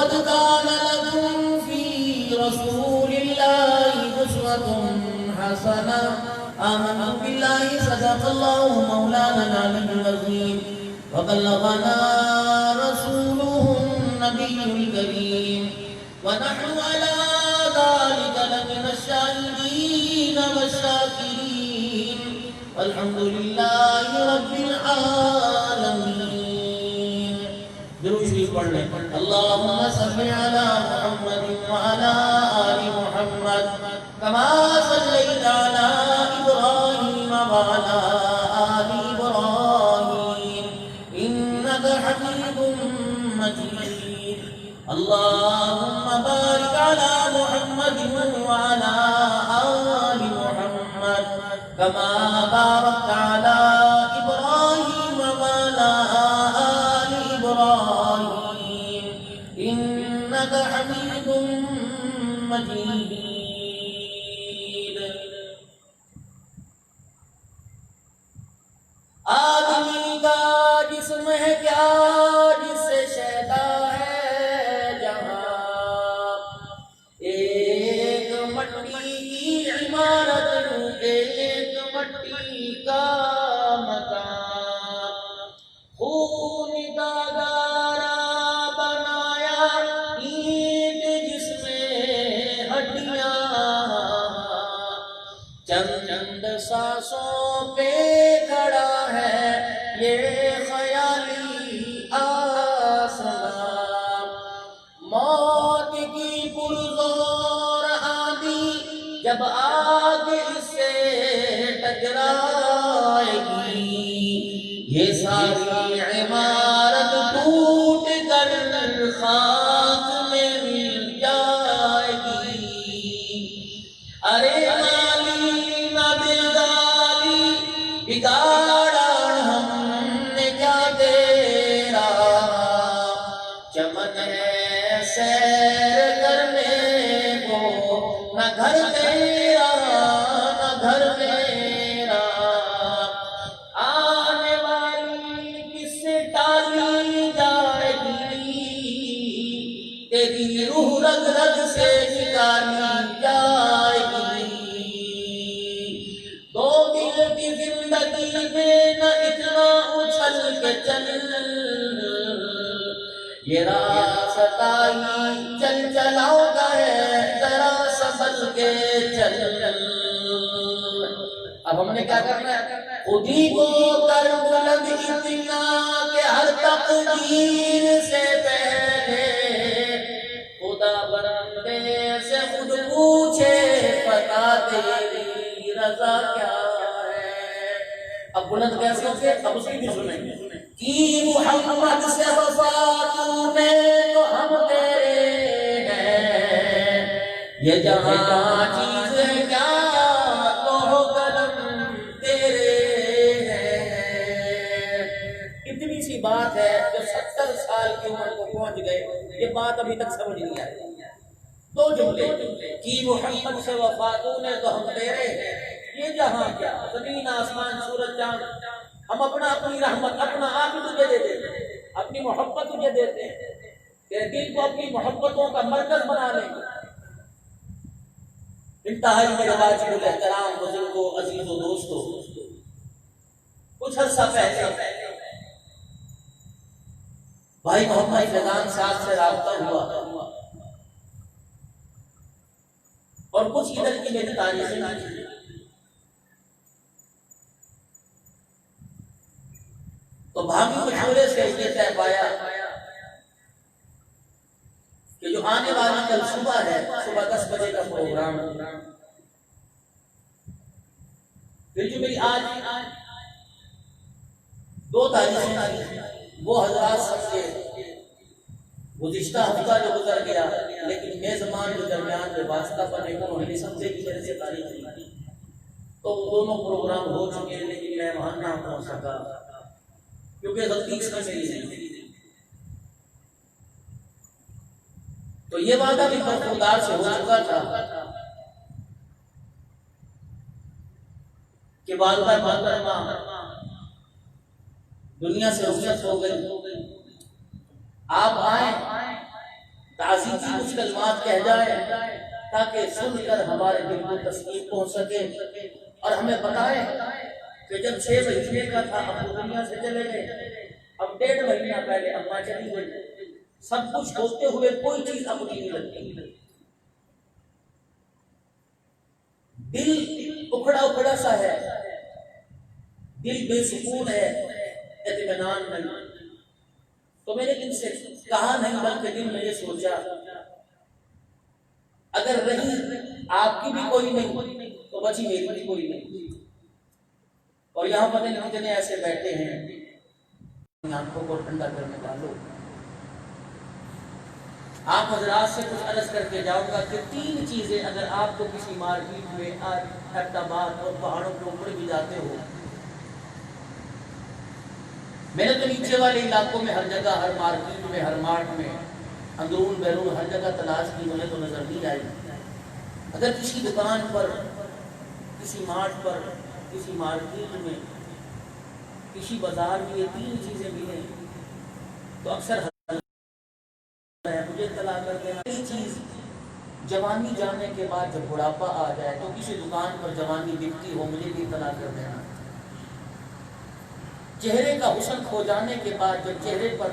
لقد كان لكم في رسول الله أسوة حسنة آمنوا بالله صدق الله مولانا العلي العظيم وبلغنا رسوله النبي الكريم ونحن على ذلك لمن الشاهدين والشاكرين والحمد لله رب العالمين. درود شریف پڑھ لیں. اللهم صل على محمد وعلى آل محمد كما صليت على إبراهيم وعلى آل إبراهيم إنك حميد مجيد. اللهم بارك على محمد وعلى آل محمد كما باركت على إبراهيم وعلى آل إبراهيم إنك حميد مجيد. آدمی کا جسم ہے کیا جس سے شیدا ہے جہاں، ایک مٹی کی عمارت ایک مٹی کا مکان، خون کا گارا بنایا اینٹ جس میں ہڈیاں، چند چند سانسوں پہ کھڑا ہے یہ خیالی آسمان. موت کی پرزور آندھی جب آگ اس سے ٹکرائے گی، یہ ساری عمارت ٹوٹ کر خاک میں مل جائے گی. ارے مالی نہ دلداری بگاڑا ہم نے کیا تیرا، چمن ہے سیر کرنے کو نہ گھر تیرا نہ گھر میرا. آنے والی کس سے ٹالی جائے گی، تیری روح رگ رگ سے نکالی جائے گی. دو دل کی زندگی میں نہ اتنا اچھل کے چل، یہ راستہ چل چلاؤ کا ہے ذرا سنبھل کے چل. اب ہم نے کیا کرنا ہے؟ خودی کو کر بلند اتنا کہ ہر تقدیر سے پہلے خدا بندے سے خود پوچھے پتا تیری رضا کیا ہے. اب بلند کیسے ہوتے؟ اب اس کی بھی سنیں گے. کی محمد سے وفا تو نے تو ہم تیرے ہیں، یہ جہاں چیز ہے کیا تو قدم تیرے ہیں. اتنی سی بات ہے جو 70 سال کی عمر کو پہنچ گئے یہ بات ابھی تک سمجھ نہیں آئی. دو جملے کی محمد سے وفا تو نے تو ہم تیرے ہیں، یہ جہاں کیا زمین آسمان سورج چاند ہم اپنی رحمت اپنا آپ ہی تجھے دے دیتے ہیں، اپنی محبت تجھے دیتے ہیں، تیرے دل کو اپنی محبتوں کا مرکز بنا لیں گے. انتہائی میرے واجب الاحترام بزرگوں عزیزوں دوستوں، کچھ عرصہ پہلے بھائی محمد فیضان صاحب سے رابطہ ہوا اور کچھ ادھر کی میری تاریخیں کی. تو بھابھی مشورے سے یہ طے پایا کہ جو آنے والی کل صبح ہے، صبح 10 بجے کا پروگرام، پھر جو میری آج 2 تاریخیں وہ حضرات سمجھے گزشتہ ہفتہ جو گزر گیا، لیکن میزبان جو درمیان میں واسطہ بنے انہوں نے سمجھے کہ میرے سے تاریخ نہیں، تو وہ دونوں پروگرام ہو چکے ہیں لیکن میں وہاں نہ پہنچ سکا کیونکہ غلطی اس میں میری نہیں. تو یہ وعدہ بھی برخوردار سے ہو چکا تھا کہ والدہ محترمہ دنیا سے رخصت ہو گئی. آپ آئیں تعظیم کچھ کلمات کہہ جائے تاکہ سن کر ہمارے دل کو تسکین پہنچ سکے اور ہمیں بتائیں کہ جب 6 مہینے کا تھا اب دنیا سے چلے گئے، اب 1.5 مہینہ پہلے اماں چلی گئی، سب کچھ ہوتے ہوئے کوئی چیز اب نہیں لگتی، دل اکھڑا اکھڑا سا ہے، دل بے سکون ہے، اطمینان نہیں۔ تو میں نے ان سے کہا نہیں بلکہ دل میں یہ سوچا اگر رہی آپ کی بھی کوئی نہیں تو بچی میری بھی کوئی نہیں، اور یہاں پتہ نہیں کتنے ایسے بیٹھے ہیں، آنکھوں کو ٹھنڈا کرنے والوں، آپ حضرات سے کچھ عرض کر کے جاؤں گا کہ 3 چیزیں اگر آپ کو کسی مارکیٹ میں احمدآباد اور پہاڑوں کے اوپر بھی جاتے ہو، میں نے تو نیچے والے علاقوں میں ہر جگہ، ہر مارکیٹ میں، ہر مارٹ میں، اندرون بیرون ہر جگہ تلاش کی، مجھے تو نظر نہیں آئی۔ اگر کسی دکان پر، کسی مارٹ پر، کسی مارکیٹ میں، کسی بازار میں یہ 3 چیزیں ملیں تو اکثر مجھے اطلاع کر دینا۔ یہ چیز جوانی جانے کے بعد جب بڑھاپا آ جائے تو کسی دکان پر جوانی دکھتی ہو مجھے بھی اطلاع کر دینا۔ چہرے کا حسن کھو جانے کے بعد جب چہرے پر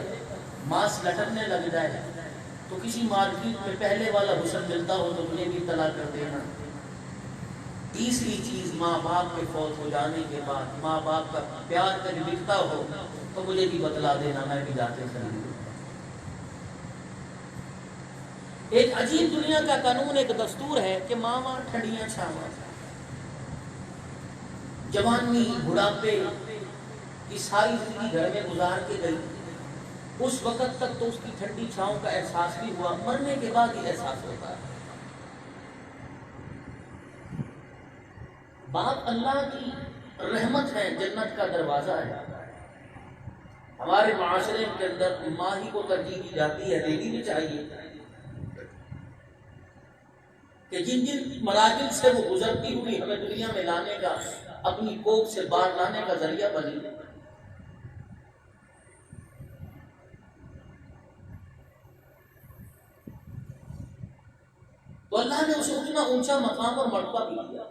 ماس لٹکنے لگ جائے تو کسی مارکیٹ میں پہلے والا حسن ملتا ہو تو مجھے بھی اطلاع کر دینا۔ تیسری چیز ماں باپ کے فوت ہو جانے کے بعد ماں باپ کا پیار کبھی دکھتا ہو تو مجھے بھی بتلا دینا، میں بھی جاتے خریدوں۔ ایک عجیب دنیا کا قانون، ایک دستور ہے کہ ماں ٹھنڈیاں چھاواں، جوانی بڑھاپے کی ساری زندگی گھر میں گزار کے گئی، اس وقت تک تو اس کی ٹھنڈی چھاؤں کا احساس بھی ہوا، مرنے کے بعد ہی احساس ہوتا ہے۔ باپ اللہ کی رحمت ہے، جنت کا دروازہ ہے۔ ہمارے معاشرے کے اندر ماں ہی کو ترجیح دی جاتی ہے، دینی بھی چاہیے کہ جن جن مراحل سے وہ گزرتی ہوئی ہمیں دنیا میں لانے کا، اپنی کوکھ سے باہر لانے کا ذریعہ بنی۔ تو اللہ نے اسے اتنا اونچا مقام اور مرتبہ بھی دیا،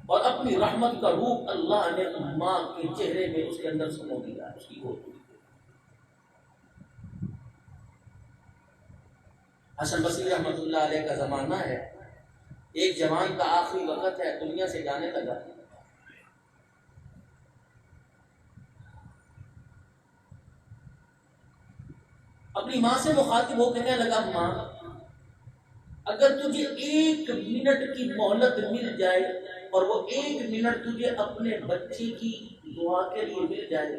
اور اپنی رحمت کا روپ اللہ نے ماں کے چہرے میں اس کے اندر سمو دیا، اس کی گود میں۔ حسن بصری رحمۃ اللہ علیہ کا زمانہ ہے، ایک جوان کا آخری وقت ہے، دنیا سے جانے لگا، اپنی ماں سے مخاطب ہو کہنے لگا ماں اگر تجھے 1 منٹ کی مہلت مل جائے اور وہ 1 منٹ تجھے اپنے بچے کی دعا کے لیے مل جائے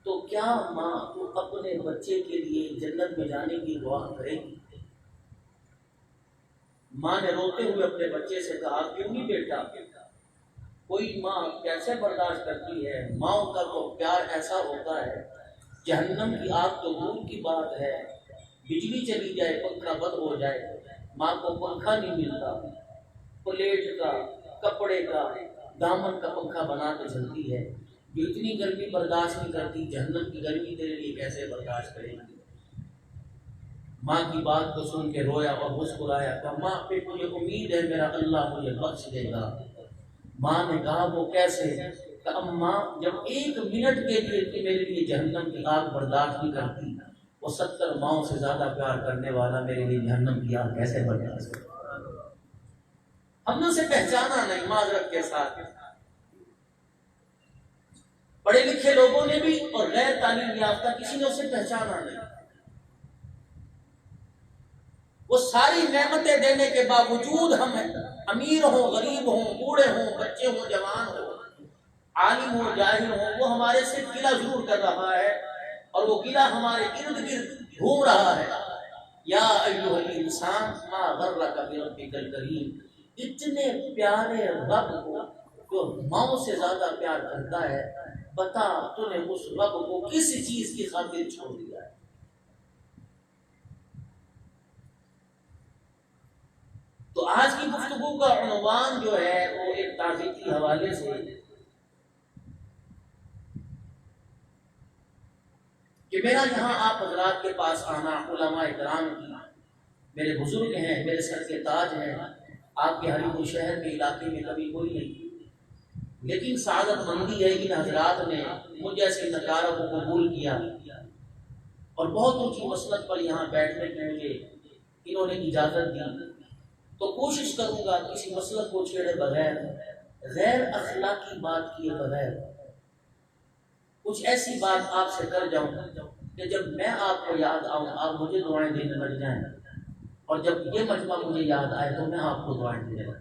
تو کیا ماں تو اپنے بچے کے لیے جنت میں جانے کی دعا کرے گی؟ ماں نے روتے ہوئے اپنے بچے سے کہا کیوں نہیں بیٹا، کوئی ماں کیسے برداشت کرتی ہے، ماں کا تو پیار ایسا ہوتا ہے، جہنم کی آگ تو دور کی بات ہے، بجلی چلی جائے پنکھا بند ہو جائے ماں کو پنکھا نہیں ملتا، پلیٹ کا، کپڑے کا، دامن کا پنکھا بنا کے چلتی ہے، جو اتنی گرمی برداشت نہیں کرتی، جہنم کی گرمی تیرے لیے کیسے برداشت کرے گی؟ ماں کی بات کو سن کے رویا اور مسکرایا کہ ماں پہ مجھے امید ہے میرا اللہ مجھے بخش دے گا۔ ماں نے کہا وہ کیسے؟ کہ اماں جب 1 منٹ کے لیے کہ میرے لیے جہنم کی آگ برداشت نہیں کرتی، وہ 70 ماؤں سے زیادہ پیار کرنے والا میرے لیے جہنم کی آگ کیسے برداشت کرے؟ ہم نے اسے پہچانا نہیں، معذرت کے ساتھ، پڑھے لکھے لوگوں نے بھی اور غیر تعلیم یافتہ کسی نے اسے پہچانا نہیں۔ وہ ساری نعمتیں دینے کے باوجود ہم امیر ہوں، غریب ہوں، بوڑھے ہوں، بچے ہوں، جوان ہوں، عالم ہوں، جاہل ہوں، وہ ہمارے سے گلہ ضرور کر رہا ہے اور وہ گلہ ہمارے ارد گرد گھوم رہا ہے۔ یا ایھا الانسان ما غرک بربک الکریم، اتنے پیارے رب کو جو ماؤں سے زیادہ پیار کرتا ہے، بتا تو نے اس رب کو کس چیز کی خاطر چھوڑ دیا ہے؟ تو آج کی گفتگو کا عنوان جو ہے وہ ایک تعزیتی حوالے سے کہ کہ میرا یہاں آپ حضرات کے پاس آنا، علماء کرام کی، میرے بزرگ ہیں، میرے سر کے تاج ہیں، آپ کے حریم الشہر کے علاقے میں کبھی کوئی نہیں، لیکن سعادت مندی ہے ان حضرات نے مجھ جیسے نکارہ کو قبول کیا اور بہت اونچی مسلک پر یہاں بیٹھنے کی مجھے انہوں نے اجازت دی۔ تو کوشش کروں گا کسی مسلک کو چھیڑے بغیر، غیر اخلاقی بات کیے بغیر کچھ ایسی بات آپ سے کر جاؤں کہ جب میں آپ کو یاد آؤں آپ مجھے دعائیں دینے لگ جائیں، اور جب یہ مجمع مجھے یاد آئے تو میں آپ کو دعائیں دینے لگوں۔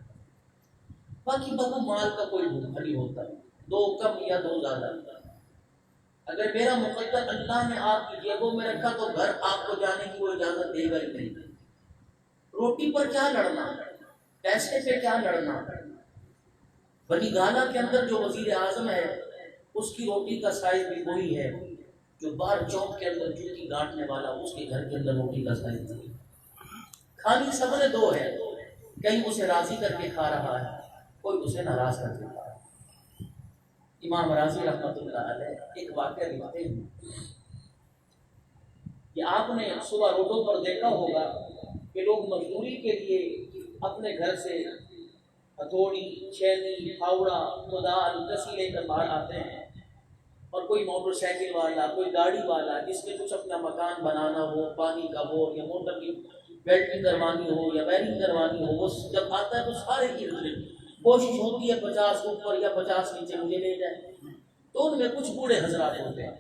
باقی بہو مال کا کوئی بھوکا نہیں ہوتا، دو کم یا دو زیادہ، اگر میرا مقدر اللہ نے آپ کی جیبوں میں رکھا تو گھر آپ کو جانے کی وہ اجازت دے گا ہی نہیں۔ روٹی پر کیا لڑنا، پیسے پہ کیا لڑنا؟ بنی گالا کے اندر جو وزیر اعظم ہے اس کی روٹی کا سائز بھی وہی ہے جو بار چوک کے اندر جوتی گانٹنے والا اس کے گھر کے اندر روٹی کا سائز نہیں۔ کھانی سب نے دو ہے، کہیں اسے راضی کر کے کھا رہا ہے، کوئی اسے ناراض کر کے کھا رہا ہے۔ امام راضی رحمۃ اللہ علیہ ایک واقعہ لکھتے ہیں کہ آپ نے صبح روڈوں پر دیکھا ہوگا کہ لوگ مزدوری کے لیے اپنے گھر سے ہتھوڑی، چھینی، پھاوڑا، کدال، کسی لے کر باہر آتے ہیں، اور کوئی موٹر سائیکل والا، کوئی گاڑی والا جس میں کچھ اپنا مکان بنانا ہو، پانی کا بور یا موٹر کی بیلٹنگ کروانی ہو یا وائرنگ کروانی ہو، وہ جب آتا ہے تو سارے کی کوشش ہوتی ہے 50 اوپر یا 50 نیچے مجھے لے جائے، تو ان میں کچھ بوڑھے حضرات ہوتے ہیں۔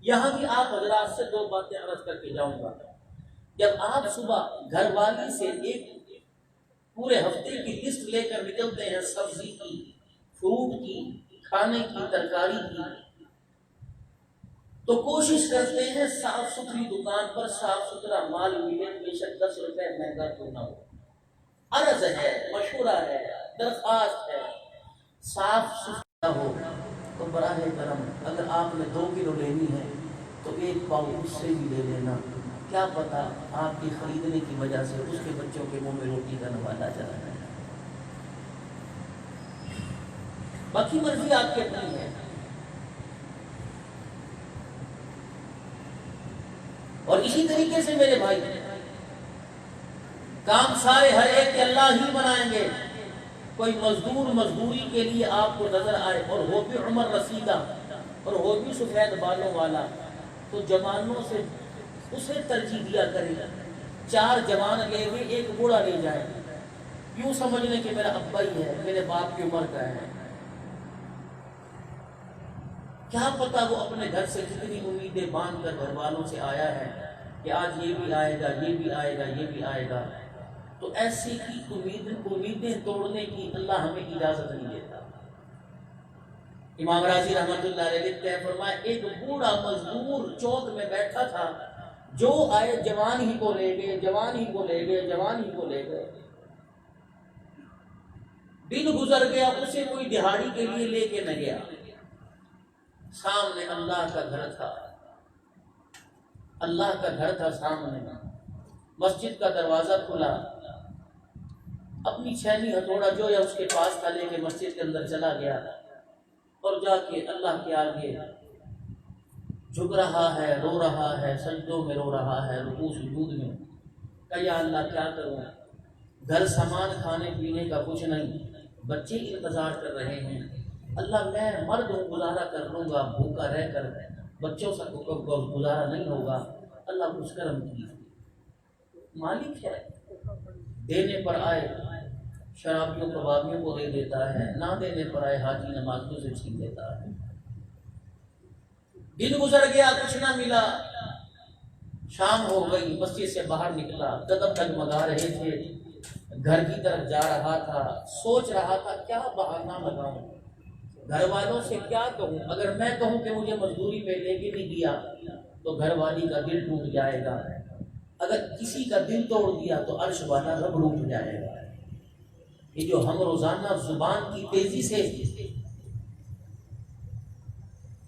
یہاں بھی آپ حضرات سے دو باتیں عرض کر کے جاؤں گا۔ جب آپ صبح گھر والی سے ایک پورے ہفتے کی لسٹ لے کر نکلتے ہیں، سبزی کی، فروٹ کی، کھانے کی، ترکاری کی، تو کوشش کرتے ہیں صاف ستھری دکان پر صاف ستھرا مال ملے، بے شک 10 روپے مہنگا کیوں نہ ہو۔ عرض ہے، مشورہ ہے، درخواست ہے، صاف ستھرا ہو تو براہ کرم اگر آپ نے 2 کلو لینی ہے تو 1 پاؤ اس سے بھی لے لینا، کیا پتا آپ کی خریدنے کی وجہ سے اس کے بچوں کے منہ میں روٹی کا نوالا چلا جائے۔ باقی مرضی آپ کی اپنی ہے۔ اور اسی طریقے سے میرے بھائی کام سارے ہر ایک کے اللہ ہی بنائیں گے۔ کوئی مزدور مزدوری کے لیے آپ کو نظر آئے اور وہ بھی عمر رسیدہ اور وہ بھی سفید بالوں والا، تو جوانوں سے اسے ترجیح دیا کرے۔ 4 جوان لے گئے، 1 بوڑھا لے جائے، یوں سمجھنے کہ میرا ابا ہی ہے، میرے باپ کی عمر کا ہے۔ کیا پتا وہ اپنے گھر سے کتنی امیدیں باندھ کر گھر والوں سے آیا ہے کہ آج یہ بھی آئے گا، یہ بھی آئے گا، یہ بھی آئے گا، تو ایسی کی امیدیں توڑنے کی اللہ ہمیں اجازت نہیں دیتا۔ امام راضی رحمۃ اللہ علیہ لکھتے ہیں، فرمایا ایک بوڑھا مزدور چوک میں بیٹھا تھا، جو آئے جوان ہی کو لے گئے، جوان ہی کو لے گئے، جوان ہی کو لے گئے۔ دن گزر گیا، اسے کوئی دہاڑی کے لیے لے کے نہ گیا۔ سامنے اللہ کا گھر تھا، اللہ کا گھر تھا سامنے، مسجد کا دروازہ کھلا، اپنی چھینی ہتھوڑا جو یا اس کے پاس تھا لے کے مسجد کے اندر چلا گیا، اور جا کے اللہ کے آگے جھک رہا ہے، رو رہا ہے، سجدوں میں رو رہا ہے، رکوع سجود میں، کہ یا اللہ کیا کروں، گھر سامان کھانے پینے کا کچھ نہیں، بچے انتظار کر رہے ہیں، اللہ میں مرد ہوں گزارا کر لوں گا، بھوکا رہ کر بچوں سے گزارا نہیں ہوگا، اللہ کچھ کرم کیجیے۔ مالک ہے، دینے پر آئے شرابیوں کبابیوں کو دے دیتا ہے، نہ دینے پر آئے حاجی نمازیوں سے چھین لیتا ہے۔ دن گزر گیا، کچھ نہ ملا، شام ہو گئی، مسجد سے باہر نکلا، قدم ڈگمگا رہے تھے، گھر کی طرف جا رہا تھا، سوچ رہا تھا کیا بہانہ لگاؤں، گھر والوں سے کیا کہوں، اگر میں کہوں کہ مجھے مزدوری پہ لے کے نہیں دیا تو گھر والی کا دل ٹوٹ جائے گا، اگر کسی کا دل توڑ دیا تو عرش والا رب ٹوٹ جائے گا۔ یہ جو ہم روزانہ زبان کی تیزی سے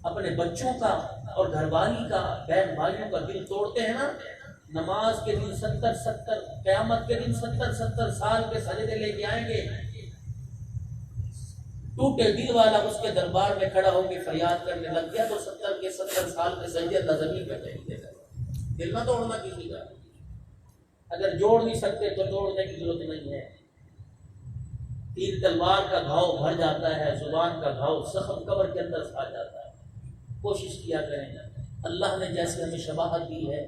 اپنے بچوں کا اور گھر والی کا، بہن بھائیوں کا دل توڑتے ہیں نا، نماز کے دن 70 قیامت کے دن 70 سال کے سجدے لے کے آئیں گے، ٹوٹے دل والا اس کے دربار میں کھڑا ہو کے فریاد کرنے لگ گیا تو 70 سال کے سجدے اللہ زمین پہ ٹیک دے گا. دل نہ توڑنا کسی کا. اگر جوڑ نہیں سکتے تو توڑنے کی ضرورت نہیں ہے. تیر تلوار کا گھاؤ بھر جاتا ہے، زبان کا گھاؤ زخم قبر کے اندر آ جاتا ہے. کوشش کیا کریں. اللہ نے جیسے ہمیں شباہت دی ہے،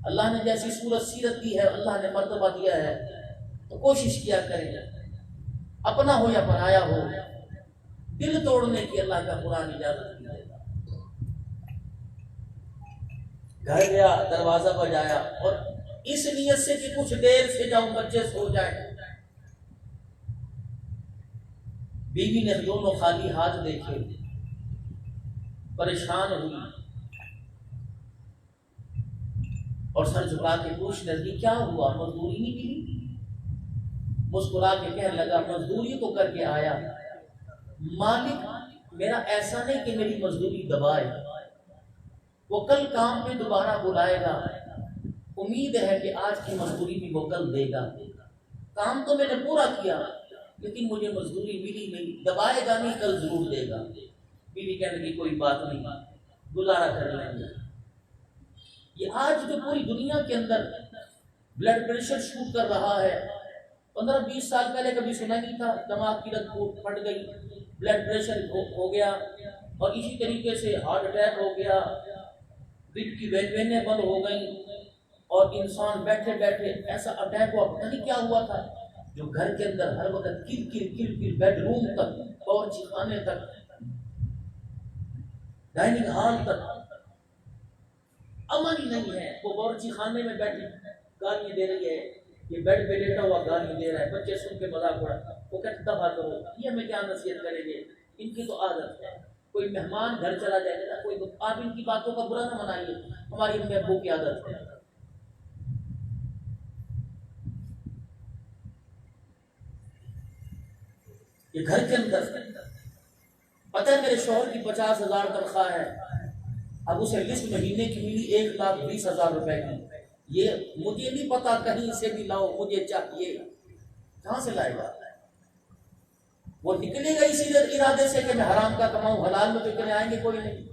اللہ نے جیسی صورت سیرت دی ہے، اللہ نے مرتبہ دیا ہے، تو کوشش کیا کریں. اپنا ہو یا پرایا ہو، دل توڑنے کی اللہ کا قرآن اجازت نہیں دیتا. گھر گیا، دروازہ بجایا اور اس نیت سے کہ کچھ دیر سے جاؤں بچے سو جائیں. بیوی نے دونوں خالی ہاتھ دیکھے، پریشان ہوئی اور سر جھکا کے پوچھنے لگی کیا ہوا، مزدوری نہیں ملی؟ مسکرا کے کہنے لگا مزدوری تو کر کے آیا، مالک میرا ایسا نہیں کہ میری مزدوری دبائے، وہ کل کام پہ دوبارہ بلائے گا. امید ہے کہ آج کی مزدوری بھی وہ کل دے گا. کام تو میں نے پورا کیا لیکن مجھے مزدوری ملی نہیں، دبائے گا نہیں، کل ضرور دے گا. بیوی کہنے لگی کوئی بات نہیں، گزارا کر لیں گے. یہ آج جو پوری دنیا کے اندر بلڈ پریشر شوٹ کر رہا ہے، 15-20 سال پہلے کبھی سنا نہیں تھا. دماغ کی رگ پھٹ گئی، بلڈ پریشر ہو گیا، اور اسی طریقے سے ہارٹ اٹیک ہو گیا، دل کی وینیں بند ہو گئیں، اور انسان بیٹھے بیٹھے ایسا اٹیک ہوا، پتہ نہیں کیا ہوا تھا، جو گھر کے اندر ہر وقت کل کل بیڈ روم تک، باورچی خانے تک، ڈائننگ ہال تک امن ہی نہیں ہے. وہ باورچی خانے میں بیٹھی گالی دے رہی ہے، یہ بیڈ پہ لیٹا ہوا گالی دے رہا ہے، بچے سن کے مذاق اڑا. وہ کہتے دفعہ کرو، یہ ہمیں کیا نصیحت کریں گے، ان کی تو عادت ہے. کوئی مہمان گھر چلا جائے گا کوئی، آپ ان کی باتوں کا برا نہ منائیے، ہماری امی ابو کی عادت ہے. یہ گھر کے اندر پتہ ہے میرے شوہر کی 50,000 تنخواہ ہے، اب اسے لسٹ مہینے کی ملی 1,20,000 روپے کی. یہ مجھے نہیں پتا، کہیں سے بھی لاؤ، مجھے چاہیے. کہاں سے لائے گا؟ وہ نکلے گا اسی ارادے سے کہ میں حرام کا کماؤں، حلال میں تو اتنے آئیں گے کوئی نہیں.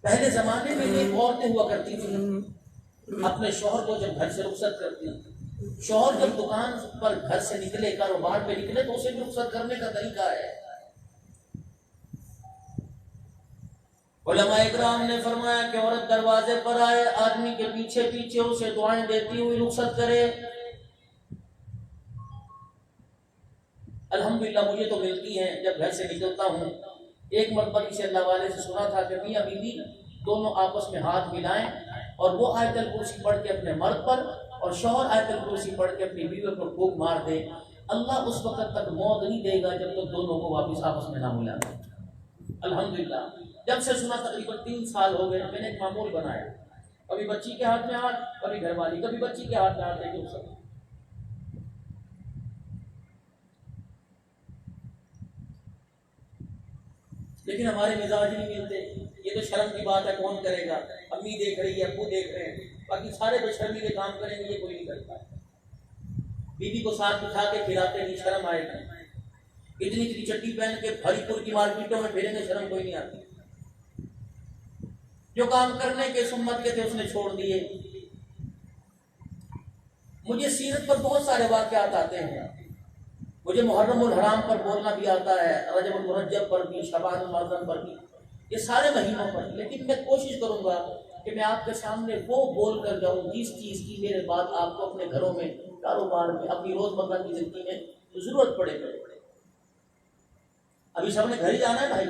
پہلے زمانے میں یہ عورتیں ہوا کرتی تھیں، اپنے شوہر کو جب گھر سے رخصت کرتی، شوہر جب دکان پر گھر سے نکلے، کاروبار پہ نکلے، تو اسے بھی رخصت کرنے کا طریقہ ہے. علماء اکرام نے فرمایا کہ عورت دروازے پر آئے، آدمی کے پیچھے پیچھے اسے دعائیں دیتی ہوئی رخصت کرے. الحمدللہ مجھے تو ملتی ہیں جب گھر سے نکلتا ہوں. ایک مرتبہ کسی اللہ والے سے سنا تھا کہ میاں بیوی دونوں آپس میں ہاتھ ملائیں اور وہ آیت الکرسی پڑھ کے اپنے مرد پر اور شوہر آیت الکرسی پڑھ کے اپنی بیوی پر پھونک مار دے، اللہ اس وقت تک موت نہیں دے گا جب تک دونوں کو واپس آپس میں نہ ملا دے. الحمدللہ جب سے سنا تقریباً 3 سال ہو گئے، میں نے ایک معمول بنایا، کبھی بچی کے ہاتھ میں ہاتھ، کبھی گھر والی، کبھی بچی کے ہاتھ میں ہاتھ دے کے رخصت. لیکن ہمارے مزاج نہیں ملتے. یہ تو شرم کی بات ہے، کون کرے گا؟ امی دیکھ رہی ہے، ابو دیکھ رہے ہیں، باقی سارے بے شرمی کے کام کریں گے، یہ کوئی نہیں کرتا. بیوی کو ساتھ بٹھا کے کھلاتے نہیں، شرم آئے گا. اتنی اتنی چٹی پہن کے بھری پور کی مارکیٹوں میں پھریں گے، شرم کوئی نہیں آتی. جو کام کرنے کے سنت کے تھے اس نے چھوڑ دیے. مجھے سیرت پر بہت سارے واقعات آتے ہیں، مجھے محرم الحرام پر بولنا بھی آتا ہے، رجب المرجب پر بھی، شعبان المعظم پر بھی، یہ سارے مہینوں پر. لیکن میں کوشش کروں گا کہ میں آپ کے سامنے وہ بول کر جاؤں جس چیز کی میرے بعد آپ کو اپنے گھروں میں، کاروبار میں، اپنی روزمرہ کی زندگی میں ضرورت پڑے. ابھی سب نے گھر ہی جانا ہے بھائی،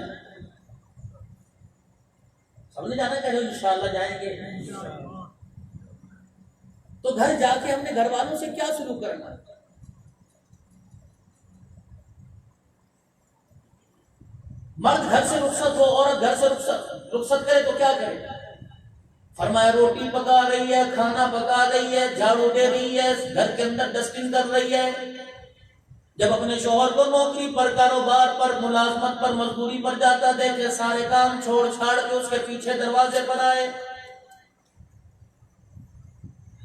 سب نے جانا ہے کہ انشاءاللہ جائیں گے. تو گھر جا کے ہم نے گھر والوں سے کیا سلوک کرنا ہے؟ مرد گھر سے رخصت ہو، عورت گھر سے رخصت کرے تو کیا کرے؟ فرمایا روٹی پکا رہی ہے، کھانا پکا رہی ہے، جھاڑو دے رہی ہے، گھر کے اندر ڈسٹنگ کر رہی ہے. جب اپنے شوہر کو نوکری پر، کاروبار پر، ملازمت پر، مزدوری پر جاتا دیکھے، سارے کام چھوڑ چھاڑ کے اس کے پیچھے دروازے پر آئے،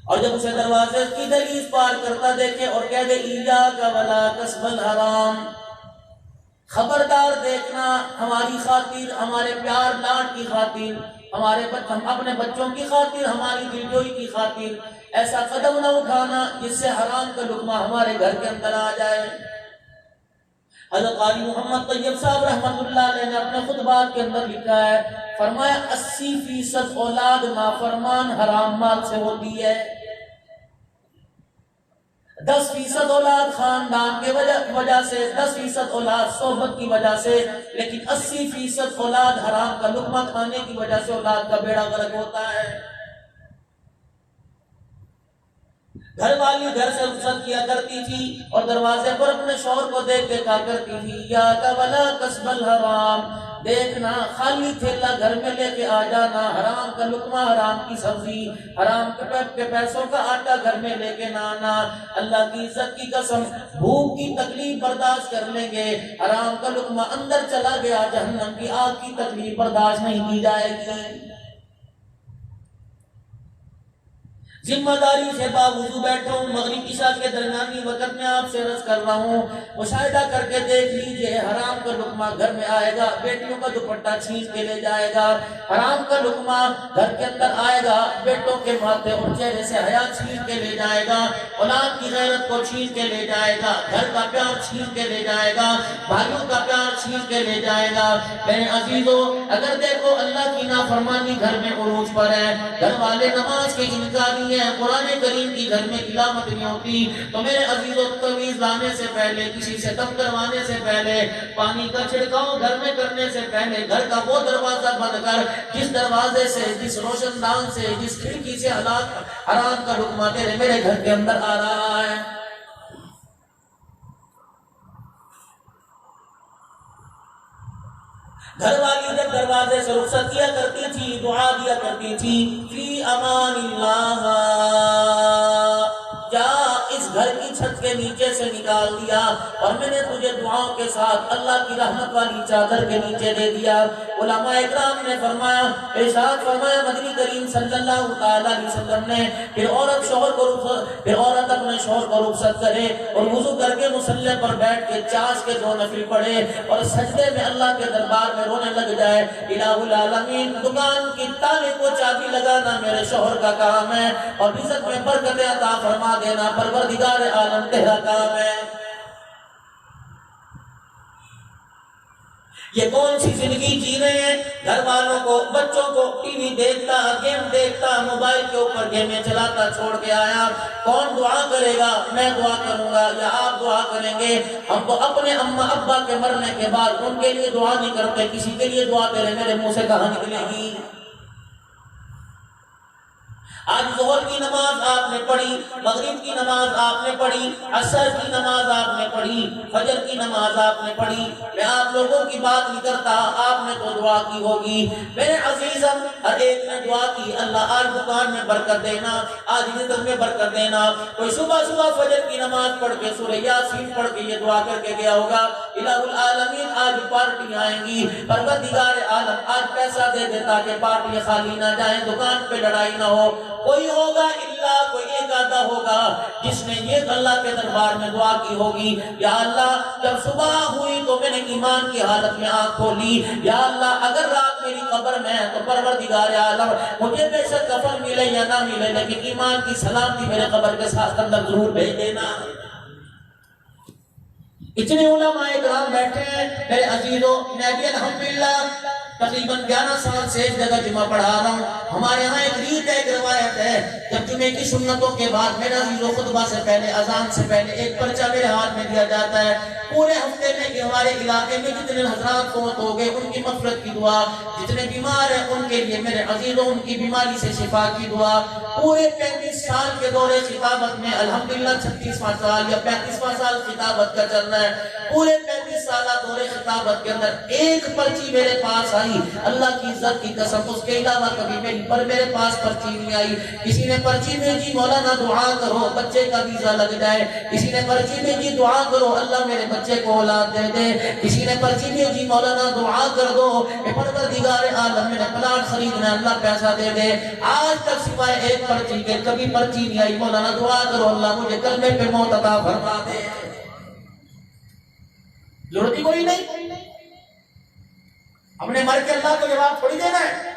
اور جب اسے دروازے کی دہلیز پار کرتا دیکھے اور کہہ دے ایاک ولا کسب الحرام، خبردار دیکھنا ہماری خاطر، ہمارے پیار لاڈ کی خاطر، ہم اپنے بچوں کی خاطر، ہماری دلجوئی کی خاطر ایسا قدم نہ اٹھانا جس سے حرام کا لقمہ ہمارے گھر کے اندر آ جائے۔ حضرت قاری محمد طیب صاحب رحمت اللہ علیہ نے اپنے خطبات کے اندر لکھا ہے، فرمایا 80% اولاد نافرمان حرام مال سے ہوتی ہے، 10% اولاد خاندان کے وجہ سے، 10% اولاد صحبت کی وجہ سے، لیکن 80% اولاد حرام کا لقمہ کھانے کی وجہ سے اولاد کا بیڑا غرق ہوتا ہے۔ گھر والی گھر سے رخصت کیا کرتی تھی اور دروازے پر اپنے شوہر کو دیکھ کے کہا کرتی تھی ایاک ولا کسب الحرام، دیکھنا خالی تھیلا گھر میں لے کے آ جانا، حرام کا لقمہ، حرام کی سبزی، حرام کے پیسوں کا آٹا گھر میں لے کے نہ آنا۔ اللہ کی عزت کی قسم، بھوک کی تکلیف برداشت کر لیں گے، حرام کا لقمہ اندر چلا گیا، جہنم کی آگ کی تکلیف برداشت نہیں کی جائے گی۔ ذمہ داری سے باوضو بیٹھا ہوں، مغرب عشاء کے درمیانی وقت میں آپ سے عرض کر رہا ہوں، مشاہدہ کر کے دیکھ لیجئے، حرام کا لقمہ گھر میں آئے گا، بیٹیوں کا دوپٹہ چھین کے لے جائے گا، حرام کا لقمہ گھر کے اندر آئے گا، بیٹوں کے ماتھے اور چہرے سے حیا چھین کے لے جائے گا، اولاد کی غیرت کو چھین کے لے جائے گا، گھر کا پیار چھین کے لے جائے گا، بھائیوں کا پیار چھین کے لے جائے گا۔ میرے عزیزو، اگر دیکھو اللہ کی نافرمانی گھر میں عروج پر ہے، گھر والے نماز کے انکاری ہیں، قرآن کریم کی گھر میں تلاوت نہیں ہوتی، تو میرے عزیزو تمیز لانے سے پہلے، کسی سے دم کروانے سے پہلے، پانی کا چھڑکاؤ گھر میں کرنے سے پہلے، گھر کا وہ دروازہ بند کر جس دروازے سے، جس روشن دان سے، جس کھڑکی سے حرام کا لقمہ تیرے میرے گھر کے اندر آ رہا ہے۔ گھر والی جب دروازے سے رخصت کیا کرتی تھی، دعا دیا کرتی تھی، فی امان اللہ، جا اس گھر کی چھت کے نیچے سے نکال دیا اور میں نے تجھے دعاؤں کے ساتھ اللہ کی رحمت والی چادر کے نیچے دے دیا۔ علماء اکرام نے فرمایا، ارشاد فرمایا مدنی کریم صلی اللہ علیہ وسلم نے، پھر عورت اپنے شوہر کو رخصت کرے اور وضو کر کے مصلی پر بیٹھ کے چاش کے 2 نفل پڑھے اور سجدے میں اللہ کے دربار میں رونے لگ جائے، الہ العالمین دکان کی تالے کو چابی لگانا میرے شوہر کا کام ہے اور رزق میں برکت عطا فرما دینا پروردگار عالم تیرا کام ہے۔ یہ کون سی زندگی جی رہے ہیں؟ گھر والوں کو، بچوں کو ٹی وی دیکھتا، گیم دیکھتا، موبائل کے اوپر گیمیں چلاتا چھوڑ کے آیا۔ کون دعا کرے گا؟ میں دعا کروں گا یا آپ دعا کریں گے؟ ہم تو اپنے اماں ابا کے مرنے کے بعد ان کے لیے دعا نہیں کرتے، کسی کے لیے دعا کرے میرے منہ سے کہاں نکلے گی؟ آج ظہر کی نماز آپ نے پڑھی، مغرب کی نماز آپ نے پڑھی، عصر کی نماز آپ نے پڑھی، فجر کی نماز آپ نے پڑھی، میں آپ لوگوں کی بات نہیں کرتا، آپ نے تو دعا کی ہوگی۔ میرے عزیزم، ہر ایک نے دعا کی، اللہ آج دکان میں برکت دینا، آج رزق میں برکت دینا۔ کوئی صبح صبح فجر کی نماز پڑھ کے سورہ یاسین پڑھ کے یہ دعا کر کے گیا ہوگا، الہ العالمین آج پارٹی آئیں گی، پروردگار عالم آج پیسہ دے دے تاکہ پارٹی خالی نہ جائیں، دکان پہ لڑائی نہ ہو۔ کوئی ہوگا اللہ، کوئی ایک آدھا ہوگا جس نے یہ اللہ کے دربار میں دعا کی ہوگی، یا اللہ جب صبح ہوئی تو میں نے ایمان کی حالت میں آنکھ کھولی، یا اللہ اگر رات میری قبر میں ہے تو پروردگار عالم مجھے بے شک کفن ملے یا نہ ملے لیکن ایمان کی سلامتی میرے قبر کے ساتھ اندر ضرور بھیج دینا۔ اتنے علماء اکرام بیٹھے ہیں میرے عزیزوں، میں بھی الحمدللہ تقریباً 11 سال سے ایک جگہ جمعہ پڑھا رہا ہوں۔ ہمارے ہاں ایک ریت ہے، ایک روایت ہے، جب جمعے کی سنتوں کے بعد میرا عزیزو خطبہ سے پہلے، اذان سے پہلے ایک پرچہ میرے ہاتھ میں دیا جاتا ہے، پورے ہفتے میں کہ ہمارے علاقے میں جتنے حضرات فوت ہو گئے ان کی مغفرت کی دعا، جتنے بیمار ہیں ان کے لیے میرے عزیزوں ان کی بیماری سے شفا کی دعا۔ پورے 35 سال کے دورے خطابت میں الحمدللہ 36واں سال یا 35واں سال خطابت کا چل رہا ہے، پورے 35 سالہ دور خطابت کے اندر ایک پرچی میرے پاس آئی، اللہ کی عزت کی قسم اس کے علاوہ کبھی میرے پاس پرچی نہیں آئی۔ کسی نے پرچی بھیجی مولانا دعا کرو بچے کا ویزا لگ جائے، کسی نے پرچی بھیجی دعا کرو اللہ میرے بچے کو اولاد دے دے، کسی نے پرچی بھیجی مولانا دعا کر دو کہ پروردگار عالم میں نے پلاٹ خریدنا اللہ پیسہ دے دے۔ آج تک سوائے ایک پرچی کے کبھی پرچی نہیں آئی، مولانا دعا کرو اللہ مجھے کلمے پہ موت عطا فرما دے۔ ضرورت ہی کوئی نہیں، ہم نے مر کے اللہ کو جواب تھوڑی دینا ہے۔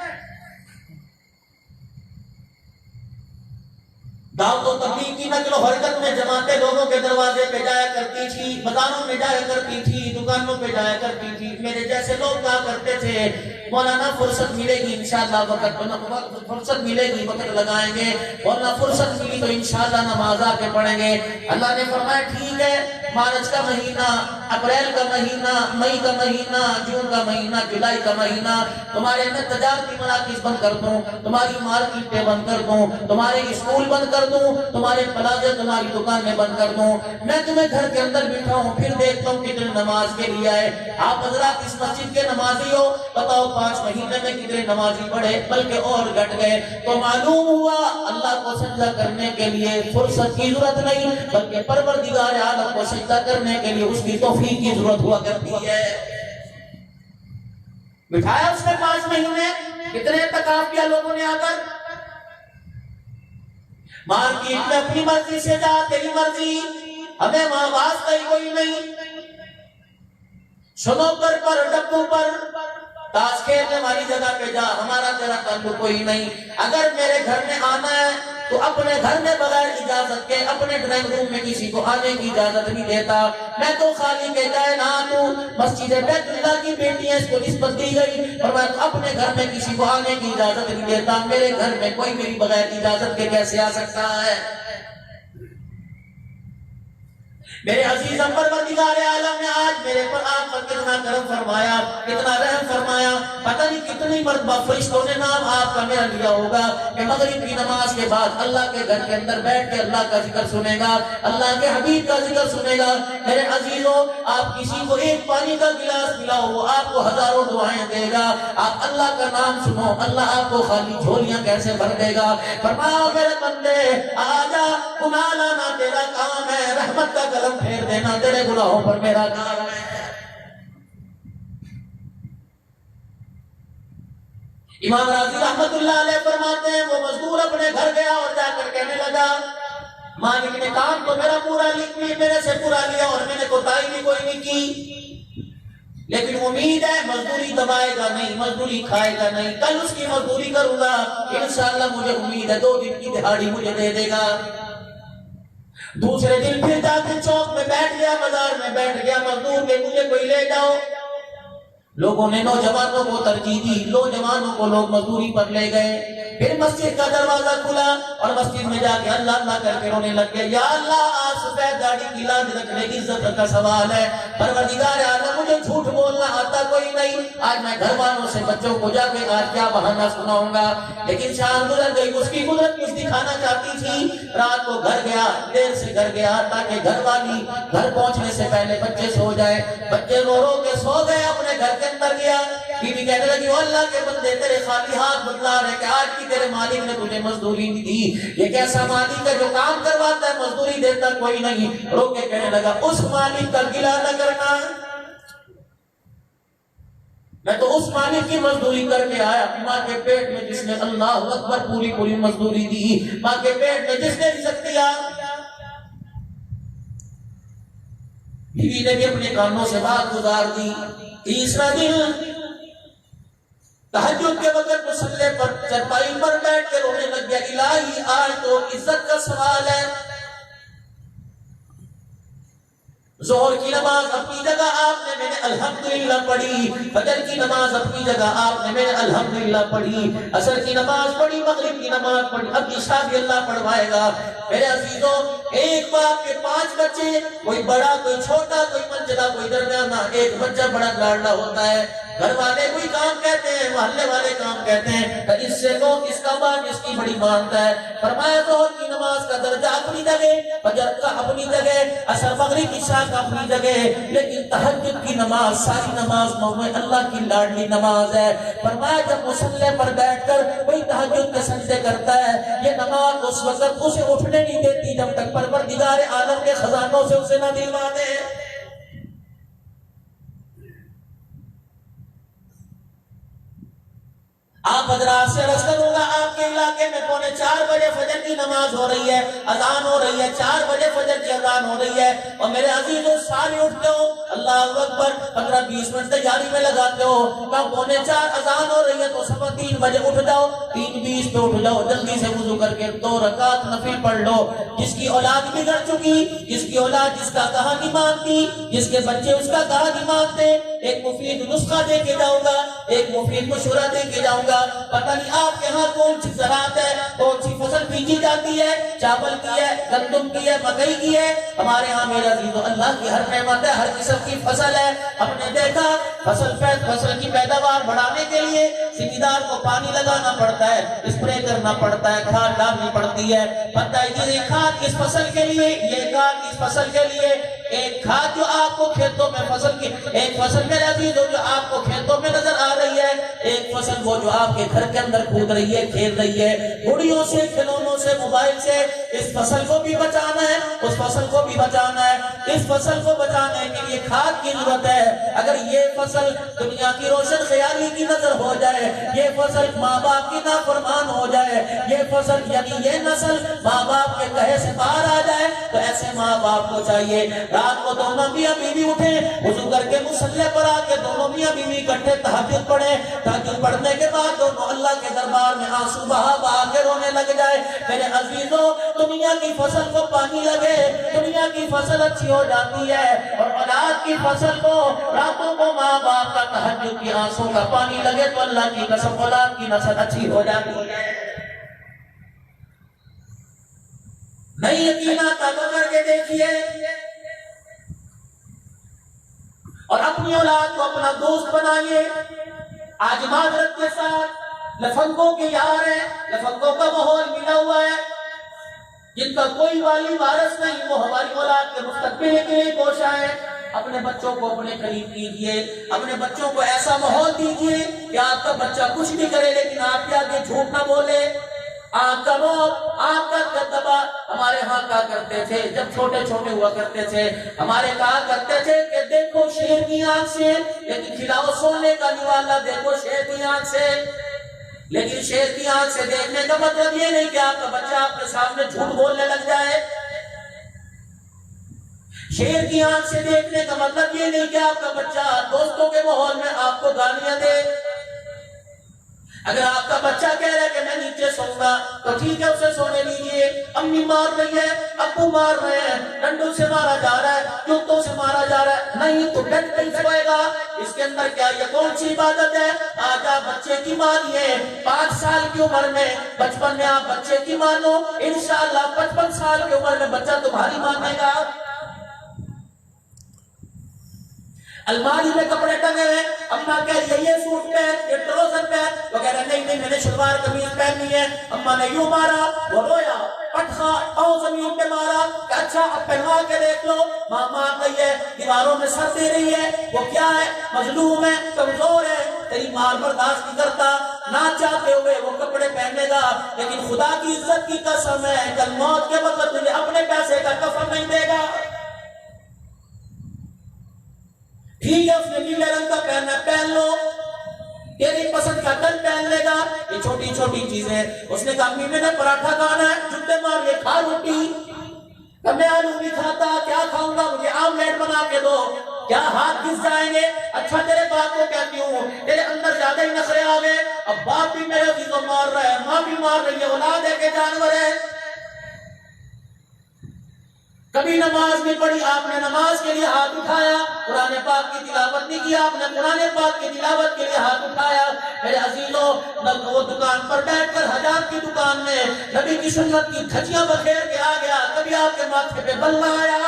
دعوت و تبلیغ کی نقل و حرکت میں جماعتیں لوگوں کے دروازے پہ جایا کرتی تھی، بازاروں میں جایا کرتی تھی، دکانوں پہ جایا کرتی تھی۔ میرے جیسے لوگ کہا کرتے تھے مولانا فرصت ملے گی انشاءاللہ فرصت ملے گی وقت لگائیں گے، مولانا فرصت ملی تو انشاءاللہ نماز آ کے پڑھیں گے۔ اللہ نے فرمایا ٹھیک ہے، مارچ کا مہینہ، اپریل کا مہینہ، مئی کا مہینہ، جون کا مہینہ، جولائی کا مہینہ تمہارے میں تجارتی مراکز بند کر دوں، تمہاری مارکیٹیں بند کر دوں، تمہارے اسکول بند کر دوں، تمہارے پلازے تمہاری دکانیں بند کر دوں، میں تمہیں گھر کے اندر بٹھاؤں پھر دیکھتا ہوں کتنے نماز کے لیے آئے۔ آپ حضرات اس مسجد کے نمازی ہو، بتاؤ 5 مہینے میں کتنے نمازی پڑھے بلکہ اور گھٹ گئے، تو معلوم ہوا اللہ کو سجدہ کرنے کے لیے فرصت کی ضرورت نہیں بلکہ پروردگار عالم کو سجدہ کرنے کے لیے اس کی توفیق کی ضرورت ہوا کرتی ہے۔ بٹھایا اس نے 5 مہینے، کتنے اعتکاف کیا لوگوں نے آ کر، مارکیٹ میں اپنی مرضی سے جا، تیری مرضی، ہمیں وہاں واسطہ ہی کوئی نہیں، سنوکر پر ڈبوں پر تاش کھیلنے والی جگہ پہ جا، ہمارا تیرا تعلق کوئی نہیں۔ اگر میرے گھر میں آنا ہے تو اپنے گھر میں بغیر اجازت کے اپنے ڈرائنگ روم میں کسی کو آنے کی اجازت نہیں دیتا۔ میں تو خالی کے کائنات ہوں، مسجد بیت اللہ کی بیٹی ہے، اس کو نسبت دی گئی، اور میں اپنے گھر میں کسی کو آنے کی اجازت نہیں دیتا۔ میرے گھر میں کوئی میری بغیر اجازت کے کیسے آ سکتا ہے؟ میرے عزیز پروردگار عالم نے آج میرے پر آپ پر کتنا کرم فرمایا، کتنا رحم فرمایا، پتہ نہیں کتنی مرتبہ فرشتوں نے نام آپ کا میرا لیا ہوگا کہ مغرب کی نماز کے بعد اللہ کے گھر کے اندر بیٹھ کے اللہ کا ذکر سنے گا، اللہ کے حبیب کا ذکر سنے گا۔ میرے عزیزوں، آپ کسی کو ایک پانی کا گلاس پلاؤ وہ آپ کو ہزاروں دعائیں دے گا۔ آپ اللہ کا نام سنو، اللہ آپ کو خالی جھولیاں کیسے بھر دے گا۔ فرمایا میرے بندے آجا، گناہ لانا تیرا کام ہے، رحمت کا قلم پھیر دینا تیرے گناہوں پر میرا کام ہے۔ امام راضی رحمت اللہ علیہ فرماتے ہیں وہ مزدور اپنے گھر گیا اور جا کر کہنے لگا مالک نے کام تو میرا پورا میرے سے پورا لیا اور میں نے کوتاہی بھی کوئی نہیں کی، لیکن امید ہے مزدوری دبائے گا نہیں، مزدوری کھائے گا نہیں، کل اس کی مزدوری کروں گا انشاءاللہ، مجھے امید ہے 2 دن کی دہاڑی مجھے دے دے گا۔ دوسرے دن پھر جا کے چوک میں بیٹھ گیا، بازار میں بیٹھ گیا، مزدور کے مجھے کوئی لے جاؤ۔ لوگوں نے نوجوانوں کو ترجیح دی، نوجوانوں کو لوگ مزدوری پر لے گئے۔ پھر مسجد کا دروازہ کھلا اور مسجد میں جا کے اللہ اللہ کر کے رونے لگ گئے، یا اللہ آج سفید داڑھی کی لاج رکھنے کی عزت کا سوال ہے، پروردگار عالم مجھے جھوٹ بولنا آتا کوئی نہیں، آج میں گھر والوں سے بچوں کو جا کے آج کیا بہانہ سناؤں گا۔ لیکن شام گزر گئی، اس کی قدرت کچھ دکھانا چاہتی تھی، رات کو گھر گیا، دیر سے گھر گیا تاکہ گھر والی گھر پہنچنے سے پہلے بچے سو جائے، بچے رو رو کے سو گئے، اپنے گھر کے اندر گیا، بیوی کہنے لگی او اللہ کے بندے تیرے خالی ہاتھ بدلا رہے کہ آج بھی تیرے مالک نے تجھے مزدوری نہیں دی، یہ کیسا مالک ہے جو کام کرواتا ہے مزدوری دیتا کوئی نہیں۔ رو کے کہنے لگا اس مالک کا گلہ نہ کرنا، میں تو اس مالک کی مزدوری کر کے آیا، ماں کے پیٹ میں جس نے اللہ اکبر پوری مزدوری دی، ماں کے پیٹ میں جس نے رزق دیا۔ بیوی نے بھی اپنے کانوں سے بات گزار دی۔ تیسرا دن تہجد کے وقت مصلی پر چرپائی پر بیٹھ کے رونے لگ گیا، الہی آج تو عزت کا سوال ہے۔ ظہر کی نماز اپنی جگہ آپ نے میں نے الحمدللہ پڑھی، فجر کی نماز اپنی جگہ آپ نے میں نے الحمدللہ پڑھی، عصر کی نماز پڑھی، مغرب کی نماز پڑھی، اب عشاء بھی اللہ پڑھوائے گا۔ میرے عزیزوں، ایک باپ کے 5 بچے، کوئی بڑا کوئی چھوٹا کوئی منجلا کوئی درمیانہ، ایک بچہ بڑا لاڈلا ہوتا ہے، گھر والے کوئی کام کہتے ہیں، محلے والے کام کہتے ہیں، اس سے لوگ اس کا باپ اس کی بڑی مانتا ہے۔ فرمایا ظہر کی نماز کا درجہ اپنی جگہ، فجر کا اپنی جگہ، عصر مغرب عشاء کا اپنی جگہ، لیکن تہجد کی نماز ساری نماز اللہ کی لاڈلی نماز ہے۔ فرمایا جب مصلی پر بیٹھ کر کوئی تہجد کے سجدے کرتا ہے، یہ نماز اس وقت اسے اٹھنے نہیں دیتی جب تک پروردگار عالم کے خزانوں سے اسے نہ دلوا دے۔ آپ حضرات سے عرض کروں گا، آپ کے علاقے میں 3:45 فجر کی نماز ہو رہی ہے، اذان ہو رہی ہے، 4 بجے فجر کی اذان ہو رہی ہے، اور میرے عزیزوں سارے اٹھتے ہو، اللہ اکبر 15-20 منٹ تیاری میں لگاتے ہو، کب 3:45 اذان ہو رہی ہے تو 3:15 بجے اٹھ جاؤ، 3:20 پہ اٹھ جاؤ، جلدی سے وضو کر کے 2 رکعت نفل پڑھ لو۔ جس کی اولاد بگڑ چکی، جس کی اولاد جس کا کہا نہیں مانتی، جس کے بچے اس کا کہا نہیں مانتے، ایک مفید نسخہ دے کے جاؤں گا، ایک مفید مشورہ دے کے جاؤں گا۔ پتہ نہیں آپ کے ہاں کون سی زراعت ہے، کون سی فصل بیجی جاتی ہے، چاول کی ہے، گندم کی ہے، مکئی کی ہے، ہمارے ہاں میرے عزیزو اللہ کی ہر نعمت ہے، ہر قسم کی فصل ہے۔ ہم نے دیکھا فصل کی پیداوار بڑھانے کے لیے زمیندار کو پانی لگانا پڑتا ہے، اسپرے کرنا پڑتا ہے، کھاد ڈالنی پڑتی ہے۔ پتہ ہے یہ کھاد اس فصل کے لیے، یہ کھاد اس فصل کے لیے، ایک کھاد جو آپ کو کھیتوں میں فصل کی، ایک فصل میرے عزیزو جو آپ کو کھیتوں میں نظر آ رہی ہے، ایک فصل وہ جو آپ کے گھر کے اندر کود رہی ہے، کھیل رہی ہے، گھڑیوں سے، کھلونوں سے، موبائل سے۔ اس فصل کو بھی بچانا ہے، اس فصل کو بھی بچانا ہے۔ اس فصل کو بچانے کے لیے کھاد کی ضرورت ہے۔ اگر یہ فصل دنیا کی روشن خیالی کی نظر ہو جائے، یہ فصل ماں باپ کی نافرمان ہو جائے، یہ فصل یعنی یہ نسل ماں باپ کے کہے سے باہر آ جائے، تو ایسے ماں باپ کو چاہیے رات کو دونوں میاں بیوی اٹھیں، وضو کر کے مصلی پر آ کے دونوں میاں بیوی اکٹھے تہجد پڑھیں، تہجد پڑھنے کے بعد دونوں اللہ کے دربار میں آنسو بہا بہا کے رونے لگ جائے۔ میرے عزیزوں دنیا کی فصل کو پانی لگے، دنیا کی فصل اچھی ہو جاتی ہے، اور اولاد کی فصل کو راتوں کو ماں باپ کا تہجد کی آنسوں کا پانی لگے تو اللہ کی قسم اولاد کی نسل اچھی ہو جاتی ہے۔ نہیں یقینا توبہ کر کے دیکھیے اور اپنی اولاد کو اپنا دوست بنائیے۔ آج معذرت کے ساتھ لفنگوں کے یار ہیں، لفنگوں کا ماحول ملا ہوا ہے، جن کا کوئی والی وارث نہیں، وہ ہماری اولاد کے مستقبل کے لیے کوشاں ہے۔ اپنے بچوں کو اپنے قریب کیجئے، اپنے بچوں کو ایسا ماحول دیجئے کہ آپ کا بچہ کچھ بھی کرے لیکن آپ کے آگے جھوٹ نہ بولے۔ آپ کا روب، آپ کا دبدبا۔ ہمارے ہاں کہا کرتے تھے جب چھوٹے چھوٹے ہوا کرتے تھے، ہمارے کہا کرتے تھے کہ دیکھو شیر کی آنکھ سے لیکن کھلاؤ سونے کا نوالا، دیکھو شیر کی آنکھ سے۔ لیکن شیر کی آنکھ سے دیکھنے کا مطلب یہ نہیں کہ آپ کا بچہ آپ کے سامنے جھوٹ بولنے لگ جائے۔ شیر کی آنکھ سے دیکھنے کا مطلب یہ نہیں کہ آپ کا بچہ دوستوں کے ماحول میں آپ کو گالیاں دے۔ اگر آپ کا بچہ کہہ رہا ہے کہ میں نیچے سوؤں گا تو ٹھیک ہے، اسے سونے دیجیے۔ امی مار رہی ہے، ابو مار رہے ہیں، ڈنڈوں سے مارا جا رہا ہے، جوتوں سے مارا جا رہا ہے، نہیں تو ڈنڈ نہیں سوئے گا۔ اس کے اندر کیا یہ کون سی عبادت ہے؟ آج آپ بچے کی مانیے 5 سال کی عمر میں، بچپن میں آپ بچے کی مانو، انشاءاللہ 55 سال کی عمر میں بچہ تمہاری مانے گا۔ الماری میں کپڑے ٹنگے ہیں، اماں کہہ رہی ہے یہ سوٹ پہن، یہ ٹروزر پہن، وہ کہہ رہے نہیں میں نے شلوار قمیض پہننی ہے۔ اماں نے یوں مارا، وہ رویا، پٹخا اور زمین پہ مارا کہ اچھا اب پہنوا کے دیکھ لو۔ ماں مار رہی ہے، دیواروں میں سر دے رہی ہے، وہ کیا ہے؟ مظلوم ہے، کمزور ہے، تیری مار برداشت نہیں کرتا، نہ چاہتے ہوئے وہ کپڑے پہنے گا، لیکن خدا کی عزت کی قسم ہے کل موت کے وقت تجھے اپنے پیسے کا کفن نہیں دے گا۔ ٹھیک ہے اس نے نیلے رنگ کا پہننا پہن لو، تیری پسند کا کل پہن لے گا، یہ چھوٹی چھوٹی چیزیں۔ اس نے کہا امی میں نے پراٹھا کھانا ہے، جھٹے مار کے کھا روٹی۔ کہ میں آلو نہیں کھاتا، کیا کھاؤں گا؟ مجھے آملیٹ بنا کے دو۔ کیا ہاتھ گھس جائیں گے؟ اچھا تیرے باپ کو کہتی ہوں تیرے اندر زیادہ ہی نخرے آ گئے، اب باپ بھی میرے عزیزوں مار رہا ہے، ماں بھی مار رہی ہے، اولاد ہے کہ جانور ہے۔ کبھی نماز نہیں پڑھی، آپ نے نماز کے لیے ہاتھ اٹھایا، قرآن پاک کی تلاوت نہیں کی، آپ نے قرآن پاک کی تلاوت کے لیے ہاتھ اٹھایا۔ میرے عزیزوں وہ دکان پر بیٹھ کر حجاب کی دکان میں نبی کی سنت کی دھجیاں بکھیر کے آ گیا، کبھی آپ کے ماتھے پہ بل نہ آیا۔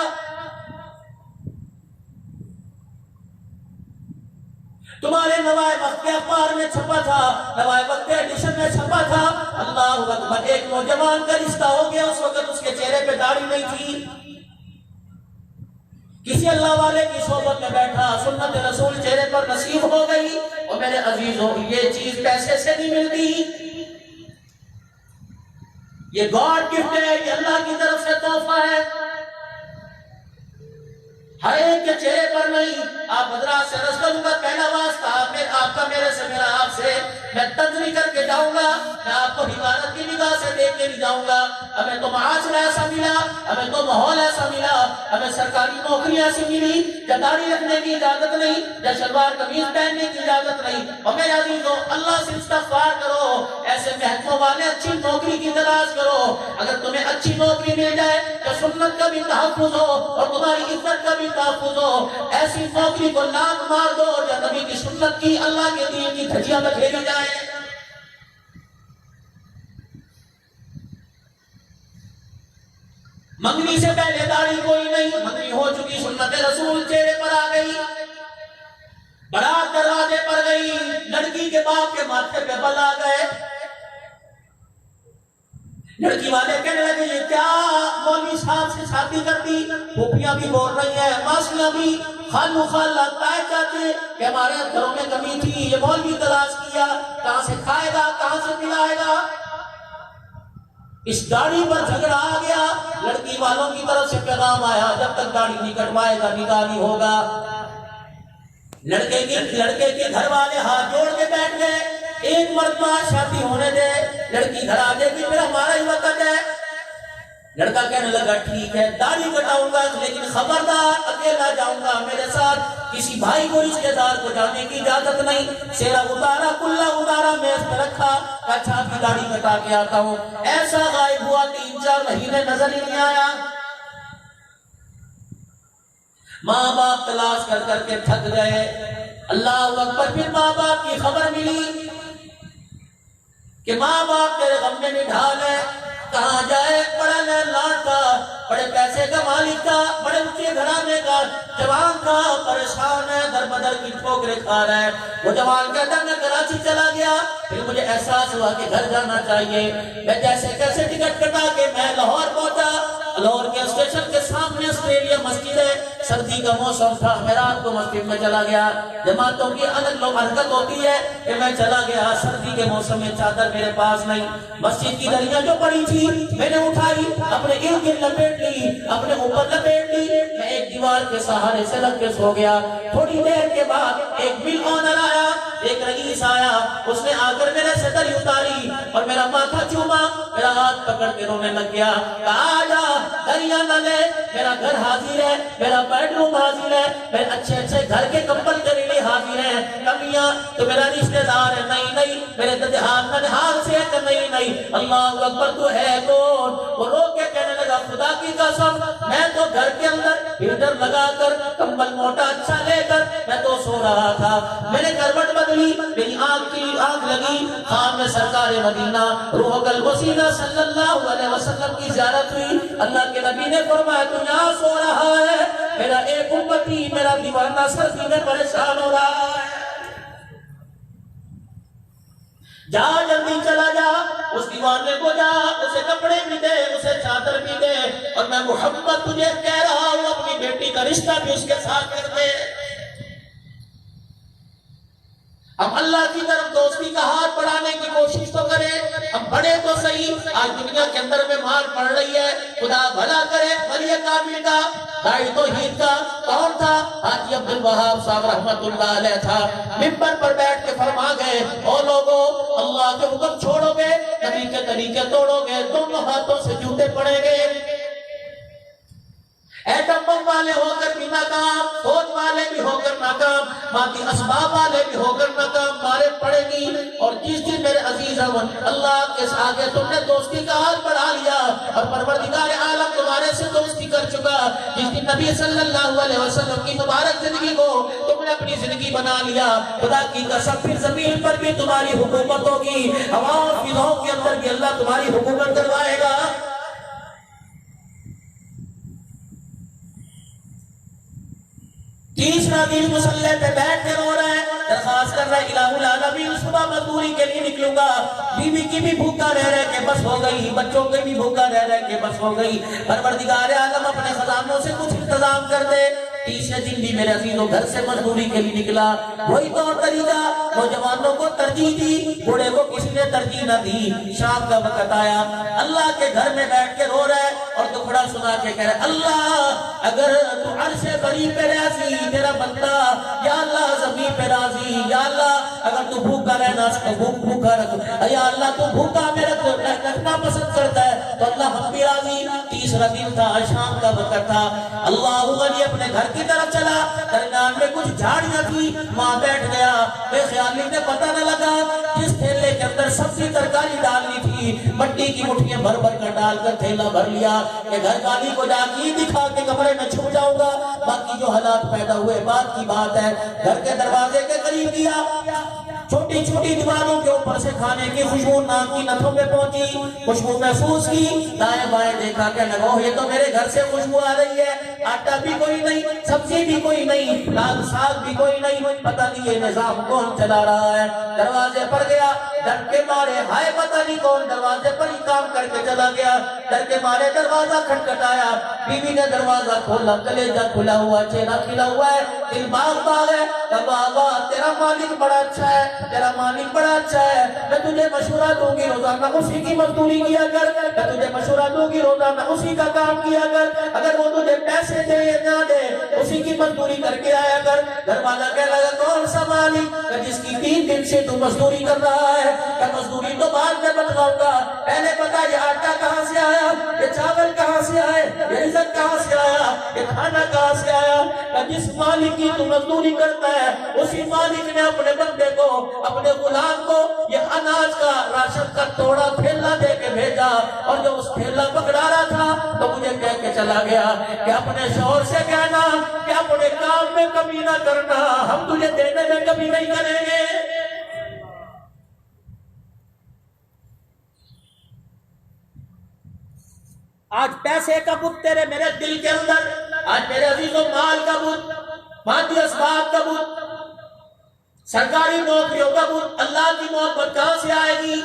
تمہارے نوائے وقت اخبار میں چھپا تھا، نوائے وقت ایڈیشن میں چھپا تھا۔ اللہ اکبر، ایک نوجوان کا رشتہ ہو گیا، اس وقت اس کے چہرے پہ داڑھی نہیں تھی، کسی اللہ والے کی صحبت میں بیٹھا، سنت رسول چہرے پر نصیب ہو گئی۔ اور میرے عزیزوں، یہ چیز پیسے سے نہیں ملتی، یہ گاڈ گفٹ ہے، یہ اللہ کی طرف سے تحفہ ہے، ہر ایک کے چہرے پر نہیں۔ آپ حضرات سے عرض کروں گا، پہلا واسطہ آپ کا میرے سے، میرا آپ سے، میں تجری کر کے جاؤں گا، میں آپ کو حکارت کی نگاہ سے دیکھ کے نہیں جاؤں گا۔ ہمیں تو معاشرہ ایسا ملا، ہمیں تو ماحول ایسا ملا، ہمیں سرکاری نوکری ایسی ملی، یا داڑھی رکھنے کی اجازت نہیں، یا شلوار قمیض پہننے کی اجازت نہیں۔ اور میرے عزیزوں، اللہ سے استغفار کرو، ایسے محکموں والے اچھی نوکری کی تلاش کرو۔ اگر تمہیں اچھی نوکری مل جائے تو سنت کا بھی تحفظ ہو اور تمہاری عزت کا بھی تحفظ ہو، ایسی نوکری کو لات مار دو جو نبی کی سنت کی، اللہ کے دین کی دھجیاں میں کھیلی جائے۔ منگنی سے پہلے داڑھی کوئی نہیں، منگنی ہو چکی، سنت رسول چہرے پر آ گئی، بارات دروازے پر گئی، لڑکی کے باپ کے ماتھے پہ بل آ گئے۔ لڑکی والے کہنے لگے، یہ کیا مولوی صاحب سے شادی کر دی؟ پھوپھیاں بھی بول رہی ہیں، ماسیاں بھی، خالو خالہ، تائے چاچے کہ ہمارے گھروں میں کمی تھی، یہ مولوی تلاش کیا، کہاں سے کھائے گا، کہاں سے پلائے گا؟ اس داڑھی پر جھگڑا آ گیا۔ لڑکی والوں کی طرف سے پیغام آیا، جب تک داڑھی نہیں کٹوائے گا نکاح نہیں ہوگا۔ لڑکے کے گھر والے ہاتھ جوڑ کے بیٹھ گئے، ایک مرتبہ شادی ہونے دے، لڑکی گھر آ جائے گی پھر ہمارا ہی وقت ہے۔ لڑکا کہنے لگا، ٹھیک ہے داڑھی کٹاؤں گا، لیکن خبردار اکیلا جاؤں گا، میرے ساتھ کسی بھائی کو رشتہ دار کو جانے کی اجازت نہیں۔ سیرا اتارا، کلا اتارا، میز پہ رکھا، اچھا کی داڑھی کٹا کے آتا ہوں۔ ایسا غائب ہوا، 3-4 مہینے نظر ہی نہیں آیا۔ ماں باپ تلاش کر کر کے تھک گئے، اللہ اکبر۔ پھر ماں باپ کی خبر ملی کہ ماں باپ تیرے غم میں نڈھال ہے، کہاں جائے؟ بڑا لاٹ کا، بڑے پیسے کا مالک کا، بڑے اونچے گھرانے کا جوان کا، پریشان ہے، در بدر کی ٹھوکریں کھا رہا ہے۔ وہ جوان کہتا ہے، میں کراچی چلا گیا، پھر مجھے احساس ہوا کہ گھر جانا چاہیے، میں جیسے کیسے ٹکٹ کٹا کے میں لاہور پہنچا۔ لاہور کے اسٹیشن کے سامنے آسٹریلیا مسجد ہے، سردی کا موسم تھا، میں رات کو مسجد میں چلا گیا۔ جماعتوں کی الگ لوگ حرکت ہوتی ہے کہ میں چلا گیا، سردی کے موسم میں چادر میرے پاس نہیں، مسجد کی دریاں جو پڑی تھی میں نے اٹھائی، اپنے ارد گرد لپیٹ لی، اپنے اوپر لپیٹ لی، میں ایک دیوار کے سہارے سے لگ کے سو گیا۔ تھوڑی دیر کے بعد ایک مل آنر آیا، ایک رئیس آیا، اس نے آ کر میرے سے دری اتاری اور میرا ماتھا چوما، میرا ہاتھ پکڑ کے رونے لگ گیا، کہا آجا دریا نہ لے، میرا گھر حاضر ہے، میرا بیڈ روم حاضر ہے، میرے اچھے اچھے گھر کے کمبل تیرے لیے حاضر ہیں، کمیاں تو میرا رشتہ دار ہے، نہیں نہیں، میرے ننہال سے ہے، نہیں نہیں، اللہ اکبر، تو ہے کون؟ وہ رو کے کہنے لگا، خدا کی قسم، میں تو گھر کے اندر ہیٹر لگا کر کمبل موٹا اچھا لے کر میں تو سو رہا تھا، میں نے کروٹ بدلی، میری آنکھ لگی، خام میں سرکار مدینہ روح الوسیلہ صلی اللہ علیہ وسلم کی زیارت ہوئی۔ اللہ کے نبی نے فرمایا، تو یہاں سو رہا ہے، میرا ایک امتی، میرا دیوانہ سردی میں پریشان ہو رہا ہے، جا جلدی چلا جا، اس دیوانے کو جا، اسے کپڑے بھی دے، اسے چادر بھی دے، اور میں محمد تجھے کہہ رہا ہوں، اپنی بیٹی کا رشتہ بھی اس کے ساتھ کر دے۔ ہم اللہ کی طرف دوستی کا ہاتھ بڑھانے کی کوشش تو کریں، ہم بڑے تو صحیح، آج دنیا کے اندر میں مار پڑ رہی ہے، خدا بھلا کرے۔ ولی کامل کا داعی توحید کا کون تھا؟ حاجی عبدالوہاب صاحب رحمت اللہ علیہ تھا، ممبر پر بیٹھ کے فرما گئے، او لوگو، اللہ کے حکم چھوڑو گے، نبی کے طریقے توڑو گے، دونوں ہاتھوں سے جوتے پڑیں گے۔ ایٹم بم والے ہو کر بھی ناکام، فوج والے بھی ہو کر ناکام، مادی اسباب والے بھی ہو کر ناکام، مارے پڑے گی۔ اور جس دن میرے عزیزوں اللہ کے آگے تم نے دوستی کا ہاتھ بڑھا لیا اور پروردگار عالم تمہارے سے دوستی کر چکا، جس دن نبی صلی اللہ علیہ وسلم کی مبارک زندگی کو تم نے اپنی زندگی بنا لیا، خدا کی قسم پھر زمین پر بھی تمہاری حکومت ہوگی، ہواؤں اور فضاؤں کے اندر بھی اللہ تمہاری حکومت کروائے گا۔ تیسرا دن مصلی پہ بیٹھ کے رو رہے ہیں، میں الہ العالمین صبح مزدوری کے لیے نکلوں گا، بیوی کی بھی بھوکا رہ رہ کے بس ہو گئی، بچوں کی بھی بھوکا رہ رہ کے بس ہو گئی، پروردگار عالم اپنے خزانوں سے کچھ انتظام کر دے۔ تیسرے دن بھی میرے عزیزوں گھر سے مزدوری کے لیے نکلا، وہی طور طریقہ، نوجوانوں کو ترجیح دی، بوڑھے کو کسی نے ترجیح نہ دی۔ شام کا وقت آیا، اللہ کے گھر میں بیٹھ کے رو رہا ہے اور دکھڑا سنا کے کہہ رہا ہے اللہ اگر تو عرش بری پہ راضی میرا بندہ، یا اللہ زمین پہ راضی، یا اللہ اگر تو بھوکا رہنا بھوکا رکھ، یا اللہ تو بھوکا میں رکھنا پسند کرتا ہے تو اللہ ہم بھی راضی۔ تیسرا دن تھا، شام کا وقت تھا، اللہ علی اپنے گھر کی طرف چلا، درمیان میں کچھ جھاڑیاں تھی، وہاں بیٹھ گیا، بے خیالی میں پتہ نہ لگا جس تھیلے کے اندر سبزی ترکاری ڈالنی تھی مٹی کی مٹھیاں بھر بھر کر ڈال کر تھیلا بھر لیا کہ گھر والی کو جا کے دکھا کے کمرے میں چھپ جاؤں گا، باقی جو حالات پیدا ہوئے بات کی بات ہے۔ گھر کے دروازے کے قریب گیا، چھوٹی چھوٹی دیواروں کے اوپر سے کھانے کی خوشبو ناک کی نتھوں میں پہنچی، خوشبو محسوس کی، دائیں بائیں دیکھا کہ لگو یہ تو میرے گھر سے خوشبو آ رہی ہے، آٹا بھی کوئی نہیں، سبزی بھی کوئی نہیں، لال ساگ بھی کوئی نہیں، پتہ نہیں یہ نظام کون چلا رہا ہے۔ دروازے پر گیا، ڈر کے مارے ہائے پتہ نہیں کون دروازے پر ہی کام کر کے چلا گیا، ڈر کے مارے دروازہ کھٹکھٹایا، بیوی نے دروازہ کھولا، کلیجہ کھلا ہوا، چہرہ کھلا ہوا ہے، دل باغ باغ ہے، بابا تیرا مالک بڑا اچھا ہے، تیرا مالک بڑا اچھا ہے، میں تجھے مشورہ دوں گی روزانہ اسی کی مزدوری کیا کر، میں تجھے مشورہ دوں گی روزانہ اسی کا کام کیا کر، اگر وہ تجھے پیسے دے یا نہ دے اسی کی مزدوری کر کے آیا کر۔ گھر والا کہنے لگا کون سا مالک کہ جس کی 3 دن سے تو مزدوری کر رہا ہے، کہ مزدوری تو بعد میں بتلاؤں گا، پہلے بتا یہ آٹا کہاں سے آیا، یہ چاول کہاں سے آئے، یہ رزق کہاں سے آیا، یہ کھانا کہاں سے آیا، کہ جس مالک کی تو مزدوری کرتا ہے اسی مالک نے اپنے بندے کو، اپنے غلام کو یہ اناج کا راشن کا توڑا تھیلا دے کے بھیجا، اور جو اس تھیلا پکڑا رہا تھا تو مجھے کہہ کے چلا گیا کہ اپنے شوہر سے کہنا کہ اپنے کام میں کمی نہ کرنا، ہم تجھے دینے میں کمی نہیں کریں گے۔ آج پیسے کا بت تیرے میرے دل کے اندر، آج میرے عزیزوں مال کا بت، مادی اسباب کا بت، سرکاری نوکریوں کا بت، اللہ کی محبت کہاں سے آئے گی؟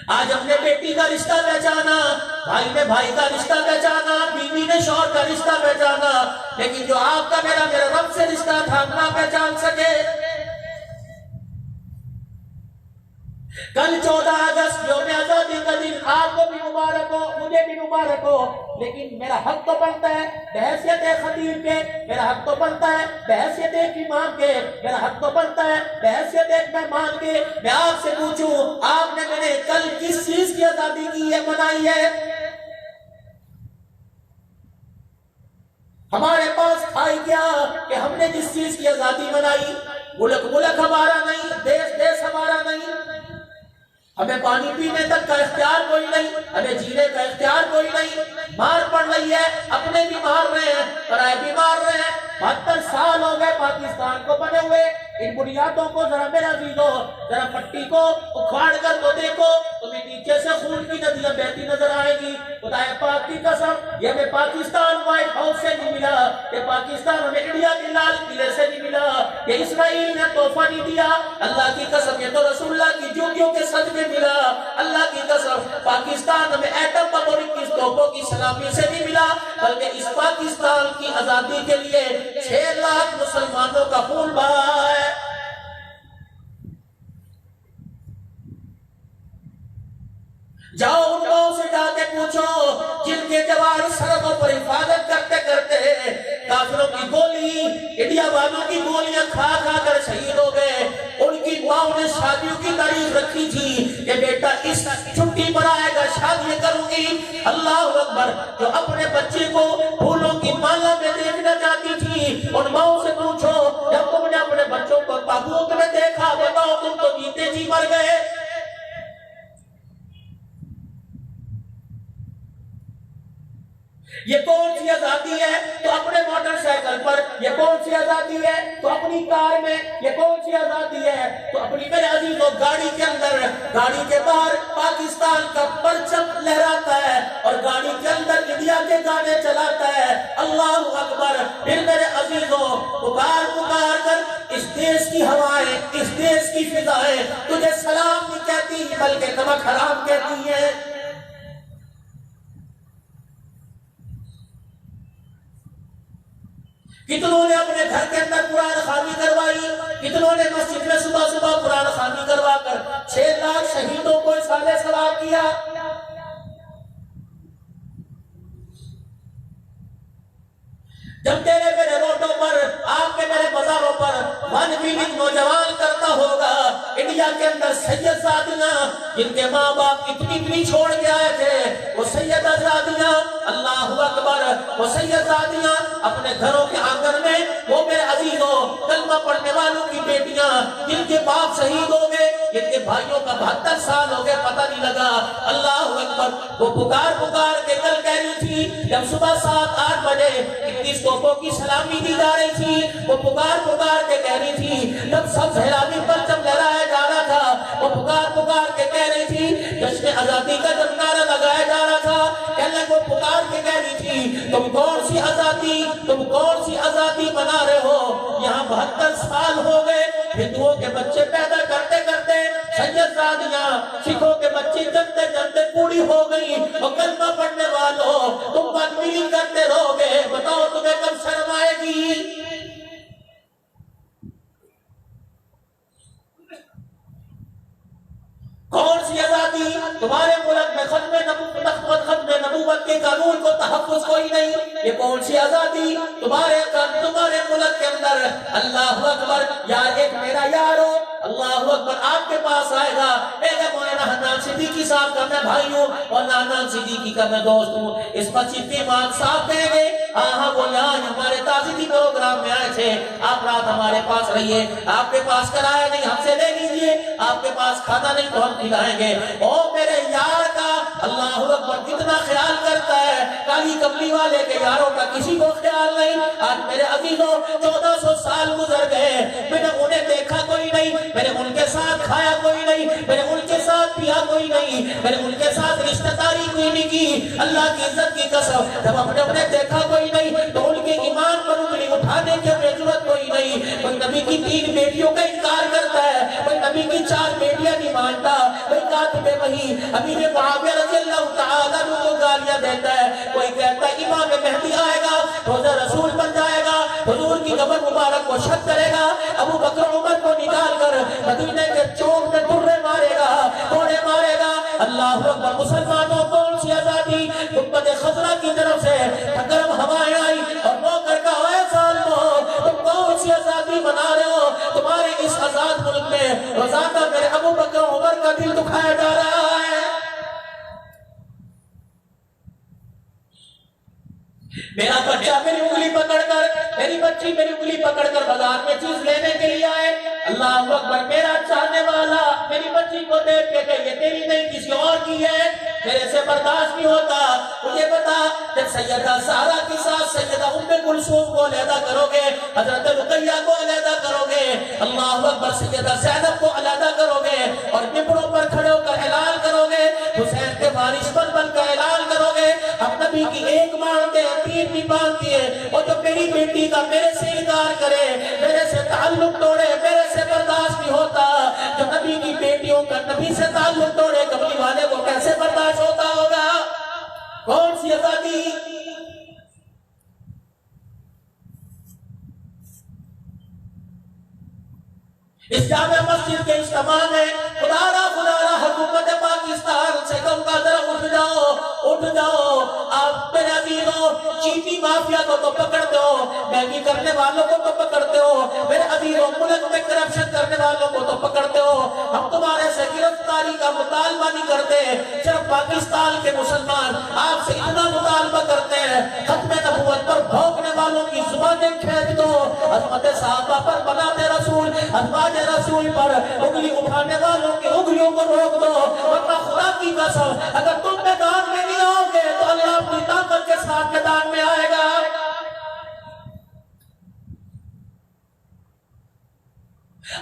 آج ہم نے بیٹی کا رشتہ پہچانا، بھائی نے بھائی کا رشتہ پہچانا، بیوی نے شوہر کا رشتہ پہچانا، لیکن جو آپ کا میرا رب سے رشتہ تھا ہم نہ پہچان سکے۔ کل 14 اگست یوم آزادی کا دن، آپ کو بھی مبارک ہو، مجھے بھی مبارک ہو، لیکن میرا حق تو بنتا ہے بحیثیت خطیب کے، میرا حق تو بنتا ہے بحیثیت ایک امام کے، میرا حق تو بنتا ہے بحیثیت ایک مہمان کے، میں آپ سے پوچھوں آپ نے میں نے کل کس چیز کی آزادی کی ہے، منائی ہے؟ ہمارے پاس آئی کیا کہ ہم نے جس چیز کی آزادی منائی، ملک ملک ہمارا نہیں، دیش دیش ہمارا نہیں، ہمیں پانی پینے تک کا اختیار کوئی نہیں، ہمیں جینے کا اختیار کوئی نہیں، مار پڑ رہی ہے، اپنے بھی مار رہے ہیں، پرائے بھی مار رہے ہیں، 72 سال ہو گئے پاکستان کو بنے ہوئے، ان بنیادوں کو ذرا میرا عزیزو ذرا پٹی کو اکھاڑ کر تو دیکھو، تمہیں نیچے سے خون کی ندیاں بہتی نظر آئے گی۔ خدا پاک کی قسم یہ ہمیں پاکستان وائٹ ہاؤس سے نہیں ملا، یہ پاکستان ہمیں انڈیا کے لال قلعے سے نہیں ملا، یہ اسرائیل نے تحفہ نہیں دیا، اللہ کی قسم یہ تو رسول اللہ کی جوتیوں کے صدقے ملا، اللہ کی قسم پاکستان ہمیں ایٹم بم اور 21 توپوں کی سلامی سے نہیں ملا، بلکہ اس پاکستان کی آزادی کے لیے 6 لاکھ مسلمانوں کا خون بہا ہے۔ جاؤ ان لوگوں سے جا کے پوچھو جن کے جوار سرحدوں پر حفاظت کرتے کرتے کافروں کی گولی، انڈیا والوں کی گولیاں کھا کھا کر شہید ہو گئے، ان کی ماں نے شادیوں کی تاریخ رکھی تھی کہ بیٹا اس چھٹی پر آئے گا شادی کروں گی، اللہ اکبر، جو اپنے بچے کو پھولوں کی مالا میں دیکھنا چاہتی تھی ان ماں سے پوچھو جب تم نے اپنے بچوں کو تابوت میں دیکھا بتاؤ تم تو جیتے جی مر گئے۔ یہ کون سی آزادی ہے تو اپنے موٹر سائیکل پر، یہ کون سی آزادی ہے تو اپنی کار میں، یہ کون سی آزادی ہے تو اپنی میرے عزیزوں گاڑی کے اندر، گاڑی کے باہر پاکستان کا پرچم لہراتا ہے اور گاڑی کے اندر انڈیا کے گانے چلا جاتا ہے اللہ اکبر. پھر میرے عزیزوں پکار پکار کر اس دیش کی ہوائیں اس دیش کی فضائیں تجھے سلام نہیں کہتی بلکہ نمک حرام کہتی ہے. کتنوں نے اپنے گھر کے اندر قرآن خوانی کروائی, کتنوں نے مسجد میں صبح صبح قرآن خوانی کروا کر 6 لاکھ شہیدوں کو اصحاب ثواب کیا. جب تیرے میرے روڈوں پر آپ کے میرے بازاروں پر 1 ملین نوجوان کرتا ہوگا انڈیا کے اندر سید زادیاں جن کے ماں باپ اتنی چھوڑ کے آئے تھے, وہ سیدہ زادیاں اللہ اکبر, وہ سید زادیاں اپنے گھروں کے آنگن میں, وہ میرے عزیزوں کلمہ پڑھنے والوں کی بیٹیاں جن کے باپ شہید ہو گئے, جن کے بھائیوں کا 72 سال ہو گئے پتہ نہیں لگا. اللہ اکبر. وہ پکار پکار کے کل کہہ رہی تھی جب صبح 7-8 بجے اتنی توپوں کی سلامی دی جا رہی تھی, وہ پکار پکار کے کہہ رہی تھی جب سب سہلامی پرچم لہرایا جا رہا تھا, وہ پکار پکار کے کہہ رہی تھی جشن آزادی کا جب نعرہ لگایا جا رہا تھا, کہنے کو پکار کے کہہ رہی تھی تم کون سی آزادی, تم کون سی آزادی بنا رہے ہو, یہاں 72 سال ہو گئے ہندوؤں کے بچے پیدا کرتے کرتے سید زادیاں سکھوں کے بچے جنتے جنتے پوری ہو گئی, اور کلمہ پڑھنے والوں تم بدبینی کرتے رہو گے, بتاؤ تمہیں کب شرم آئے گی. کون سی آزادی تمہارے ملک میں ختم نبوت کے قانون کو تحفظ کوئی نہیں, یہ کون سی آزادی تمہارے ملک کے اندر. اللہ اکبر. یار ایک میرا یار ہو اللہ اکبر آپ کے پاس آئے گا, میرے مولانا حنان صدیقی صاحب کا میں بھائی ہوں اور حنان صدیقی کا میں دوست ہوں, اس مسجد کے امام صاحب کہیں گے ہاں وہ یہاں ہمارے تعزیتی پروگرام میں آئے تھے, آپ رات ہمارے پاس رہیے, آپ کے پاس کرایا نہیں ہم سے لے لیجئے, آپ کے پاس کھانا نہیں تو ہم کھلائیں گے. او میرے یار کا اللہ اکبر کتنا خیال کرتا ہے, کالی کملی والے کے یاروں کا کسی کو خیال نہیں. آج میرے عزیزوں 1400 سال گزر گئے, میں نے انہیں دیکھا کوئی نہیں, میں نے ان کے ساتھ کھایا کوئی نہیں, میں نے ان کے ساتھ پیا کوئی نہیں, میں نے ان کے ساتھ رشتہ داری کوئی نہیں کی. اللہ کی عزت کی قسم جب ہم نے انہیں دیکھا کوئی نہیں تو ان کے ایمان پر انگلی اٹھانے کی ہمیں ضرورت کوئی نہیں. کوئی نبی کی 3 بیٹیوں کا انکار کرتا ہے, کوئی نبی کی 4 بیٹیاں نہیں مانتا, کوئی کاتب وحی امیر معاویہ رضی اللہ تعالیٰ عنہ کو گالیاں دیتا ہے, کوئی کہتا ہے امام مہدی آئے گا روزہ رسول بن جائے گا, حضور کی قبر مبارک کو شک کرے گا, ابو بکر عمر کو نکال کر مدینے کے چوک میں ٹرے مارے گا, کوڑے مارے گا. اللہ اکبر. مسلمانوں کون سی آزادی گنبد خضرا کی طرف سے گرم ہوائیں آئی اور نوکر کا ہوئے ظالموں تم کون سی آزادی بنا رہے ہو, تمہارے اس آزاد ملک میں روزانہ میرے ابو بکر عمر کا دل دکھایا جا رہا ہے. میرا بچہ میری انگلی پکڑ کر, میری بچی میری انگلی پکڑ کر بازار میں چیز لینے کے لیے آئے, اللہ اکبر. میرا چاہنے والا میری بچی کو دیکھ کے کہ یہ تیری نہیں کسی اور کی ہے, میرے سے برداشت نہیں ہوتا. مجھے بتا جب سیدہ سارا کی ساتھ سیدہ ام کلثوم کو علیحدہ کرو گے, حضرت رقیہ کو علیحدہ کرو گے, اللہ اکبر سیدہ زینب کو علیحدہ کرو گے, اور ممبروں پر کھڑے ہو کر اعلان کرو گے, حسین کے وارث بن کر اعلان کرو گے ہم نبی کی ایک مانتے ہیں 3 نہیں مانتی ہے, اور جو میری بیٹی کا میرے سے انکار کرے, میرے سے تعلق توڑے, میرے سے برداشت نہیں ہوتا. جو نبی کی بیٹیوں کا نبی سے تعلق توڑے کملی والے کو کیسے برداشت ہوتا ہوگا. کون سی آزادی. اس جامع مسجد کے اجتماع میں خدا را حکومت پاکستان سے کم کا ذرا اٹھ جاؤ. آپ میرے عزیزوں چینی مافیا کو تو پکڑتے ہو, مہنگی کرنے والوں کو تو پکڑتے ہو, میرے عزیزوں ملک میں کرپشن کرنے والوں کو تو پکڑتے ہو. ہم تمہارے سے گرفتاری کا مطالبہ نہیں کرتے, صرف پاکستان کے مسلمان آپ سے اتنا مطالبہ کرتے ہیں ختم نبوت پر بھونکنے والوں کی زبانیں کھینچ دو, عظمت صحابہ پر بناتے رسول, ازواج رسول پر انگلی اٹھانے والوں کی انگلیوں کو روک دو, ورنہ خدا کی قسم اگر تم میدان میں نہیں آؤ گے تو اللہ اپنی طاقت کے ساتھ میدان میں آئے گا.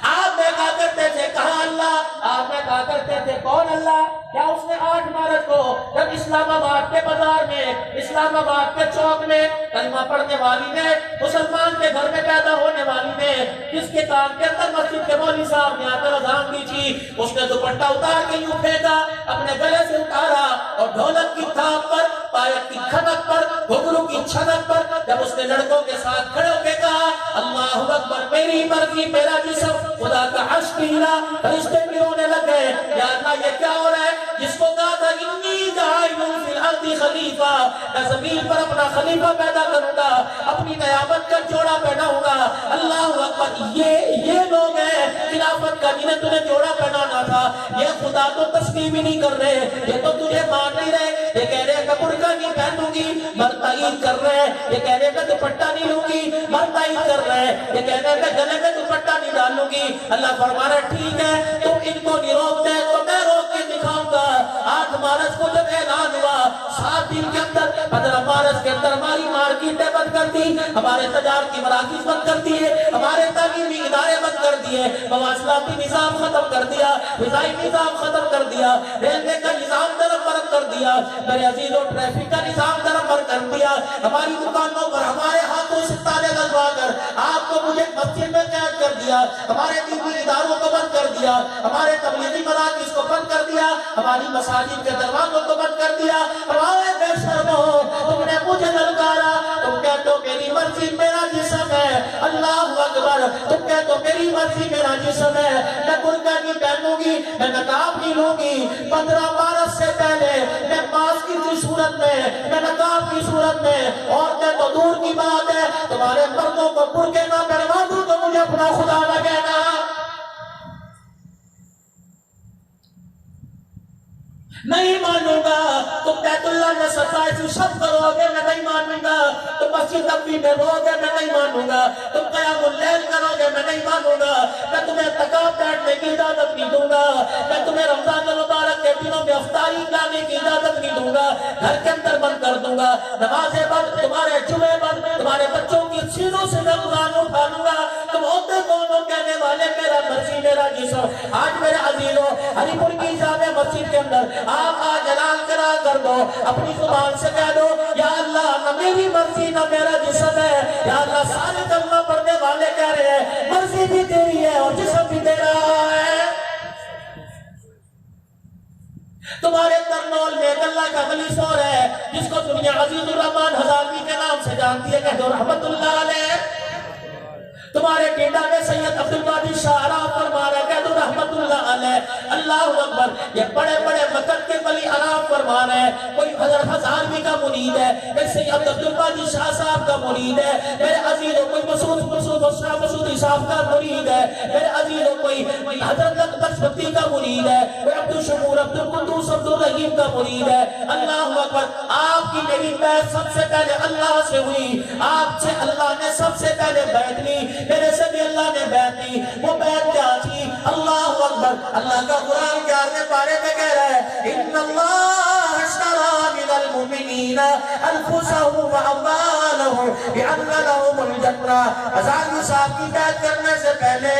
آپ میں کہا کرتے تھے کہاں اللہ, آپ میں کہا کرتے تھے کون اللہ. کیا اس نے 8 مارچ کو جب اس اسلام آباد کے بازار میں، اسلام آباد کے چوک میں کلمہ پڑھنے والی نے، مسلمان کے گھر میں پیدا ہونے والی نے، جس کے کان کے اندر مسجد کے مولوی صاحب نے آ کر اذان دی تھی، اس نے دوپٹہ اتار کے یوں پھینکا، اپنے گلے سے اتارا اور ڈھولک کی تھاپ پر، پایت کی کھنک پر، گھنگرو کی چھنک پر جب اس نے لڑکوں کے ساتھ کھڑے ہو کے کہا اللہ اکبر، میری مرضی میرا جسم، خدا کا عرش بھی ہلا، فرشتے بھی رونے لگ گئے، یا اللہ یہ کیا ہو رہا ہے؟ جس کو کہا تھا انی جاعل فی الارض خلیفہ، میں زمین پر اپنا خلیفہ پیدا کروں گا، اپنی قیامت کا جوڑا پہناؤں گا، اللہ اکبر، یہ لوگ ہیں خلافت کا جنہیں تجھے جوڑا پہنانا تھا، یہ خدا تو تسلیم ہی نہیں کر رہے، یہ تو تجھے مان نہیں رہے، یہ کہہ رہے کہ برقع نہیں پہنوں گی، مرتعید کر رہے ہیں، یہ کہہ رہے کہ دوپٹہ نہیں لوں گی، مرتعید کر رہے ہیں، یہ کہہ رہے کہ گلے میں دوپٹہ نہیں ڈالوں گی۔ اللہ فرما رہا ہے ٹھیک ہے، تم ان کو نہیں روکتے تو میں روک کے دکھاؤں گا۔ 8 مارچ کو جب اعلان ہوا، 7 دن کے اندر 15 مارچ کے اندر ہماری مارکیٹیں بند کر دی، ہمارے تجارتی مراکز بند کر دیے، ہمارے تعلیمی ادارے بند کر دیے، مواصلاتی نظام ختم کر دیا، فضائی نظام ختم کر دیا، ریلوے کا نظام دربر کر دیا، میرے عزیزوں ٹریفک کا نظام دربر کر دیا، ہماری دکانوں پر ہمارے ہاتھوں سے تالے لگوا کر آپ کو مجھے مسجد میں قید کر دیا، ہمارے دینی اداروں کو بند کر دیا، ہمارے تبلیغی مراکز کو بند کر دیا، ہماری مساجد کے دروازوں کو بند کر دیا۔ ہمارے بے شرمو، تم نے مجھے للکارا، تم کہتے ہو میری مرضی میرا جسم ہے، اللہ اکبر، تم کہتے ہو میری مرضی میرا جسم ہے، میں برقع نہیں پہنوں گی، میں نقاب نہیں لوں گی، 15 مارچ سے پہلے میں ماسک کی صورت میں نقاب کی صورت میں، عورتیں تو دور کی بات ہے، تمہارے مردوں کو برقع نہ پہنوا دوں تو مجھے اپنا خدا لگے گا۔ نہیں مانوں گا، تم بیت اللہ میں 27 شب کرو گے میں نہیں مانوں گا، تم مسجد نبوی میں رو گے میں نہیں مانوں گا، تم قیام اللیل کرو گے میں نہیں مانوں گا، میں تمہیں اعتکاف بیٹھنے کی اجازت نہیں دوں گا، میں تمہیں رمضان المبارک کے دنوں میں افطاری لانے کی اجازت نہیں دوں گا، گھر کے اندر بند کر دوں گا، نمازیں بند، تمہارے جمعے بند، تمہارے بچوں کی چیزوں سے میں قرآن اٹھا لوں گا، تم ہوتے کون ہو کہنے والے میرا مرضی میرا جسم۔ آج میرے عزیزوں ہری پور کی جامع مسجد کے اندر آپ آج اعلان کر دو، اپنی زبان سے کہہ دو یا اللہ نہ میری مرضی نہ میرا جسم ہے، یا اللہ سارے کلمہ پڑھنے والے کہہ رہے ہیں مرضی بھی تیری ہے اور جسم بھی تیرا ہے۔ تمہارے ترنول میں ایک اللہ کا ولی سو رہا ہے جس کو دنیا عزیز الرحمن ہزاروی کے نام سے جانتی ہے، کہہ دو رحمت اللہ علیہ۔ تمہارے ٹیڈا میں سید عبدالباری شاہ آرام فرما رہے، کہہ دو رحمت اللہ علیہ۔ اللہ اکبر، یہ بڑے بڑے مکر کے ولی آرام فرما رہے ہیں، کوئی حضرت ہزاروی کا مرید ہے، کوئی سید عبدالباری شاہ صاحب کا مرید ہے، میرے عزیزوں کوئی شاہ مسعودی صاحب کا مرید ہے، میرے عزیزوں کوئی حضرت بخشبتی کا مرید ہے، کوئی عبدالشکور عبدالقدوس عبدالرحیم کا مرید ہے۔ اللہ اکبر، آپ کی میری بیعت سب سے پہلے اللہ سے ہوئی، آپ سے اللہ نے سب سے پہلے بیعت لی، میرے سے بھی اللہ نے بیعت لی۔ وہ بیعت کیا تھی؟ اللہ اکبر، اللہ کا قرآن 11ویں پارے میں کہہ رہا ہے ان اللہ اشترى من المؤمنین انفسهم واموالهم بان لهم الجنہ۔ ہزاروی صاحب کی بیعت کرنے سے پہلے،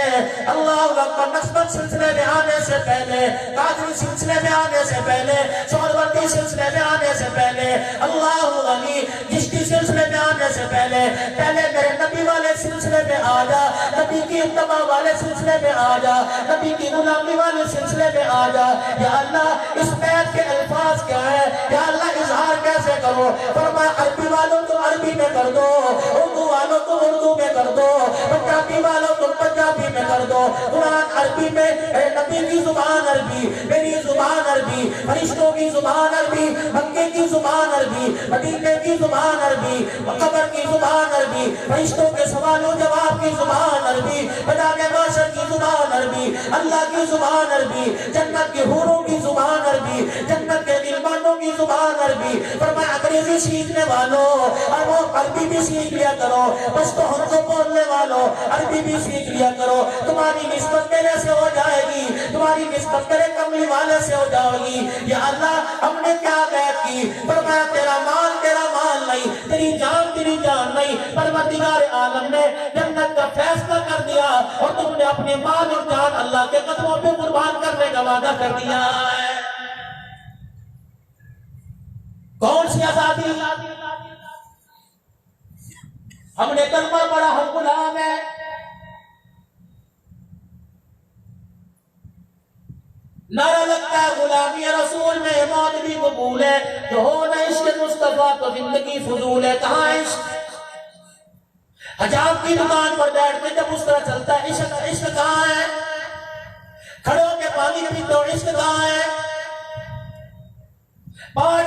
اللہ اکبر، نسبت سلسلے میں آنے سے پہلے، قادری سلسلے میں آنے سے پہلے، سہروردی سلسلے میں آنے سے پہلے، اللہ غنی چشتی سلسلے میں آنے سے پہلے میرے نبی والے سلسلے میں آ جا، نبی کی اتباع والے سلسلے میں آ جا، نبی کی غلامی والے سلسلے میں آ جا۔ یا اللہ اس بیعت کے الفاظ کیا ہے؟ یا اللہ اظہار کیسے کرو؟ فرمایا عربی والوں تو عربی میں کر دو، اردو والوں تو اردو میں کر دو، پنجابی والوں تو پنجابی میں کر دو، قرآن عربی میں، نبی کی زبان عربی، میری زبان عربی، فرشتوں کی زبان عربی، مکے کی زبان عربی، مدینے کی زبان عربی، قبر کی زبان عربی، فرشتوں کے سوال و جواب کی زبان عربی، میدان محشر کی زبان عربی، اللہ کی زبان عربی، جنت کے حوروں کی زبان عربی، جنت کے غلمانوں کی زبان عربی۔ فرمایا انگریزی سیکھنے والوں اور وہ عربی بھی سیکھ لیا کرو، بس تو ہم کو بولنے والوں عربی بھی سیکھ لیا کرو، تمہاری نسبت میرے سے ہو جائے گی، تمہاری نسبت میرے کملی والے سے ہو جائے گی۔ یا اللہ ہم نے کیا بیعت کی؟ فرمایا تیرا مال نہیں، تیری جان نہیں، پروردگار عالم نے جنت کا فیصلہ کر دیا اور تم نے اپنے مال اور جان اللہ کے قدموں پہ قربان کرنے کا وعدہ کر دیا ہے۔ کون سی آزادی؟ ہم نے کلمہ پڑھا ہم غلام ہیں، نعرہ لگتا ہے غلامی رسول میں موت بھی قبول ہے، جو ہو نہ عشق مصطفیٰ تو زندگی فضول ہے۔ کہاں عشق؟ حجاب کی دکان پر بیٹھ کے جب اس طرح چلتا ہے عشق کہاں ہے؟ کھڑے ہو کے پانی پیتے ہو عشق کہاں ہے؟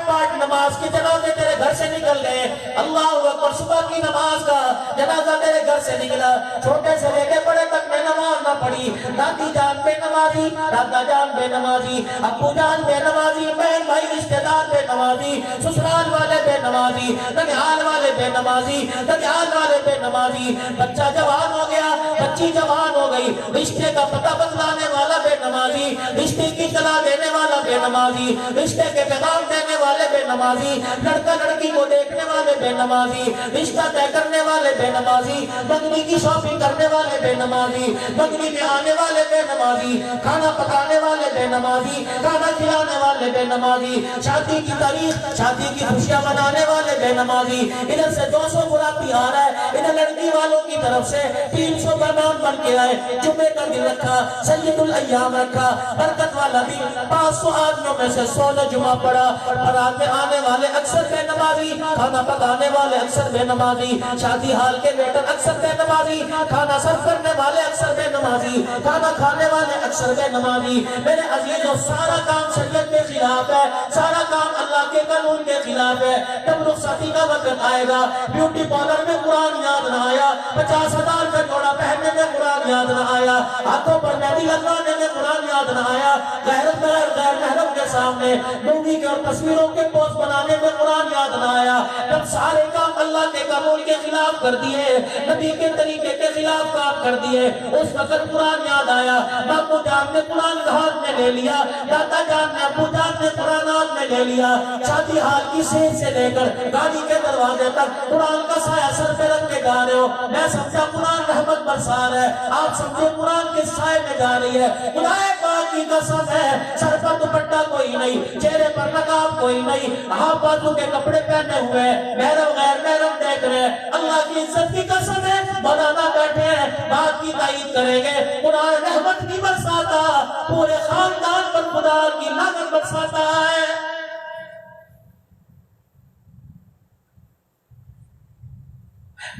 پانچ نماز کے جنازے تیرے گھر سے نکل گئے، اللہ اکبر، صبح کی نماز کا جنازہ تیرے گھر سے نکلا، چھوٹے سے لے کے بڑے تک میں نماز نہ پڑھی، دادی جان بے نمازی، دادا جان بے نمازی، ابو جان بے نمازی، بہن بھائی رشتہ دار بے نمازی، سسرال والے بے نمازی، ننیال والے بے نمازی، ننیال والے بے نمازی، بچہ جوان ہو گیا، بچی جوان ہو گئی، رشتے کا پتہ بتلانے والا بے نمازی، رشتے کی اطلاع دینے والا بے نمازی، رشتے کے پیغام دینے والے بے نمازی، لڑکا لڑکی کو دیکھنے والے بے نمازی، رشتہ طے کرنے والے بے نمازی، بکری کی شاپنگ کرنے والے بے نمازی، بکری میں آنے والے بے نمازی، کھانا پکانے والے بے نمازی، کھانا کھلانے والے بے نمازی، شادی کی تاریخ شادی کی خوشیاں منانے والے بے نمازی، ادھر سے 200 براتی آ رہا ہے، ادھر لڑکی والوں کی طرف سے 300 مہمان بن کے آئے، جمعے کا دن رکھا، سید الایام رکھا، برکت والا دن، 500 آدمیوں میں سے 100 نے جمعہ پڑھا، بارات میں آنے والے اکثر بے نمازی، کھانا پکانے والے اکثر بے نمازی، شادی حال کے ویٹر اکثر بے نمازی، کھانا سرو کرنے والے اکثر بے نمازی، کھانا کھانے والے اکثر بے نمازی۔ میرے عزیزوں، سارا کام شریعت کے خلاف ہے، سارا کام اللہ کے قانون کے خلاف ہے۔ جب رخصتی کا وقت آئے گا، بیوٹی پارلر میں قرآن یاد نہ آیا، 50,000 کا جوڑا پہننے میں قرآن یاد نہ آیا، ہاتھوں پر مہندی لگوانے میں قرآن یاد نہ آیا، غیر محرم کے سامنے مووی کے اور تصویروں کے پوسٹ بنانے میں قرآن یاد نہ آیا، جب سارے کام اللہ کے قانون کے خلاف کر دیے، نبی کے طریقے کے خلاف کام کر دیے، اس وقت قرآن یاد آیا۔ ابو جان نے قرآن ہاتھ میں لے لیا، دادا جان نے ابو جان نے قرآن ہاتھ میں لے لیا، شادی حال کی سیٹ سے لے کر گاڑی کے دروازے تک قرآن کا سایہ سر پہ رکھ کے گا رہے ہو۔ میں سمجھا قرآن رحمت برسا رہا ہے، آپ سمجھے قرآن کے سائے میں جا رہی ہے۔ خدا پاک کی قسم ہے، سر پر دوپٹہ کوئی نہیں، چہرے پر نقاب کوئی نہیں، ہاں بازو کے کپڑے پہنے ہوئے، محرم غیر محرم دیکھ رہے ہیں۔ اللہ کی عزت کی قسم ہے، مولانا بیٹھے ہیں، بات کی تائید کریں گے، قرآن رحمت نہیں برساتا، پورے خاندان پر خدا کی لعنت برساتا ہے۔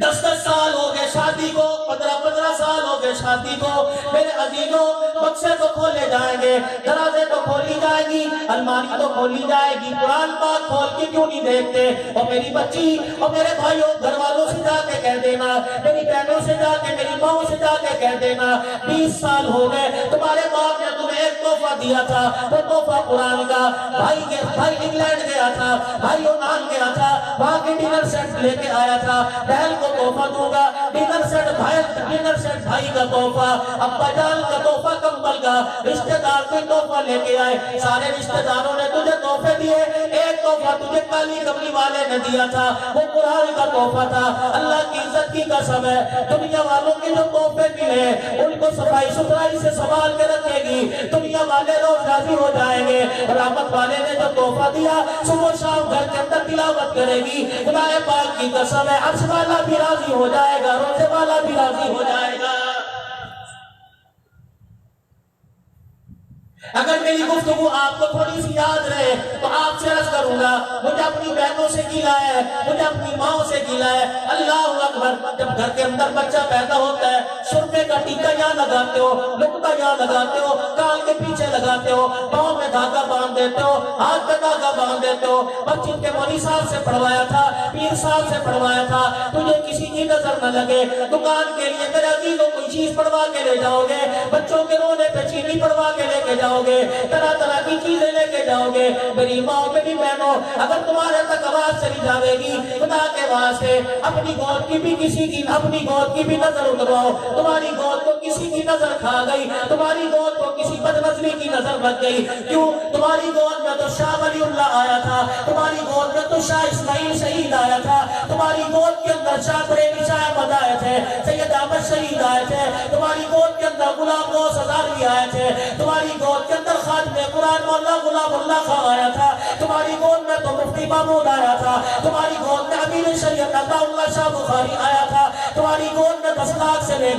10 سال ہو گئے شادی کو، 15 سال ہو گئے شادی کو، میرے عزیزوں، بکسے تو کھولے جائیں گے، دروازے تو کھولی جائے گی، الماری تو کھولی جائے گی، قرآن پاک کھول کے کیوں نہیں دیکھتے؟ اور میری بچی اور میرے بھائیوں، گھر والوں سے جا کے کہہ دینا، میری بہنوں سے جا کے، میری ماؤں سے جا کے کہہ دینا، 20 سال ہو گئے تمہارے باپ نے تمہیں ایک تحفہ دیا تھا، وہ تحفہ قرآن کا۔ بھائی انگلینڈ گیا تھا، بھائی یونان گیا تھا، وہاں کے ڈنر سیٹ لے کے آیا تھا، بہن کو تحفہ دوں گا، ڈنر سیٹ بھائی کا تحفہ، ابا جان کا تحفہ کمبل کا، رشتہ دار کوئی تحفہ لے کے آئے، سارے رشتہ داروں نے تجھے تحفے دیے، ایک تحفہ تجھے کالی کملی والے نے دیا تھا، وہ قرآن کا تحفہ تھا۔ اللہ کی عزت کی قسم ہے، دنیا والوں کے جو تحفے ملے ان کو صفائی ستھرائی سے سنبھال کے رکھے گی، دنیا والے روز راضی ہو جائیں گے۔ رحمت والے نے جو تحفہ دیا، صبح شام گھر کے اندر تلاوت کرے گی، خدا پاک کی قسم ہے، عرش والا بھی راضی ہو جائے گا، روزے والا بھی راضی ہو جائے گا۔ اگر میری گفتگو آپ کو تھوڑی سی یاد رہے تو آپ سے عرض کروں گا، مجھے اپنی بہنوں سے گیلا ہے، مجھے اپنی ماں سے گیلا ہے۔ اللہ اکبر، جب گھر کے اندر بچہ پیدا ہوتا ہے، سرمے کا ٹیکا یہاں لگاتے ہو، نقطہ یہاں لگاتے ہو، کان کے پیچھے لگاتے ہو، پاؤں میں دھاگا باندھ دیتے ہو، ہاتھ میں دھاگا باندھ دیتے ہو۔ مسجد کے مولوی صاحب سے پڑھوایا تھا، پیر صاحب سے پڑھوایا تھا، تجھے کسی کی نظر نہ لگے، دکان کے لیے میرے عزیزوں کوئی چیز پڑھوا کے لے جاؤ گے، بچوں کے رونے پہ چینی پڑھوا کے لے کے جاؤ گے، طرح طرح کی چیزیں لے کے جاؤ گے۔ میری ماں میری بہنوں، اگر تمہارے تک آواز چلی جاوے گی، خدا کے واسطے اپنی گود کی بھی کسی کی، اپنی گود کی بھی نظر اترواؤ۔ تمہاری گود کو کسی کی نظر کھا گئی، تمہاری گود کو کسی بدنظری کی نظر لگ گئی، کیوں؟ تمہاری گود میں تو شاہ ولی اللہ آیا تھا، تمہاری گود میں تو شاہ اسماعیل شہید آیا تھا، تمہاری گود کے اندر شاہ بریلی شاہ احمد آئے تھے، سید احمد شہید آئے تھے، تمہاری گود کے اندر غلام غوث ہزاروی آئے تھے، تمہاری گود کے اندر خاتم قرآن مولا غلام اللہ خان آیا تھا، تمہاری گود میں تو مفتی محمود آیا تھا، تمہاری گود میں امیر شریعت عطا اللہ شاہ بخاری آیا تھا، تمہاری گود میں 10 لاکھ سے لے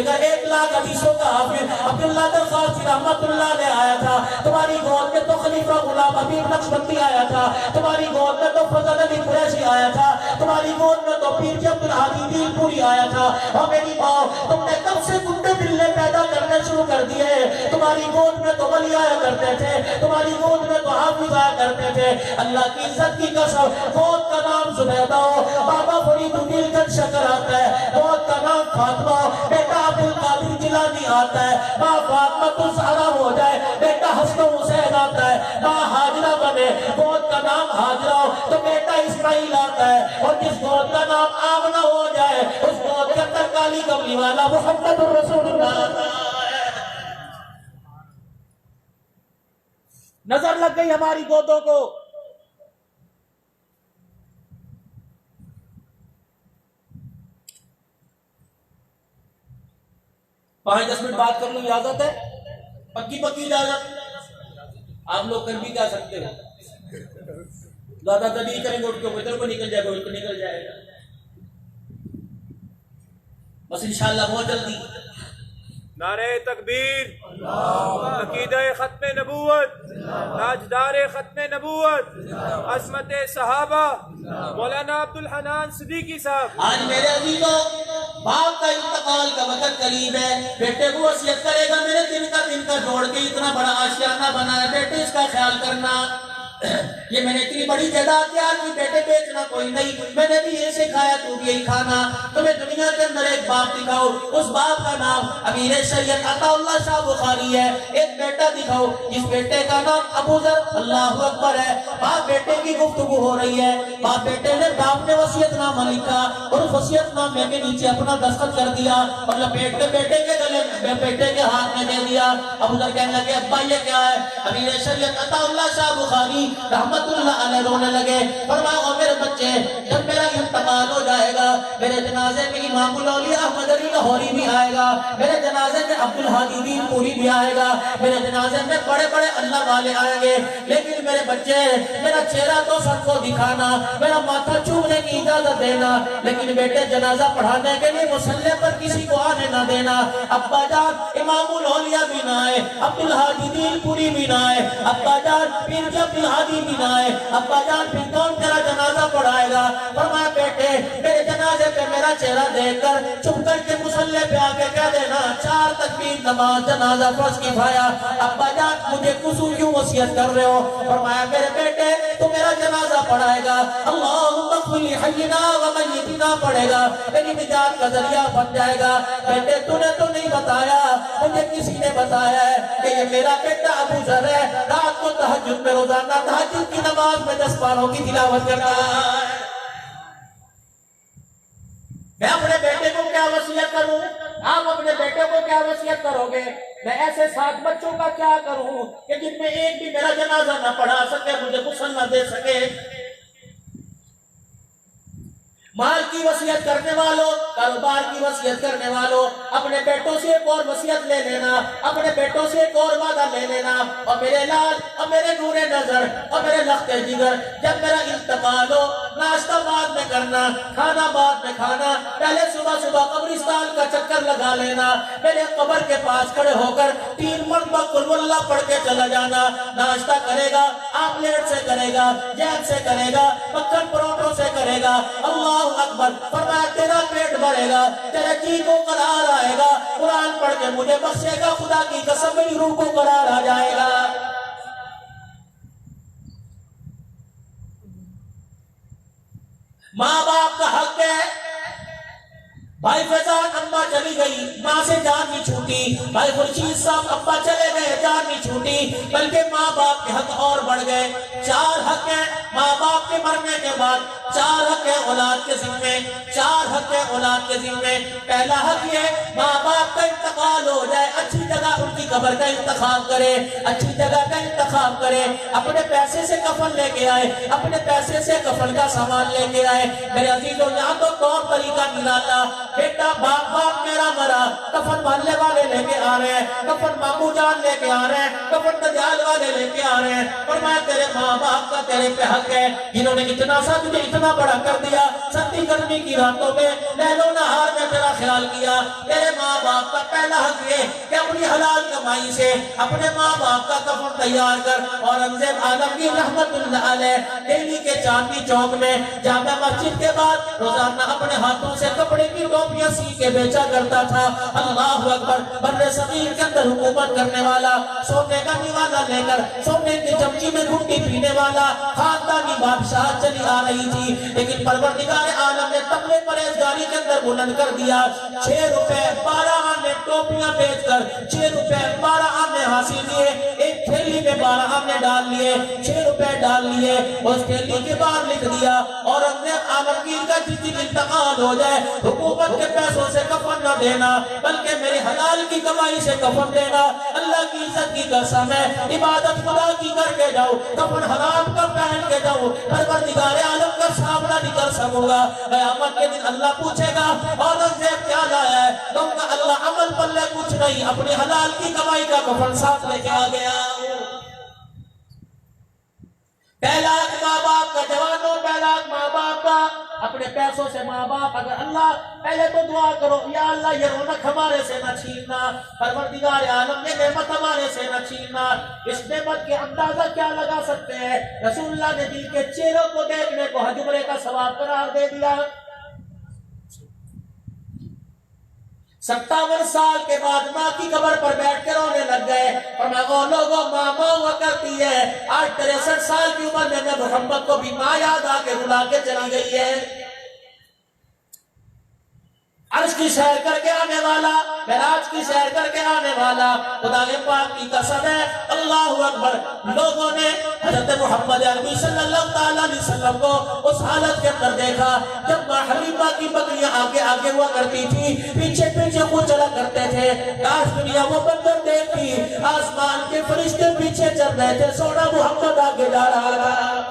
کر 1 لاکھ حدیثوں کا حافظ عبداللہ درخواست رحمت اللہ نے آیا تھا، تمہاری گود میں تو خلیفہ غلام حبیب نقشبندی آیا تھا، تمہاری گود میں تو فضل علی قریشی آیا تھا، تمہاری گود میں تو پیر جی عبدالہادی دین پوری آیا تھا۔ اور میری ماں، تم نے کب سے کتے بلے پیدا کرنے شروع کر دیے؟ تمہاری گود میں تو ولی آیا کرتے تھے، تمہاری گود میں تو حافظ آیا کرتے تھے۔ اللہ کی عزت کی قسم، گود کا نام زبیدہ ہو، بابا فرید الدین گنج شکر آتا ہے، گود کا نام فاطمہ ہو، بیٹا عبدالقادر جیلانی آتا ہے، ماں فاطمہ الزہرا ہو جائے، بیٹا حسن حسین آتا ہے، ماں ہاجرہ بنے، گود کا نام ہاجرہ ہو تو بیٹا اسماعیل آتا ہے، اور جس گود کا نام آمنہ ہو جائے اس گود کے اندر کالی کملی والا محمد الرسول اللہ آتا ہے۔ نظر لگ گئی ہماری گودوں کو۔ 5-10 منٹ بات کر لوں، اجازت ہے؟ پکی اجازت؟ آپ لوگ کر بھی کیا سکتے ہو، زیادہ تر نہیں کریں گے، اٹھ کے ادھر کو نکل جائے گا، اٹھ کو نکل جائے گا، بس انشاءاللہ بہت جلدی۔ نعرہ تکبیر، عقیدہ ختم نبوت، تاجدار ختم نبوت، عصمت صحابہ مولانا عبدالحنان صدیقی صاحب۔ آج میرے عزیزوں، باپ کا انتقال کا وقت قریب ہے، بیٹے کو وصیت کرے گا، میرے دن کا جوڑ کے اتنا بڑا آشیانہ بنا ہے، بیٹے اس کا خیال کرنا۔ یہ میں نے اتنی بڑی جائیداد تیار کی، بیٹے بیچنا کوئی نہیں، میں نے بھی یہ سکھایا تو بھی یہی کھانا۔ تمہیں دنیا کے اندر ایک باپ دکھاؤ، اس باپ کا نام امیر شریعت عطا اللہ شاہ بخاری ہے، ایک بیٹا دکھاؤ جس بیٹے کا نام ابو ذر اللہ اکبر ہے۔ باپ بیٹے کی گفتگو ہو رہی ہے، باپ بیٹے نے، باپ نے وصیت نامہ لکھا اور اس وصیت نامے کے نیچے اپنا دستخط کر دیا اور لپیٹ کے بیٹے کے گلے میں، بیٹے کے ہاتھ میں دے دیا۔ ابو ذر کہنے لگے ابا یہ کیا ہے؟ امیر شریعت عطا اللہ شاہ بخاری رحمت اللہ علیہ رونے لگے، فرمایا او میرے بچے، جب میرا انتقال ہو جائے گا، میرے جنازے میں امام الاولیاء احمد علی لاہوری بھی آئے گا، میرے جنازے میں عبدالہادی دین پوری بھی آئے گا، میرے جنازے میں بڑے بڑے اللہ والے آئیں گے، لیکن میرے بچے میرا چہرہ تو سب کو دکھانا، میرا ماتھا چومنے کی اجازت دینا، لیکن بیٹے جنازہ پڑھانے کے لیے مصلی پر کسی کو آنے نہ دینا۔ ابا جان امام الاولیاء بھی نہ آئے، عبدالہادی دین پوری بھی نہ آئے، ابا جان پیر جب عبدالہادی بھی نہ آئے، ابا جان پھر کون تیرا جنازہ پڑھائے گا؟ فرمایا بیٹے میرے جنازے پہ میرا چہرہ دیکھ کر چپ کر کے مصلی پہ آگے کہہ دینا 4 تکبیر نماز جنازہ فرض کفایہ۔ ابا جان مجھے کسو کیوں وصیت کر رہے ہو؟ فرمایا میرے بیٹے تو میرا جنازہ پڑھائے گا، اللہم اغفر لحینا و میتنا پڑھے گا، میری نجات کا ذریعہ بن جائے گا۔ بیٹے تو نے تو نہیں بتایا، مجھے کسی نے بتایا ہے کہ یہ میرا بیٹا ابو ذر ہے، رات کو تہجد میں روزانہ تہجد کی نماز میں 10 پاروں کی تلاوت کرتا ہے۔ میں اپنے بیٹے کو کیا وصیت کروں؟ آپ اپنے بیٹے کو کیا وصیت کرو گے؟ میں ایسے 7 بچوں کا کیا کروں کہ جن میں ایک بھی میرا جنازہ نہ پڑھا سکے، مجھے غسل نہ دے سکے؟ مال کی وصیت کرنے والوں، کاروبار کی وصیت کرنے والوں، اپنے بیٹوں سے ایک اور وصیت لے لینا، اپنے بیٹوں سے ایک اور وعدہ لے لینا۔ اور میرے لال اور میرے نور نظر اور میرے لخت جگر، جب میرا انتقال ہو، ناشتہ بعد میں کرنا، کھانا بعد میں کھانا، پہلے صبح صبح قبرستان کا چکر لگا لینا، میرے قبر کے پاس کھڑے ہو کر 3 مرتبہ قل اللہ پڑھ کے چلا جانا۔ ناشتہ کرے گا آملیٹ سے کرے گا، جیم سے کرے گا، مکھن پروٹوں سے کرے گا، اللہ اکبر، فرمایا تیرا پیٹ بھرے گا، تیرے جی کو قرار آئے گا، قرآن پڑھ کے مجھے بخشے گا، خدا کی قسم میری روح کو قرار آ جائے گا۔ ماں باپ کا حق ہے۔ بھائی فیضان اماں چلی گئی، ماں سے جان نہیں چھوٹی، بھائی خورشید صاحب ابا چلے گئے، جان نہیں چھوٹی، بلکہ ماں باپ کے حق اور بڑھ گئے۔ 4 حق ہیں ماں باپ کے مرنے کے بعد، 4 حق ہیں اولاد کے ذمے، 4 حق ہیں اولاد کے ذمے۔ پہلا حق یہ ماں باپ کا انتقال ہو جائے، اچھی جگہ ان کی قبر کا انتخاب کرے، اچھی جگہ کا انتخاب کرے، اپنے پیسے سے کفن لے کے آئے، اپنے پیسے سے کفن کا سامان لے کے آئے۔ میرے عزیزوں یہاں تو طور طریقہ نرالا، بیٹا باپ میرا مرا، کفن محلے والے لے کے آ رہے ہیں، کفن مامو جان لے کے آ رہے ہیں، کفن دجال والے لے کے آ رہے ہیں، فرمایا تیرے ماں باپ کا تیرے پہ حق ہے، جنہوں نے اتنا سا تجھے اتنا بڑا کر دیا، سردی گرمی کی راتوں میں لیل و نہار میں تیرا خیال کیا، تیرے ماں باپ کا پہلا حق یہ کہ اپنی حلال کمائی سے اپنے ماں باپ کا کفن تیار کر۔ اورنگزیب عالمگیر رحمت اللہ علیہ دہلی کے چاندنی چوک میں جامع مسجد کے بعد روزانہ اپنے ہاتھوں سے کپڑے کی ٹوپیاں سی کے بیچا کرتا تھا۔ اللہ اکبر، بر صغیر کے اندر حکومت کرنے والا، سونے کا نیوالا لے کر سونے کی چمچی میں گھٹی پینے والا خاندانی بادشاہ چلی آ رہی تھی، لیکن پروردگار عالم نے تقوی پرہیزگاری کے اندر بلند کر دیا۔ 6 روپے 12 آنے ٹوپیاں بیچ کر 6 روپے 12 آنے حاصل کیے، ایک تھیلی میں 12 آنے ڈال لیے، 6 روپے ڈال لیے، اس تھیلی کے باہر لکھ دیا اورنگزیب عالمگیر کا جس دن انتقال ہو جائے حکومت کے پیسوں سے کفن نہ دینا بلکہ میرے حلال کی کمائی سے کفن دینا۔ اللہ کی عزت کی قسم ہے، عبادت خدا کی کر کے جاؤ، کفن حرام کا پہن کے جاؤ، پروردگار عالم کا سامنا نہیں کر سکوں گا۔ قیامت کے دن اللہ پوچھے گا اورنگزیب کیا لایا ہے؟ کہوں گا اللہ عمل پلے کچھ نہیں، اپنی حلال کی کمائی کا کفن ساتھ لے کے آ گیا۔ پہلا حق ماں باپ کا، جوانوں پہلا حق ماں باپ کا، اپنے پیسوں سے ماں باپ، اگر اللہ پہلے تو دعا کرو یا اللہ یہ رونق ہمارے سے نہ چھیننا، پروردگار عالم یہ نعمت ہمارے سے نہ چھیننا۔ اس نعمت کے اندازہ کیا لگا سکتے ہیں؟ رسول اللہ نے دل کے چہروں کو دیکھنے کو حج عمرے کا ثواب قرار دے دیا۔ 57 سال کے بعد ماں کی قبر پر بیٹھ کے رونے لگ گئے، فرمایا لوگوں ماں ہوا کرتی ہے، آج 63 سال کی عمر میں محمد کو بھی ماں یاد آ کے رلا کے چلی گئی ہے۔ عرش کی سیر کر کے آنے والا، معراج کی سیر کر کے آنے والا، خدا پاک کی قسم ہے، اللہ اکبر، لوگوں نے حضرت محمد عربی صلی اللہ علیہ وسلم کو اس حالت کے اندر دیکھا جب ماں حلیمہ کی بکریاں آگے آگے ہوا کرتی تھی، پیچھے پیچھے وہ چلا کرتے تھے۔ کاش دنیا وہ منظر دیکھتی، آسمان کے فرشتے پیچھے چل رہے تھے، سونا محمد آگے جا رہا تھا۔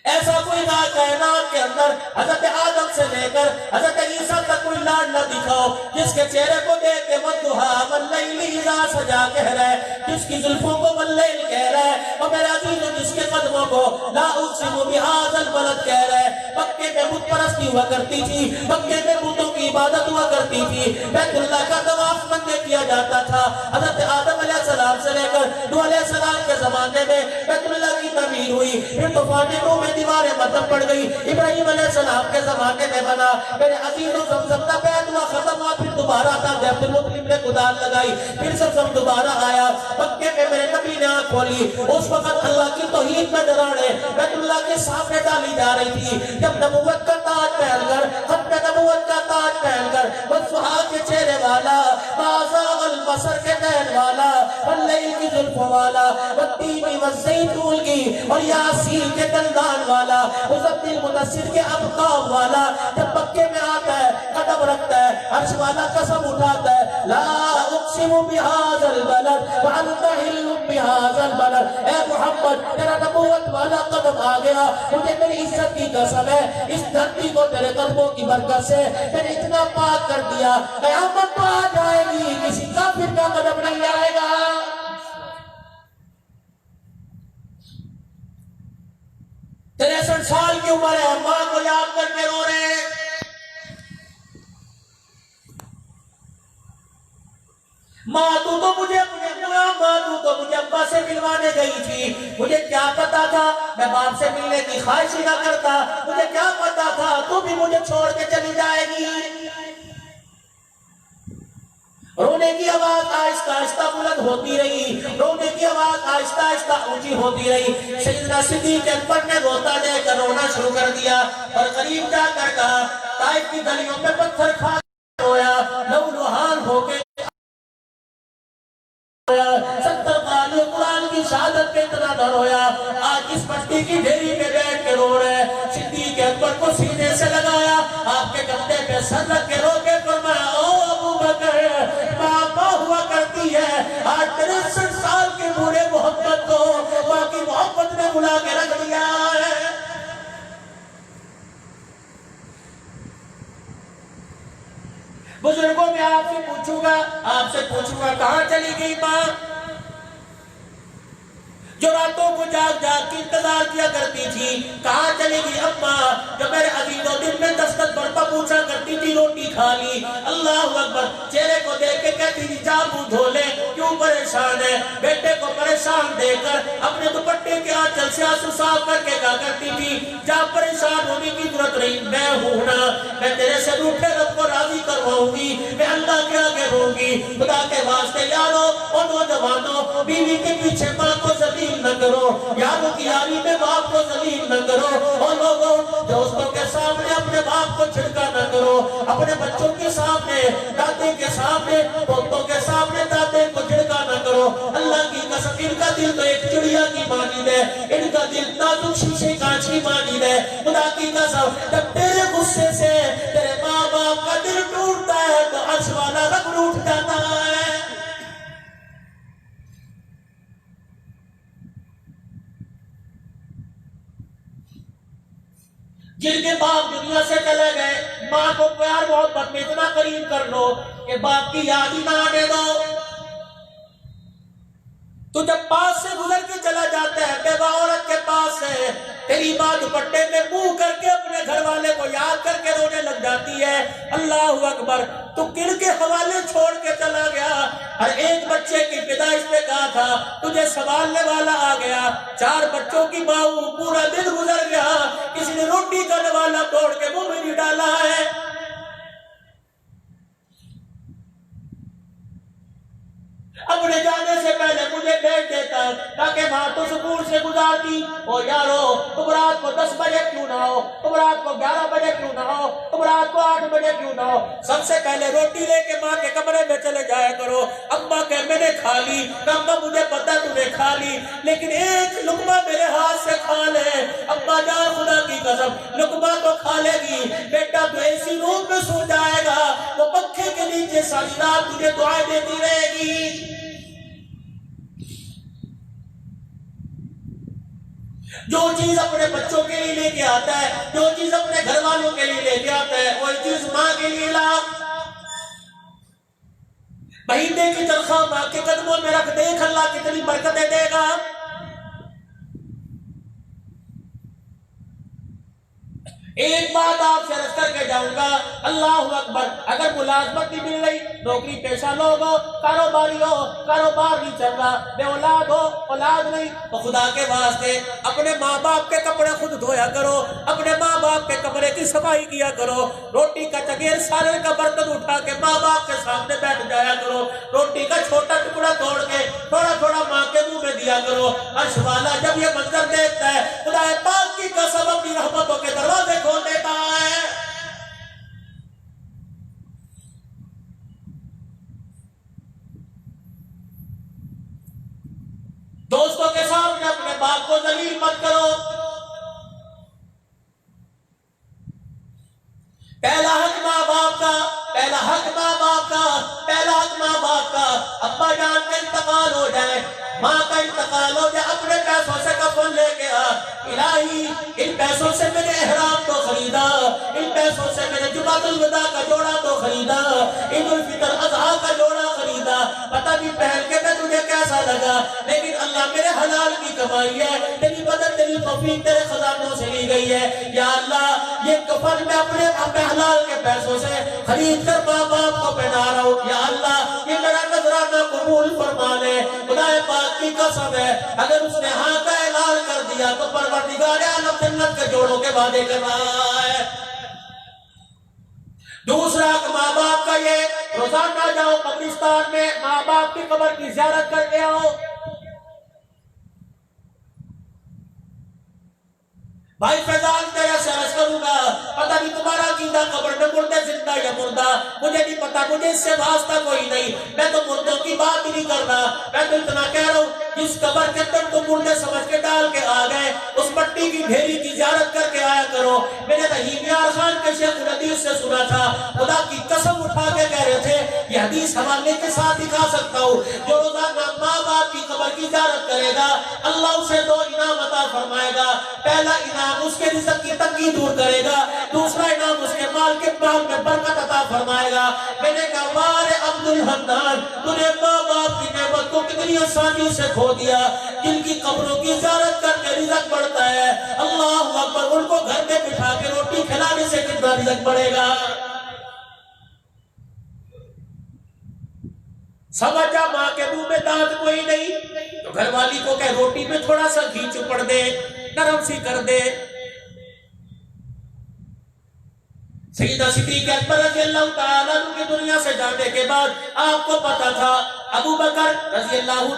ایسا کوئی کائنات کے اندر حضرت آدم سے لے کر حضرت عیسیٰ تک کوئی لاڈ نہ دکھاؤ جس کے چہرے کو دیکھ کے والضحیٰ واللیل اذا سجا کہہ رہا ہے، جس کی زلفوں کو واللیل کہہ رہا ہے، اور میرے عزیز جس کے قدموں کو لا اقسم بہذا البلد کہہ رہا ہے۔ مکے میں بت پرستی ہوا کرتی تھی، مکے میں بتوں کی عبادت ہوا کرتی تھی، بیت اللہ کا طواف منگے کیا جاتا تھا۔ حضرت آدم علیہ السلام سے لے کر نوح علیہ السلام کے زمانے میں بیت اللہ کی تعمیر ہوئی، پھر طوفان نوح میں دیواریں مدھم پڑ گئی، ابراہیم علیہ السلام کے زمانے میں بنا، میرے عزیزوں زمزم کا بیت ہوا ختم ہوا، پھر دوبارہ تھا عبد المطلب نے کدال لگائی، پھر زمزم دوبارہ آیا، مکے میں میرے نبی نے آنکھ کھولی، اس وقت اللہ کی توحید میں ڈراڑے بیت اللہ کے سامنے ڈالی جا رہی تھی، جب نبوت کا تاج پہن کر، ختم نبوت کا تاج پہن کر، والضحیٰ کے چہرے والا، ما زاغ البصر کے نین والا، واللیل کی زلفوں والا، والتین والزیتون کی اور یاسین کے دندان والا، مزمل مدثر کے ابقام والا، جب مکے میں آتا ہے قدم رکھتا ہے، عرش والا قسم اٹھاتا ہے، لا اقسم بہذا البلد وانت حل بہذا البلد، اے محمد تیرا نبوت والا قدم آ گیا، مجھے میری عزت کی قسم ہے، اس دھرتی کو تیرے قدموں کی برکت سے میں نے اتنا پاک کر دیا، قیامت تو آ جائے گی کسی کافر کا قدم نہیں آئے گا۔ 63 سال کی عمر ہے، ماں کو یاد کر کے رو رہے ہیں۔ ماں تو مجھے ابا سے ملوانے گئی تھی، مجھے کیا پتا تھا میں باپ سے ملنے کی خواہش ہی نہ کرتا، مجھے کیا پتا تھا تو بھی مجھے چھوڑ کے چلی جائے گی۔ رونے کی آواز آہستہ آہستہ بلند ہوتی رہی، رونے کی آواز آہستہ آہستہ اونچی ہوتی رہی۔ سیدنا صدیق اکبر نے روتا دے کر رونا شروع کر دیا اور قریب جا کر کہا، طائف کی گلیوں میں پتھر کھا کے رویا، لہولہان ہو کے 70 قالی قرآن کی شہادت پہ اتنا نہ رویا، آج اس مٹی کی ڈھیری پہ بیٹھ کے رو رہے۔ صدیق اکبر کو سینے سے لگایا، آپ کے کندھے پہ سر رکھ کے رو کے فرمایا، او ابو بکر، ماں ہوا کرتی ہے، آج 63 سال کے بوڑھے محمد کو ماں کی محبت نے بلا کے رکھ دیا ہے۔ بزرگوں میں آپ سے پوچھوں گا کہاں چلی گئی ماں؟ جو راتوں کو جاگ جاگ کے انتظار کیا کرتی تھی کہاں چلے گی اماں، جو میرے عزیزوں دن میں 10 مرتبہ پوچھا کرتی تھی روٹی کھا لی، اللہ اکبر، چہرے کو دیکھ کے کہتی تھی جا منہ دھو لے، کیوں پریشان ہے؟ بیٹے کو پریشان دیکھ کر اپنے دوپٹے کے آنچل سے آنسو صاف کر کے کہا کرتی تھی جا پریشان ہونے کی ضرورت نہیں، میں ہوں نا، میں تیرے سے روٹھے رب کو راضی کرواؤں گی، میں اللہ کے آگے رہوں گی۔ خدا کے واسطے یارو اور نوجوانوں، بیوی کے پیچھے ماں کو ذلیل نہ کرو، یاروں کی یاری میں باپ کو ذلیل نہ کرو، اور لوگوں دوستوں کے سامنے اپنے باپ کو چھڑکا نہ کرو، اپنے بچوں کے سامنے، دادے کے سامنے، پوتوں کے سامنے دادے کو چھڑکا نہ کرو۔ اللہ کی قسم ان کا دل تو ایک چڑیا کی مانند ہے، ان کا دل نازک شیشے کانچ کی مانند ہے۔ خدا کی قسم جب تیرے غصے سے تیرے ماں باپ کا دل ٹوٹتا ہے تو عرش والا رب روٹھ جاتا ہے۔ جن کے باپ دنیا سے چلے گئے، ماں کو پیار محبت میں اتنا قریب کر لو کہ باپ کی یاد ہی نہ آنے دو۔ تو جب پاس سے گزر کے چلا جاتا ہے بیوہ عورت کے پاس سے، تیری ماں دوپٹے میں منہ کر کے اپنے گھر والے کو یاد کر کے رونے لگ جاتی ہے۔ اللہ اکبر، تو کن کے حوالے چھوڑ کے چلا گیا؟ ہر ایک بچے کی پیدائش پہ کہا تھا تجھے سنبھالنے والا آ گیا، 4 بچوں کی ماں، پورا دن گزر گیا، کسی نے روٹی کا نوالا توڑ کے منہ میں نہیں ڈالا ہے۔ اپنے جانے سے پہلے مجھے بھیج دیتا تاکہ ماں تو سکون سے گزارتی۔ او یارو، تم رات کو 10 بجے کیوں نہ ہو، تم رات کو 11 بجے کیوں نہ ہو، تم رات کو 8 بجے کیوں نہ ہو، سب سے پہلے روٹی لے کے ماں کے کمرے میں چلے جایا کرو۔ اماں کہ میں نے کھا لی، اماں مجھے پتا تم نے کھا لی، لیکن ایک لقمہ میرے ہاتھ سے کھا لے۔ اماں جان خدا کی قسم لقمہ تو کھا لے گی، بیٹا تو ایسی روم میں سو جائے گا، وہ پنکھے کے نیچے ساری رات تجھے دعائیں دیتی رہے گی۔ جو چیز اپنے بچوں کے لیے لے کے آتا ہے، جو چیز اپنے گھر والوں کے لیے لے کے آتا ہے، وہی چیز ماں کے لیے لا۔ مہینے کی تنخواہ ماں کے قدموں میں رکھ، دیکھ اللہ کتنی برکتیں دے گا۔ ایک بات آپ سے عرض کر کے جاؤں گا، اللہ اکبر، اگر ملازمت نہیں مل رہی، نوکری پیشہ لوگ ہو، کاروباری ہو، کاروبار نہیں چل رہا، بے اولاد ہو، اولاد نہیں، تو خدا کے واسطے اپنے ماں باپ کے کپڑے خود دھویا کرو، اپنے ماں باپ کے کمرے کی صفائی کیا کرو، روٹی کا چگیر سالن کا برتن اٹھا کے ماں باپ کے سامنے بیٹھ جایا کرو، روٹی کا چھوٹا ٹکڑا توڑ کے تھوڑا تھوڑا ماں کے منہ میں دیا کرو۔ عرش والا جب یہ منظر دیکھتا ہے، خدا پاک کی قسم اپنی رحمتوں کے دروازے کھول دیتا ہے۔ دوستوں کے سامنے اپنے باپ کو ذلیل مت کرو۔ پہلا حق ماں باپ کا، پہلا حق ماں باپ کا، پہلا حق ماں باپ کا، ابا جان کا انتقال ہو جائے، ماں کا انتقال ہو جائے، اپنے پیسوں سے کفن لے کے آ، الہی ان پیسوں سے میں نے احرام تو خریدا، ان پیسوں سے میں نے جمعۃ الوداع کا جوڑا تو خریدا، عید الفطر اضحیٰ کا جوڑا خریدا، پتہ نہیں پہن کے میں تجھے کیسا لگا، لیکن اللہ میرے حلال کی کمائی ہے، تیری مدد تیری توفیق تیرے خزانوں سے لی گئی ہے۔ یا اللہ یہ کفن میں اپنے حلال کے پیسوں سے خرید کر ماں باپ کو پہنا رہا ہوں، یا اللہ یہ میرا نذرانہ قبول فرما لے۔ خدا پاک کی قسم ہے اگر اس نے ہاں کا اعلان کر دیا تو پروردگار عالم جنت کے جوڑوں کے وعدے کر رہا ہے۔ دوسرا ماں باپ کا یہ، روزانہ جاؤ قبرستان میں ماں باپ کی قبر کی زیارت کر کے آؤ۔ بھائی فیضان تیرا سے عرض کروں گا، پتہ نہیں تمہارا عقیدہ قبر میں مردے زندہ یا مردہ، مجھے نہیں پتا، مجھے اس سے واسطہ کوئی نہیں، میں تو مردوں کی بات ہی نہیں کر رہا، میں تو اتنا کہہ رہا ہوں جس قبر کے اندر تم مردے سمجھ کے ڈال کے آ گئے، اس مٹی کی ڈھیری کی زیارت کر کے آیا کرو۔ میں نے رحیم یار خان کے شیخ الحدیث سے سنا تھا، خدا کی قسم اٹھا کے کہہ رہے تھے، یہ حدیث حوالے کے ساتھ دکھا سکتا ہوں، جو روزانہ ماں باپ کی قبر کی زیارت کرے گا اللہ اسے 2 انعام عطا عطا فرمائے گا. پہلا انعام اس کے رزق کی تنگی دور کرے گا, دوسرا انعام اس کے مال میں برکت عطا فرمائے گا. میں نے کہا وارے عبد الحنان, تو نے ماں باپ کی نعمت کو کتنی آسانی سے کھو دیا. جن کی قبروں کی زیارت کر کے رزق بڑھتا ہے, اللہ اکبر, ان کو گھر میں بٹھا کے روٹی کھلانے سے کتنا رزق بڑھے گا. سمجھا ماں کے منہ میں دانت کوئی نہیں تو گھر والی کو کہ روٹی میں تھوڑا سا گھی چپڑ دے, نرم سی کر دے. سیدنا صدیق اکبر رضی اللہ تعالیٰ عنہ کی دنیا سے جانے کے بعد آپ کو پتا تھا ابو بکر رضی اللہ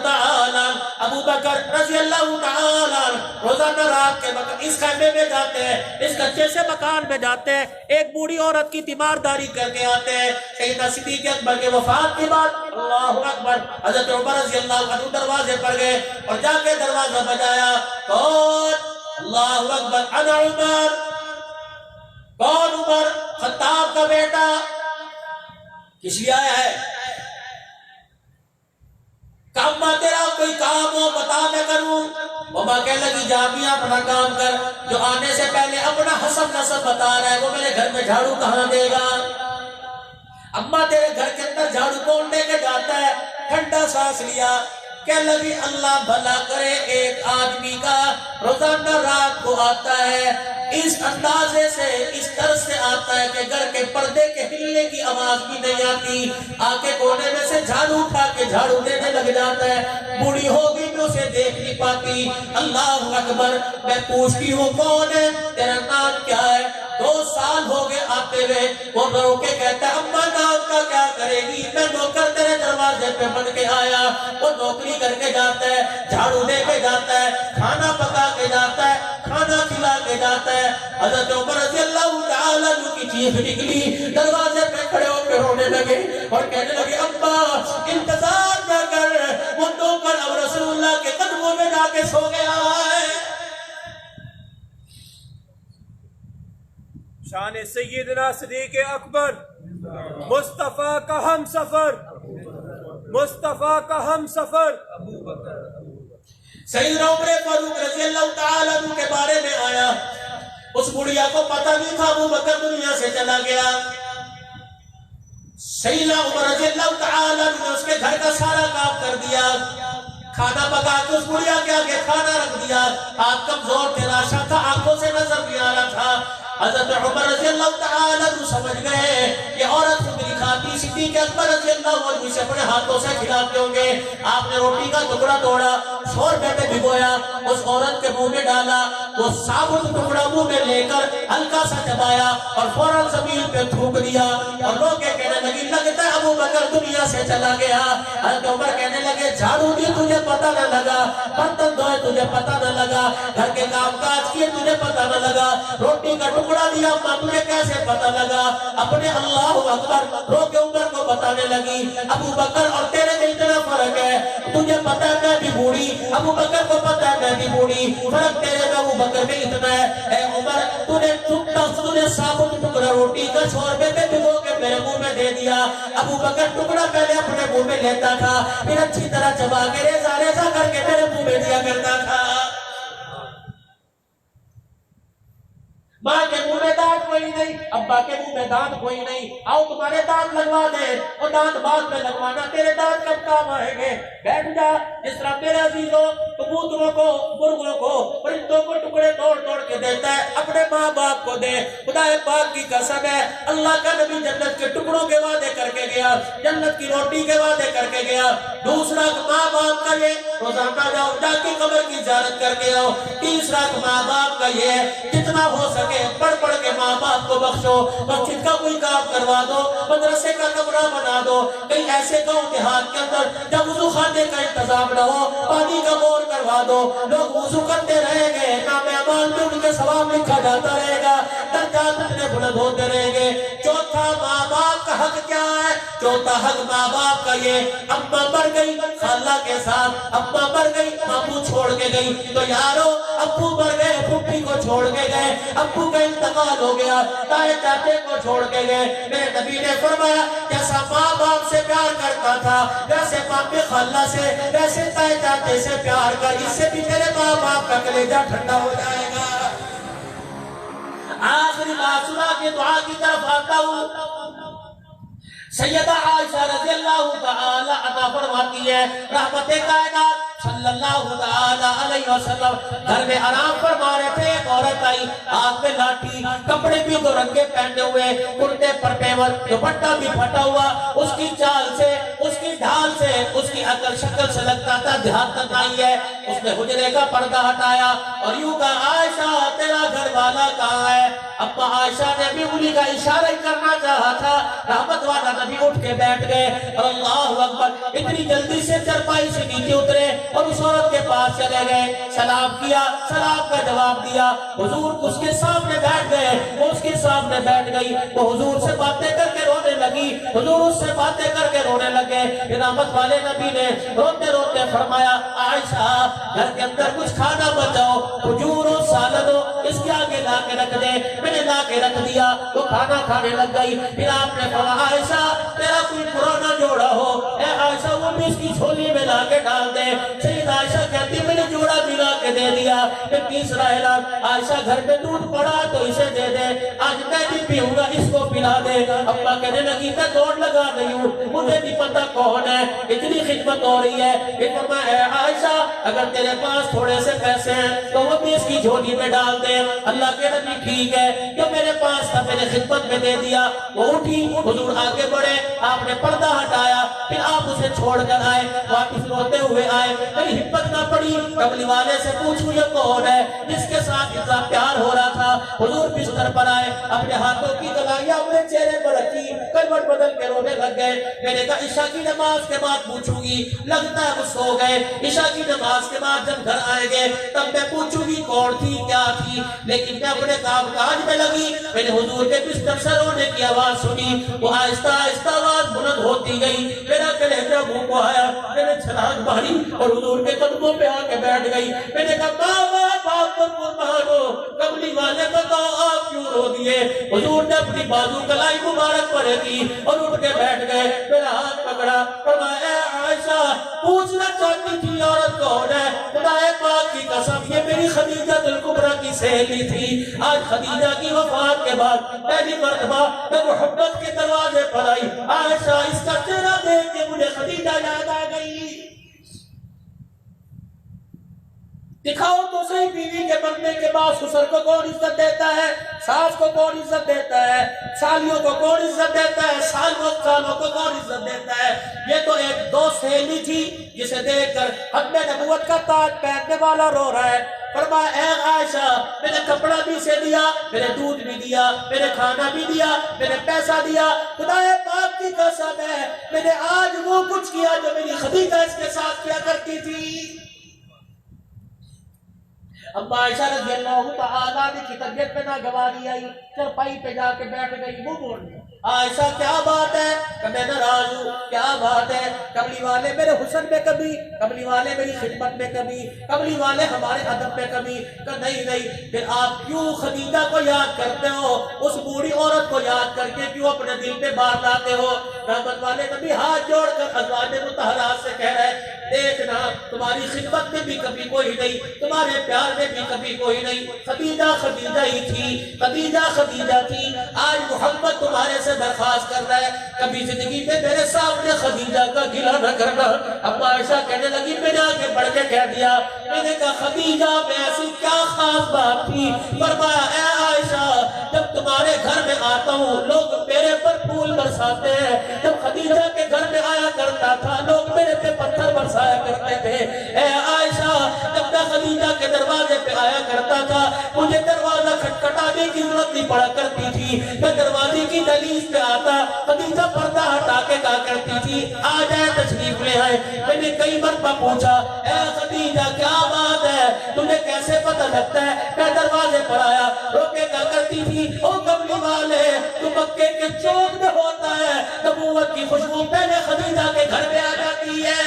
تعالیٰ روزانہ رات کے وقت اس خیمے میں جاتے ہیں, اس کچے سے مکان میں جاتے ہیں, ایک بوڑھی عورت کی تیمارداری کر کے آتے ہیں. سیدنا صدیق اکبر کے وفات کے بعد اللہ اکبر حضرت عمر رضی اللہ عنہ دروازے پر گئے اور جا کے دروازہ بجایا. کون؟ اللہ اکبر, انا عمر. کون عمر؟ خطاب کا بیٹا. کس لیے آیا ہے؟ کام تیرا کوئی کام ہو بتا میں کروں. ماں کہنے لگی جا بھی اپنا کام کر, جو آنے سے پہلے اپنا حسب نسب بتا رہا ہے وہ میرے گھر میں جھاڑو کہاں دے گا. اماں تیرے گھر کے اندر جھاڑو کون دے کے جاتا ہے؟ ٹھنڈا سانس لیا, کہنے لگی اللہ بھلا کرے ایک آدمی کا روزانہ رات کو آتا ہے اس اندازے سے, اس طرح سے آتا ہے کہ گھر کے پردے کے ہلنے کی آواز بھی نہیں آتی, آ کے کونے میں سے جھاڑو اٹھا کے جھاڑو دینے لگ جاتا ہے. بوڑھی ہوگی بھی اسے دیکھ نہیں پاتی. اللہ اکبر, میں پوچھتی ہوں کون ہے, تیرا نام کیا ہے؟ 2 سال ہو گئے آتے ہوئے. وہ رو کے کہتا ہے اماں نام کا کیا کرے گی, میں نوکر تیرے دروازے پہ بن کے آیا. وہ نوکری کر کے جاتا ہے, جھاڑو دے کے جاتا ہے, کھانا پکا کے جاتا ہے, کھانا کھلا کے جاتا ہے. حضرت عمر رضی اللہ تعالیٰ عنہ کی چیخ نکلی, دروازے پہ کھڑے ہو کے رونے لگے اور کہنے لگے ابا انتظار نہ کر, وہ نوکر اب رسول اللہ کے قدموں میں جا کے سو گیا ہے. شان سیدنا صدیق اکبر, مصطفیٰ کا ہم سفر, مصطفیٰ کا ہم سفر. سیدنا عمر فاروق رضی اللہ تعالیٰ عنہ کے بارے میں آیا, اس بڑھیا کو پتہ نہیں تھا ابو بکر دنیا سے چلا گیا. سیدنا عمر رضی اللہ تعالیٰ عنہ نے اس کے گھر کا سارا کام کر دیا, کھانا پکا کے اس بڑھیا کے آگے کھانا رکھ دیا. ہاتھ کمزور تھے, لاشا تھا, آنکھوں سے نظر نہیں آ رہا تھا. حضرت عمر رضی اللہ تعالیٰ عنہ سمجھ گئے کہ عورت خود نہیں کھاتی, صدیق اکبر رضی اللہ عنہ سے اپنے ہاتھوں سے کھلاتے ہوں گے. آپ نے روٹی کا ٹکڑا توڑا, 100 روپے میں بھگویا, اس عورت کے منہ میں ڈالا, وہ ثابت ٹکڑا منہ میں لے کر ہلکا سا چبایا اور فوراً زمین پہ تھوک دیا. اور لوگ کہنے لگے لگتا ہے ابو بکر دنیا سے چلا گیا. حضرت عمر کہنے لگے جھاڑو دی تجھے پتہ نہ لگا, برتن دھوئے تجھے پتہ نہ لگا, گھر کے کام کاج کیے تجھے پتہ نہ لگا, روٹی کا ٹکڑا دیا ماں تجھے کیسے پتہ لگا. اپنے اللہ اکبر رو کے عمر کو بتانے لگی ابو بکر اور تیرے میں اتنا فرق ہے, تجھے پتہ ہے میں بھی بوڑھی, ابو بکر کو پتہ ہے میں بھی بوڑھی, فرق تیرے میں ابو بکر میں اتنا ہے. اے عمر تو نے ثابت ٹکڑا روٹی کا 100 روپے میں بھگو کے میرے منہ میں دے دیا. ابو بکر ٹکڑا پہلے اپنے منہ میں لیتا تھا, پھر اچھی طرح چبا کے ریزا ریزا کر کے میرے منہ میں دیا کرتا تھا. ماں کے منہ میں دانت کوئی نہیں, ابا کے منہ میں دانت کوئی نہیں, آؤ تمہارے دانت لگوا دیں. وہ دانت بعد میں لگوانا, تیرے دانت کب کام آئیں گے. بیٹھ جا. جس طرح میرے عزیزوں کبوتروں کو, مرغوں کو, پرندوں کو ٹکڑے توڑ توڑ کے دیتا ہے, اپنے ماں باپ کو دے. خدا پاک کی قسم ہے, اللہ کا نبی جنت کے ٹکڑوں کے وعدے کر کے گیا, جنت کی روٹی کے وعدے کر کے گیا. دوسرا ماں باپ کا یہ روزانہ جاؤ جا کے قبر کی زیارت کر کے آؤ. تیسرا ماں باپ کا یہ ہے جتنا ہو سکے پڑھ پڑھ کے ماں باپ کو بخشو. مسجد کا کوئی کام کروا دو, مدرسے کا کمرہ بنا دو. کئی ایسے گاؤں دیہات کے اندر جب وضو خانے کا انتظام نہ ہو, پانی کا بور کروا دو. لوگ وضو کرتے رہیں گے, نام اعمال میں ان کے ثواب لکھا جاتا رہے گا, درجات اتنے بلند ہوتے رہیں گے. چوتھا ماں باپ کا حق کیا ہے؟ چوتھا حق ماں باپ کا یہ, اماں مر گئی خالہ کے ساتھ, اماں مر گئی ماموں چھوڑ کے گئی, تو یارو ابو مر گئے پھوپھی کو چھوڑ کے گئے, ابو کا انتقال ہو گیا, تائے چاچے کو چھوڑ کے گئے. میرے نبی نے فرمایا جیسا ماں باپ سے پیار کرتا تھا ویسے باپ خالہ سے, ویسے تائے چاچے سے پیار کر, اس سے بھی تیرے ماں باپ کا کلیجہ ٹھنڈا ہو جائے گا. آخری بات سنا کے دعا کی طرف آتا ہوں. سیدہ عائشہ رضی اللہ تعالی عنہا فرماتی ہے رحمت کائنات صلی اللہ تعالی علیہ وسلم گھر میں آرام فرما رہے تھے. ایک عورت آئی, ہاتھ میں لاٹھی, کپڑے بھی دو رنگے پہنے ہوئے, کرتے پر پیور, دوپٹہ بھی پھٹا ہوا. اس کی چال سے, اس کی ڈھال سے, اس کی عقل شکل سے لگتا تھا دیہات تک آئی ہے. اس نے حجرے کا پردہ ہٹایا اور یوں کہا عائشہ تیرا گھر والا کہاں ہے؟ ابا عائشہ نے بھی انہی کا اشارہ ہی کرنا چاہا تھا. رحمت والا نبی اٹھ کے بیٹھ گئے اور اللہ اکبر اتنی جلدی سے چرپائی سے نیچے اترے اور اس عورت کے پاس چلے گئے. سلام کیا, سلام کا جواب دیا. حضور اس کے سامنے بیٹھ گئے, وہ اس کے سامنے بیٹھ گئی. وہ حضور سے باتیں کر کے رونے لگی, حضور اس سے باتیں کر کے رونے لگے. رحمت والے نبی نے روتے روتے فرمایا عائشہ گھر کے اندر کچھ کھانا بچاؤ, کھجور ہو, سالن ہو, اس کے آگے لا کے رکھ دے. میں نے لا کے رکھ دیا, وہ کھانا کھانے لگ گئی. پھر آپ نے فرمایا عائشہ تیرا کوئی پرانا جوڑا ہو, اے عائشہ وہ بھی اس کی جھولی میں لا کے ڈال دے. سید عائشہ کہتی میں نے جوڑا بھی لا کے دے دیا. پھر تیسرا اعلان عائشہ گھر میں دودھ پڑا تو اسے دے دے, آج میں بھی پیوں گا اس کو پلا دے. ابا کہنے لگی میں دوڑ لگا رہی ہوں, مجھے نہیں پتا کون ہے, اتنی خدمت ہو رہی ہے. پھر فرمایا اے عائشہ اگر تیرے پاس تھوڑے سے پیسے ہیں تو وہ بھی اس کی جھولی میں ڈال دے. اللہ کے نبی ٹھیک ہے جو میرے پاس تھا میرے خدمت میں دے دیا. وہ اٹھی, حضور آگے بڑھے, آپ نے پردہ ہٹایا, پھر آپ اسے چھوڑ کر آئے, واپس روتے ہوئے آئے. میری ہمت نہ پڑی, کملی والے سے پوچھوں یہ کون ہے جس کے ساتھ اتنا پیار ہو رہا تھا. حضور بستر پر آئے, اپنے ہاتھوں کی تلائیاں اپنے چہرے پر رکھی, کروٹ بدل کے رونے لگ گئے. میں نے کہا عشاء کی نماز کے بعد پوچھوں گی, لگتا ہے وہ سو گئے. عشاء کی نماز کے بعد جب گھر آئے گے تب میں پوچھوں گی کون تھی کیا تھی. لیکن میں اپنے کام کاج میں لگی, میں نے حضور کے بستر سے رونے کی آواز سنی. وہ آہستہ آہستہ آواز بلند ہوتی گئی, میرا کلیجہ منہ کو آیا. میں نے چھلانگ ماری اور حضور کے قدموں پہ آ کے بیٹھ گئی. میں نے کہا بابا باپ پر قربان ہو, کملی والے بتاؤ آپ کیوں رو دیے؟ حضور نے اپنی بازو کلائی مبارک پر کی اور اٹھ کے بیٹھ گئے. میرا ہاتھ پکڑا, فرمایا اے عائشہ پوچھنا چاہتی تھی عورت کون ہے؟ خدا پاک کی قسم یہ میری خدیجہ الکبریٰ کی سہیلی تھی. آج خدیجہ کی وفات کے بعد پہلی مرتبہ میں محبت کے دروازے پر آئی. عائشہ اس کا چہرہ دیکھ کے مجھے خدیجہ یاد آ گئی. دکھاؤ تو صحیح بیوی کے مرنے کے بعد سسر کو کون عزت دیتا ہے, ساس کو کون عزت دیتا ہے, سالیوں کو کون عزت دیتا ہے, سالوں کو کون عزت دیتا ہے. یہ تو ایک دو سہیلی تھی جسے دیکھ کر ختم نبوت کا تاج پہننے والا رو رہا ہے. فرمایا اے عائشہ میں نے کپڑا بھی سے دیا, میں نے دودھ بھی دیا, میں نے کھانا بھی دیا, میں نے پیسہ دیا. خدا پاک کی قسم ہے میں نے آج وہ کچھ کیا جو میری خدیجہ اس کے ساتھ کیا کرتی تھی. اب عائشہ رضی اللہ تعالی عنہ کی طبیعت میں ناگواری آئی, چرپائی پہ جا کے بیٹھ گئی. وہ بول رہی عائشہ کیا بات ہے کہ میں ناراض ہوں, کیا بات ہے؟ کملی والے میرے حسن میں کمی, کملی والے میری خدمت میں کمی, کملی والے ہمارے ادب میں کمی. کہ نہیں نہیں, پھر آپ کیوں خدیجہ کو یاد کرتے ہو, اس بوڑھی عورت کو یاد کر کے کیوں اپنے دل پہ بار لاتے ہو؟ رحمت والے نبی ہاتھ جوڑ کر ازواج مطہرات سے کہہ رہے دیکھنا تمہاری خدمت میں بھی کبھی کوئی نہیں, تمہارے پیار میں بھی کبھی کوئی نہیں. خدیجہ خدیجہ ہی تھی, خدیجہ خدیجہ تھی. آج محمد تمہارے سے درخواست کر رہا ہے کبھی زندگی میں میرے سامنے خدیجہ کا گلہ نہ کرنا. اب عائشہ کہنے لگی, میں نے آگے بڑھ کے کہہ دیا, میں نے کہا خدیجہ میں ایسی کیا خاص بات تھی؟ فرمایا اے عائشہ جب تمہارے گھر میں آتا ہوں لوگ میرے پر پھول برساتے ہیں, جب خدیجہ کے گھر میں آیا کرتا تھا لوگ میرے پہ پتھر برسایا کرتے تھے. اے عائشہ جب میں خدیجہ کے دروازے پہ آیا کرتا تھا مجھے دروازہ کھٹکھٹانے کی ضرورت نہیں پڑا کرتی تھی, میں دروازے کی دہلیز پہ آتا, خدیجہ پردہ ہٹا کے کہا کرتی تھی آ جائے تشریف لے آئے. میں نے کئی مرتبہ پوچھا اے خدیجہ کیا بات ہے, تمہیں کیسے پتہ لگتا ہے؟ میں دروازے پر آیا روکے کہا کرتی تھی او کملی والے تو مکے کے چوک میں ہوتا ہے, نبوت کی خوشبو پہلے خدیجہ کے گھر میں آ جاتی ہے.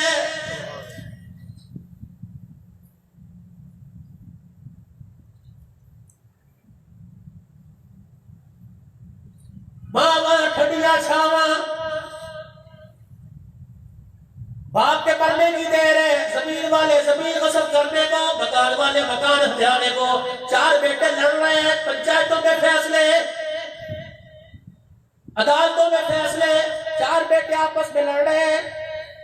مکان والے مکان ہتھیانے کو، 4 بیٹے لڑ رہے ہیں، پنچایتوں میں فیصلے، عدالتوں میں فیصلے، 4 بیٹے آپس میں لڑ رہے ہیں،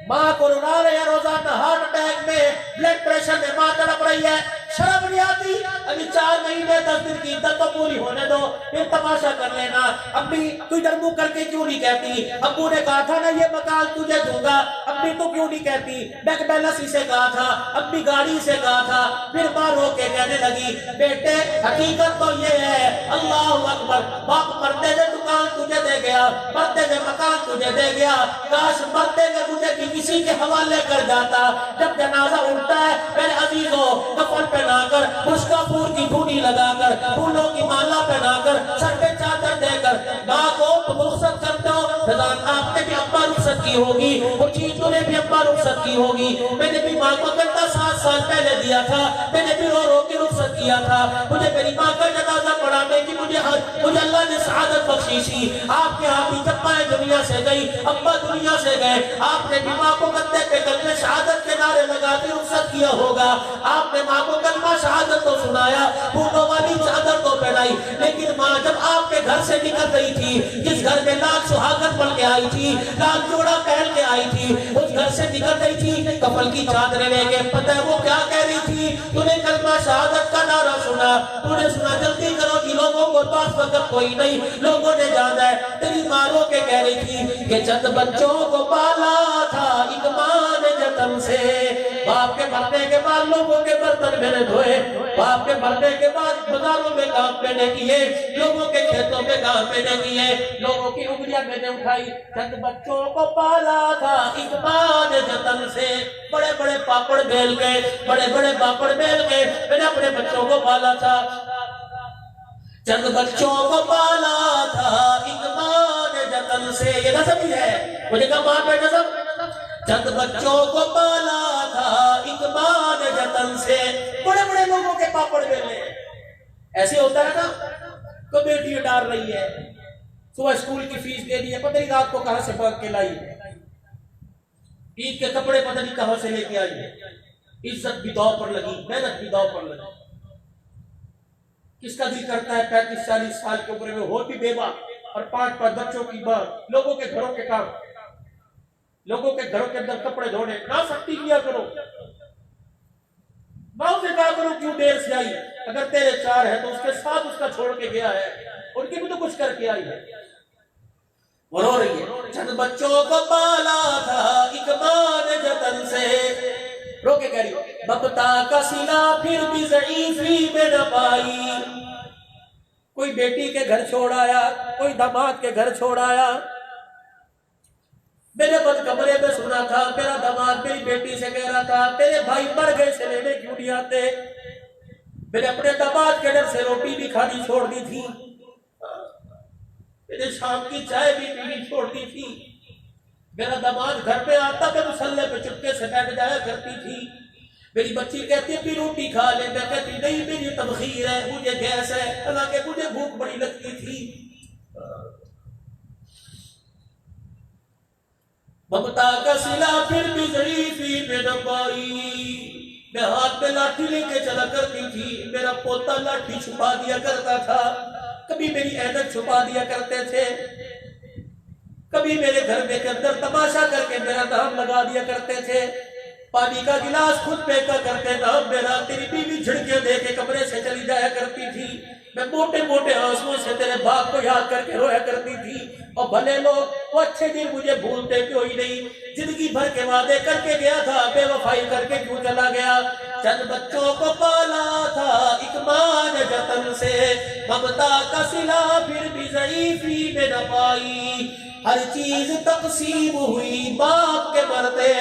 ماں کو رلا رہے ہیں، روزانہ ہارٹ اٹیک میں، بلڈ پریشر میں ماں تڑپ رہی ہے، شرم نہیں آتی؟ ابھی 4 مہینے 10 دن کی عدت تو پوری ہونے دو، پھر تماشا کر لینا۔ امی تو ادھر منہ کر کے کیوں نہیں کہتی؟ ابو نے کہا تھا نا یہ مکان تجھے دوں گا، امی تو کیوں نہیں کہتی؟ بیک بیلنس سے کہا تھا، امی گاڑی سے کہا تھا۔ پھر ماں رو کے کہنے لگی بیٹے حقیقت تو یہ ہے، اللہ اکبر، باپ مرتے ہوئے دکان تجھے دے گیا، مرتے ہوئے مکان تجھے دے گیا، کاش مرتے ہوئے مجھے بھی کسی کے حوالے کر جاتا۔ جب جنازہ اٹھتا ہے میرے عزیزوں، کفن پہنا کر، مشکا پور کی دھونی لگا کر، پھولوں کی مالا پہنا کر، سر پہ چادر دے کر ماں کو رخصت کرتے ہو۔ فضان آپ نے بھی ابا رخصت کی ہوگی، وہ چیزوں نے بھی ابا رخصت کی ہوگی، میں نے بھی ماں کو کرتا 7 سال پہلے دیا تھا، میں نے بھی رو رو کے رخصت کیا تھا، مجھے میری ماں کا جنازہ پڑھانے کی مجھے اللہ نے سعادت بخشی تھی۔ آپ کے ہاں بھی جب ماں دنیا سے گئی، ابا دنیا سے گئے، آپ نے بھی ماں کو گدے پہ کلمہ شہادت کے نعرے لگا کے رخصت کیا ہوگا، آپ نے ماں کو کلمہ شہادت تو سنایا، پھولوں والی چادر تو پہنائی، لیکن ماں جب آپ کے گھر سے نکل رہی تھی، جس گھر میں لال سہاگن بن کے آئی تھی، لال جوڑا پہن کے آئی تھی، اس گھر سے نکل رہی تھی، کفن کی چادریں لے کے، پتہ ہے وہ کیا کہہ رہی تھی؟ تو نے کلمہ شہادت کا نعرہ سنا، تو نے سنا جلدی کرو جی لوگوں کو تو اس وقت کوئی نہیں، لوگوں نے جانا ہے۔ تیری ماں رو کے کہہ رہی تھی کہ چند بچوں کو پالا تھا ایک ماں نے جتن سے، باپ کے مرنے کے بعد لوگوں کے برتن میں نے دھوئے، باپ کے مرنے کے بعد بازاروں میں کام میں نے کیے، لوگوں کے کھیتوں میں کام میں نے کیے، لوگوں کی انگلیاں میں نے اٹھائی، چند بچوں کو پالا تھا ایک ماں نے جتن سے۔ بڑے بڑے پاپڑ بیل گئے، بڑے بڑے پاپڑ بیل گئے، میں نے اپنے بچوں کو پالا تھا، چند بچوں کو پالا تھا ایک ماں نے جتن سے۔ یہ نظم ہی ہے، مجھے کہا ماں پہ نظم، چند بچوں کو پالا تھا ایک ماں نے جتن سے۔ بڑے بڑے لوگوں کے پاپڑ بیلے، ایسے ہوتا ہے نا، کمیٹی ڈال رہی ہے، صبح اسکول کی فیس دے دی ہے، پتہ نہیں رات کو کہاں سے بھاگ کے لائی ہے، عید کے کپڑے پتہ نہیں کہاں سے لے کے آئی ہے، عزت بھی داؤ پر لگی، محنت بھی داؤ پر لگی۔ کس کا دل کرتا ہے 35-40 سال کی عمر میں ہو بھی بیوہ اور 5 بچوں کی ماں، لوگوں کے گھروں کے کام، لوگوں کے گھروں کے اندر کپڑے دھونے، نہ سختی کیا کرو، ماں سے کہا کرو کیوں دیر سے آئی، اگر تیرے 4 ہے تو اس کے ساتھ اس کا چھوڑ کے گیا ہے، ان کی بھی تو کچھ کر کے آئی ہے۔ وہ رو رہی ہے، چند بچوں کو پالا تھا ایک ماں نے جتن سے، رو کے کہہ رہی ببتا کا سلا پھر بھی ضعیفی میں نہ پائی۔ کوئی بیٹی کے گھر چھوڑ آیا، کوئی داماد کے گھر چھوڑ آیا، میرے بد کمرے میں سنا تھا میرا داماد میری بیٹی سے کہہ رہا تھا تیرے بھائی مر گئے سے لینے کیوں نہیں آتے، میں نے اپنے داماد کے ڈر سے روٹی بھی کھانی چھوڑ دی تھی، میں نے شام کی چائے بھی پینی چھوڑ دی تھی، میرا داماد گھر پہ آتا میں مسلح پہ چپکے سے بیٹھ جایا کرتی تھی، میری بچی کہتی ہے بھی روٹی کھا لے، میں کہتی نہیں میری تبخیر ہے، مجھے گیس ہے، حالانکہ مجھے بھوک بڑی لگتی تھی۔ ممتا کا سلا پھر بھی ضعیفی میں نہ پائی، میں ہاتھ میں لاٹھی لے کے چلا کرتی تھی، میرا پوتا لاٹھی چھپا دیا کرتا تھا، کبھی میری اینک چھپا دیا کرتے تھے، کبھی میرے گھر میں کے اندر تماشا کر کے میرا نام لگا دیا کرتے تھے، پانی کا گلاس خود پھینکا کرتے نام میرا، تیری بیوی جھڑکیاں دے کے کمرے سے چلی جایا کرتی تھی، میں موٹے موٹے آنسوؤں سے تیرے باپ کو یاد کر کے رویا کرتی تھی، اور بھلے لوگ وہ اچھے دن مجھے بھولتے کیوں ہی نہیں، زندگی بھر کے وعدے کر کے گیا تھا، بے وفائی کر کے کیوں چلا گیا، چند بچوں کو پالا تھا ایک ماں نے جتن سے، ممتا کا صلہ پھر بھی ضعیفی میں نہ پائی، ہر چیز تقسیم ہوئی باپ کے مرتے،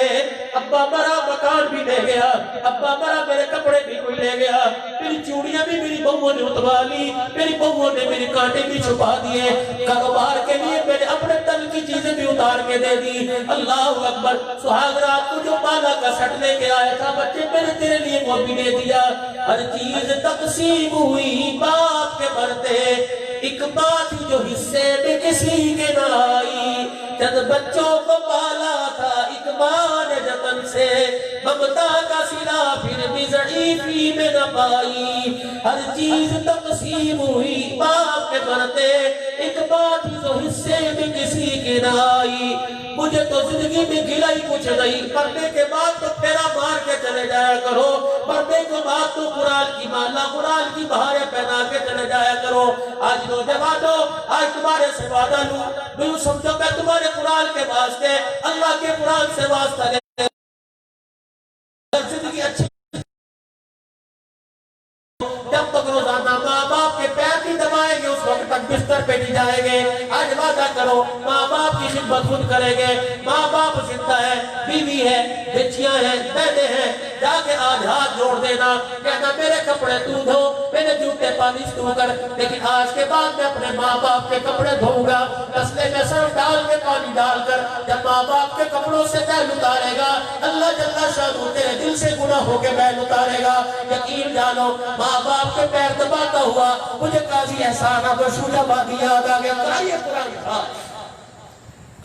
ابا مرا مکان بھی لے گیا، ابا مرا میرے کپڑے بھی کوئی لے گیا، میری چوڑیاں بھی میری بہووں نے اتوا لی، میری بہووں نے میری کانٹے بھی چھپا دیے، کاروبار کے لیے میں نے اپنے تن کی چیزیں بھی اتار کے دے دی، اللہ اکبر، سہاگ رات کو جو بالا کا سٹ لے کے آیا تھا بچے میں نے تیرے لیے وہ بھی دے دیا، ہر چیز تقسیم ہوئی باپ کے مرتے، ایک بات جو حصے میں کسی کے نہ آئی، چند بچوں کو پالا تھا ایک اماں نے جتن سے ممتا کا سلا پھر بھی ضعیفی میں نہ پائی، ہر چیز تقسیم ہوئی باپ کے مرتے، ایک بات ہی جو حصے میں کسی کی نہ آئی، مجھے تو زندگی میں گلائی کچھ نہیں، مرنے کے بعد تو پھیرا مار کے چلے جایا کرو، مرنے کے بعد تو قرآن کی مالا قرآن کی بہاریں پہنا کے چلے جایا کرو۔ آج نوجوانوں، آج تمہارے سے وعدہ لوں سمجھو میں تمہارے قرآن کے واسطے اللہ کے قرآن سے واسطہ لے زندگی اچھی، جب تک روزانہ ماں باپ کے پیر نہیں دبائیں گے اس وقت تک بستر پہ نہیں جائیں گے۔ آج وعدہ کرو ماں باپ کی خدمت خود کریں گے، ماں باپ زندہ ہے، بیوی ہے، بچیاں ہیں، بہنیں ہیں، جا کے آج ہاتھ جوڑ دینا، کہنا میرے کپڑے تو دھو، میرے جوتے پالش تو کر، لیکن آج کے بعد میں اپنے ماں باپ کے کپڑے دھوؤں گا، تسلے میں سر ڈال کے پانی ڈال کر، جب ماں باپ کے کپڑوں سے میل اتارے گا اللہ جل شانہ تیرے دل سے گناہوں کے میل اتارے گا۔ یقین جانو ماں باپ کے پیر دباتا ہوا مجھے قاضی احسان بخشوج آبادی یاد آ گیا۔ قرآن تھا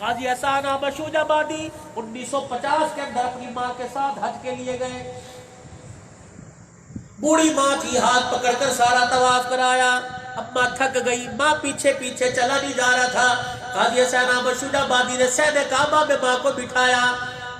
قاضی احسان بخشوج آبادی 1950 کے اندر اپنی ماں کے ساتھ حج کے لیے گئے، بوڑھی ماں کی ہاتھ پکڑ کر سارا طواف کرایا، اب ماں تھک گئی، ماں پیچھے پیچھے چلا نہیں جا رہا تھا، قاضی احسان بخشوج آبادی نے سہن کعبہ میں ماں کو بٹھایا،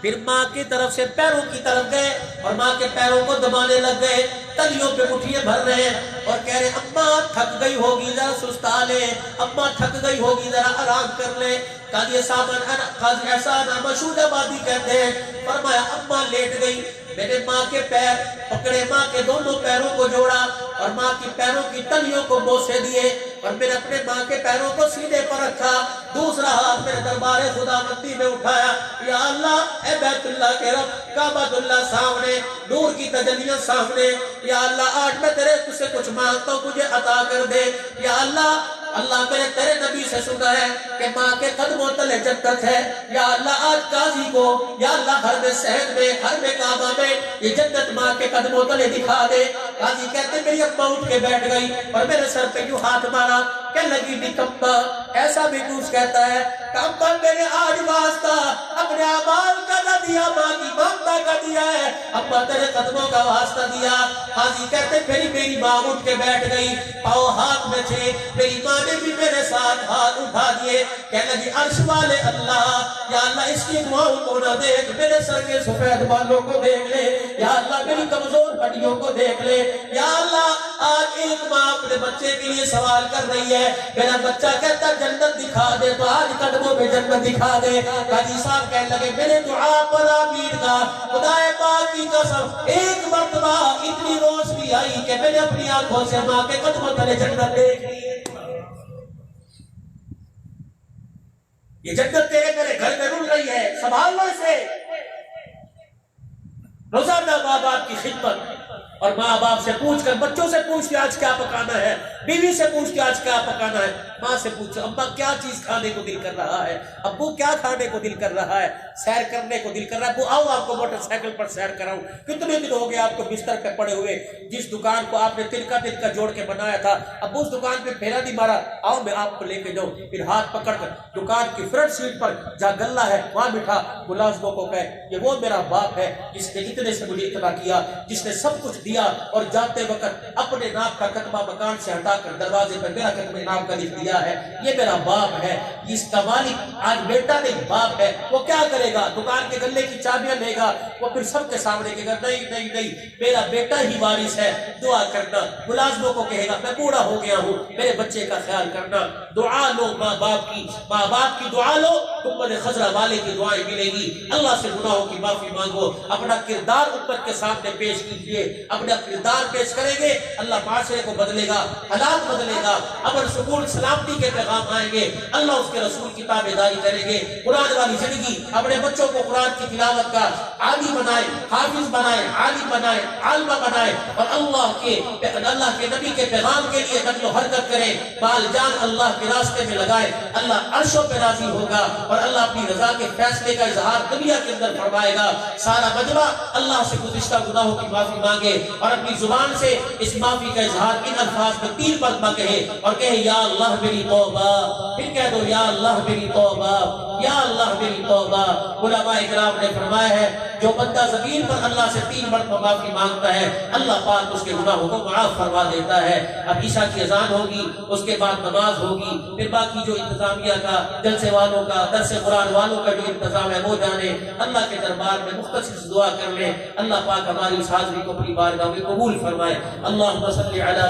پھر ماں کی طرف سے پیروں کی طرف گئے اور ماں کے پیروں کو دبانے لگ گئے، تلیوں پہ مٹھیاں بھر رہے ہیں اور کہہ رہے اماں تھک گئی ہوگی ذرا سستا لے، اماں تھک گئی ہوگی ذرا آرام کر لے۔ قاضی احسان بخشوج آبادی کہتے ہیں فرمایا اماں لیٹ گئی، میں نے ماں کے پیر پکڑے، ماں کے دونوں پیروں کو جوڑا اور ماں کی پیروں کی تلیوں کو بوسے دیے اور میں نے اپنے ماں کے پیروں کو سینے پر رکھا، دوسرا ہاتھ میرے دربار خدا بندی میں اٹھایا، یا اللہ اے بیت اللہ کے رب، کعبۃ اللہ سامنے، نور کی تجلیاں سامنے، یا اللہ آج میں تیرے تجھ سے کچھ مانگتا ہوں مجھے عطا کر دے، یا اللہ اللہ میں نے تیرے نبی سے سنا ہے کہ ماں کے قدموں تلے جنت ہے، یا اللہ آج قاضی کو یا اللہ حرم صحت میں حرم کعبہ میں یہ جنت ماں کے قدموں تلے دکھا دے۔ قاضی کہتے میری اماں اٹھ کے بیٹھ گئی اور میرے سر پہ یوں ہاتھ مارا، کہنے لگی نکمہ، ایسا بھی کچھ کہتا ہے کمبا میں نے آج واسطہ اپنے اعمال کا نہ دیا، ماں کی ممتا کا دیا ہے، اماں تیرے قدموں کا واسطہ دیا۔ قاضی کہتے پھر میری ماں اٹھ کے بیٹھ گئی، پاؤں ہاتھ میں تھے، میری ماں نے بھی میرے ساتھ ہاتھ اٹھا دیے، کہنے لگی عرش والے اللہ، یا اللہ اس کی دعاؤں کو نہ دیکھ، میرے سر کے سفید بالوں کو دیکھ لے، یا اللہ میری کمزور ہڈیوں کو دیکھ لے، یا اللہ آج ایک ماں اپنے بچے کے لیے سوال کر رہی ہے، میرا بچہ کہتا جنت دکھا دے تو آج قدموں میں جنت دکھا دے۔ قاضی صاحب کہنے لگے میرے دعا پر آمین کا خدائے پاک کی قسم ایک مرتبہ اتنی روشنی آئی کہ میں نے اپنی آنکھوں سے ماں کے قدموں تلے جنت دیکھ لی۔ یہ جنت تیرے میرے گھر میں رول رہی ہے، سنبھال لو اسے۔ روزانہ ماں باپ کی خدمت اور ماں باپ سے پوچھ کر، بچوں سے پوچھ کے آج کیا پکانا ہے، بیوی سے پوچھ کے آج کیا پکانا ہے، ماں سے پوچھو ابا کیا چیز کھانے کو دل کر رہا ہے، ابو کیا کھانے کو دل کر رہا ہے، سیر کرنے کو دل کر رہا ہے، ابو آؤ آپ کو موٹر سائیکل پر سیر کراؤں، کتنے دن ہو گئے آپ کو بستر پہ پڑے ہوئے، جس دکان کو آپ نے تل کا جوڑ کے بنایا تھا ابو اس دکان پہ پھیرا نہیں مارا، آؤ میں آپ کو لے کے جاؤں، پھر ہاتھ پکڑ کر دکان کی فرنٹ سیٹ پر جہاں گلہ ہے وہاں بٹھا، ملازموں کو کہے یہ وہ میرا باپ ہے جس نے اتنے سے مجھے اتنا کیا، جس نے سب کچھ دیا اور جاتے وقت اپنے نام کا کتبہ مکان سے ہٹا کر دروازے پر میرا کتبہ نام کا لکھ دیا ہے، یہ میرا باپ ہے، اس کا مالک آج بیٹا نہیں باپ ہے، وہ کیا کرے گا، دکان کے گلے کی چابیاں لے گا، وہ پھر سب کے سامنے کہے گا نہیں نہیں نہیں میرا بیٹا ہی وارث ہے، دعا کرنا، ملازموں کو کہے گا میں بوڑھا ہو گیا ہوں میرے بچے کا خیال کرنا، دعا لو ماں باپ کی دعا لو، امت خضرہ والے کی دعائیں ملے گی، اللہ سے گناہوں کی معافی مانگو، اپنا کردار امت کے سامنے پیش کیجئے، اپنا کردار پیش کریں گے اللہ معاشرے کو بدلے گا، حالات بدلے گا، امن سکون سلامتی کے پیغام آئیں گے، اللہ اس کے رسول کی تابعداری کریں گے، قرآن والی زندگی، اپنے بچوں کو قرآن کی تلاوت کا عالم بنائیں، حافظ بنائیں، عالم بنائیں، عالمہ بنائیں اور اللہ کے نبی کے پیغام کے لیے نقل و حرکت کریں، بال جان اللہ کے راستے میں لگائیں، اللہ عرشوں پہ راضی ہوگا اور اللہ اپنی رضا کے فیصلے کا اظہار دنیا کے اندر فرمائے گا۔ سارا مجمع اللہ سے گزشتہ گناہوں کی معافی مانگے اور اپنی زبان سے اس معافی کا اظہار ان الفاظ میں 3 مرتبہ کہے اور کہے یا اللہ میری توبہ، پھر کہہ دو یا اللہ میری توبہ، یا اللہ میری توبہ۔ علماء اکرام نے فرمایا ہے جو بندہ زمین پر اللہ سے 3 مرتبہ معافی مانگتا ہے اللہ پاک اس کے گناہوں کو معاف فرما دیتا ہے۔ اب عشاء کی اذان ہوگی، اس کے بعد نماز ہوگی، پھر باقی جو انتظامیہ کا، جلسے والوں کا، درس قرآن والوں کا جو انتظام ہے وہ جانے، اللہ کے دربار میں مختصر دعا کر لیں۔ اللہ پاک ہماری اس حاضری کو اپنی بارگاہ میں قبول فرمائے۔ اللہم صلی علی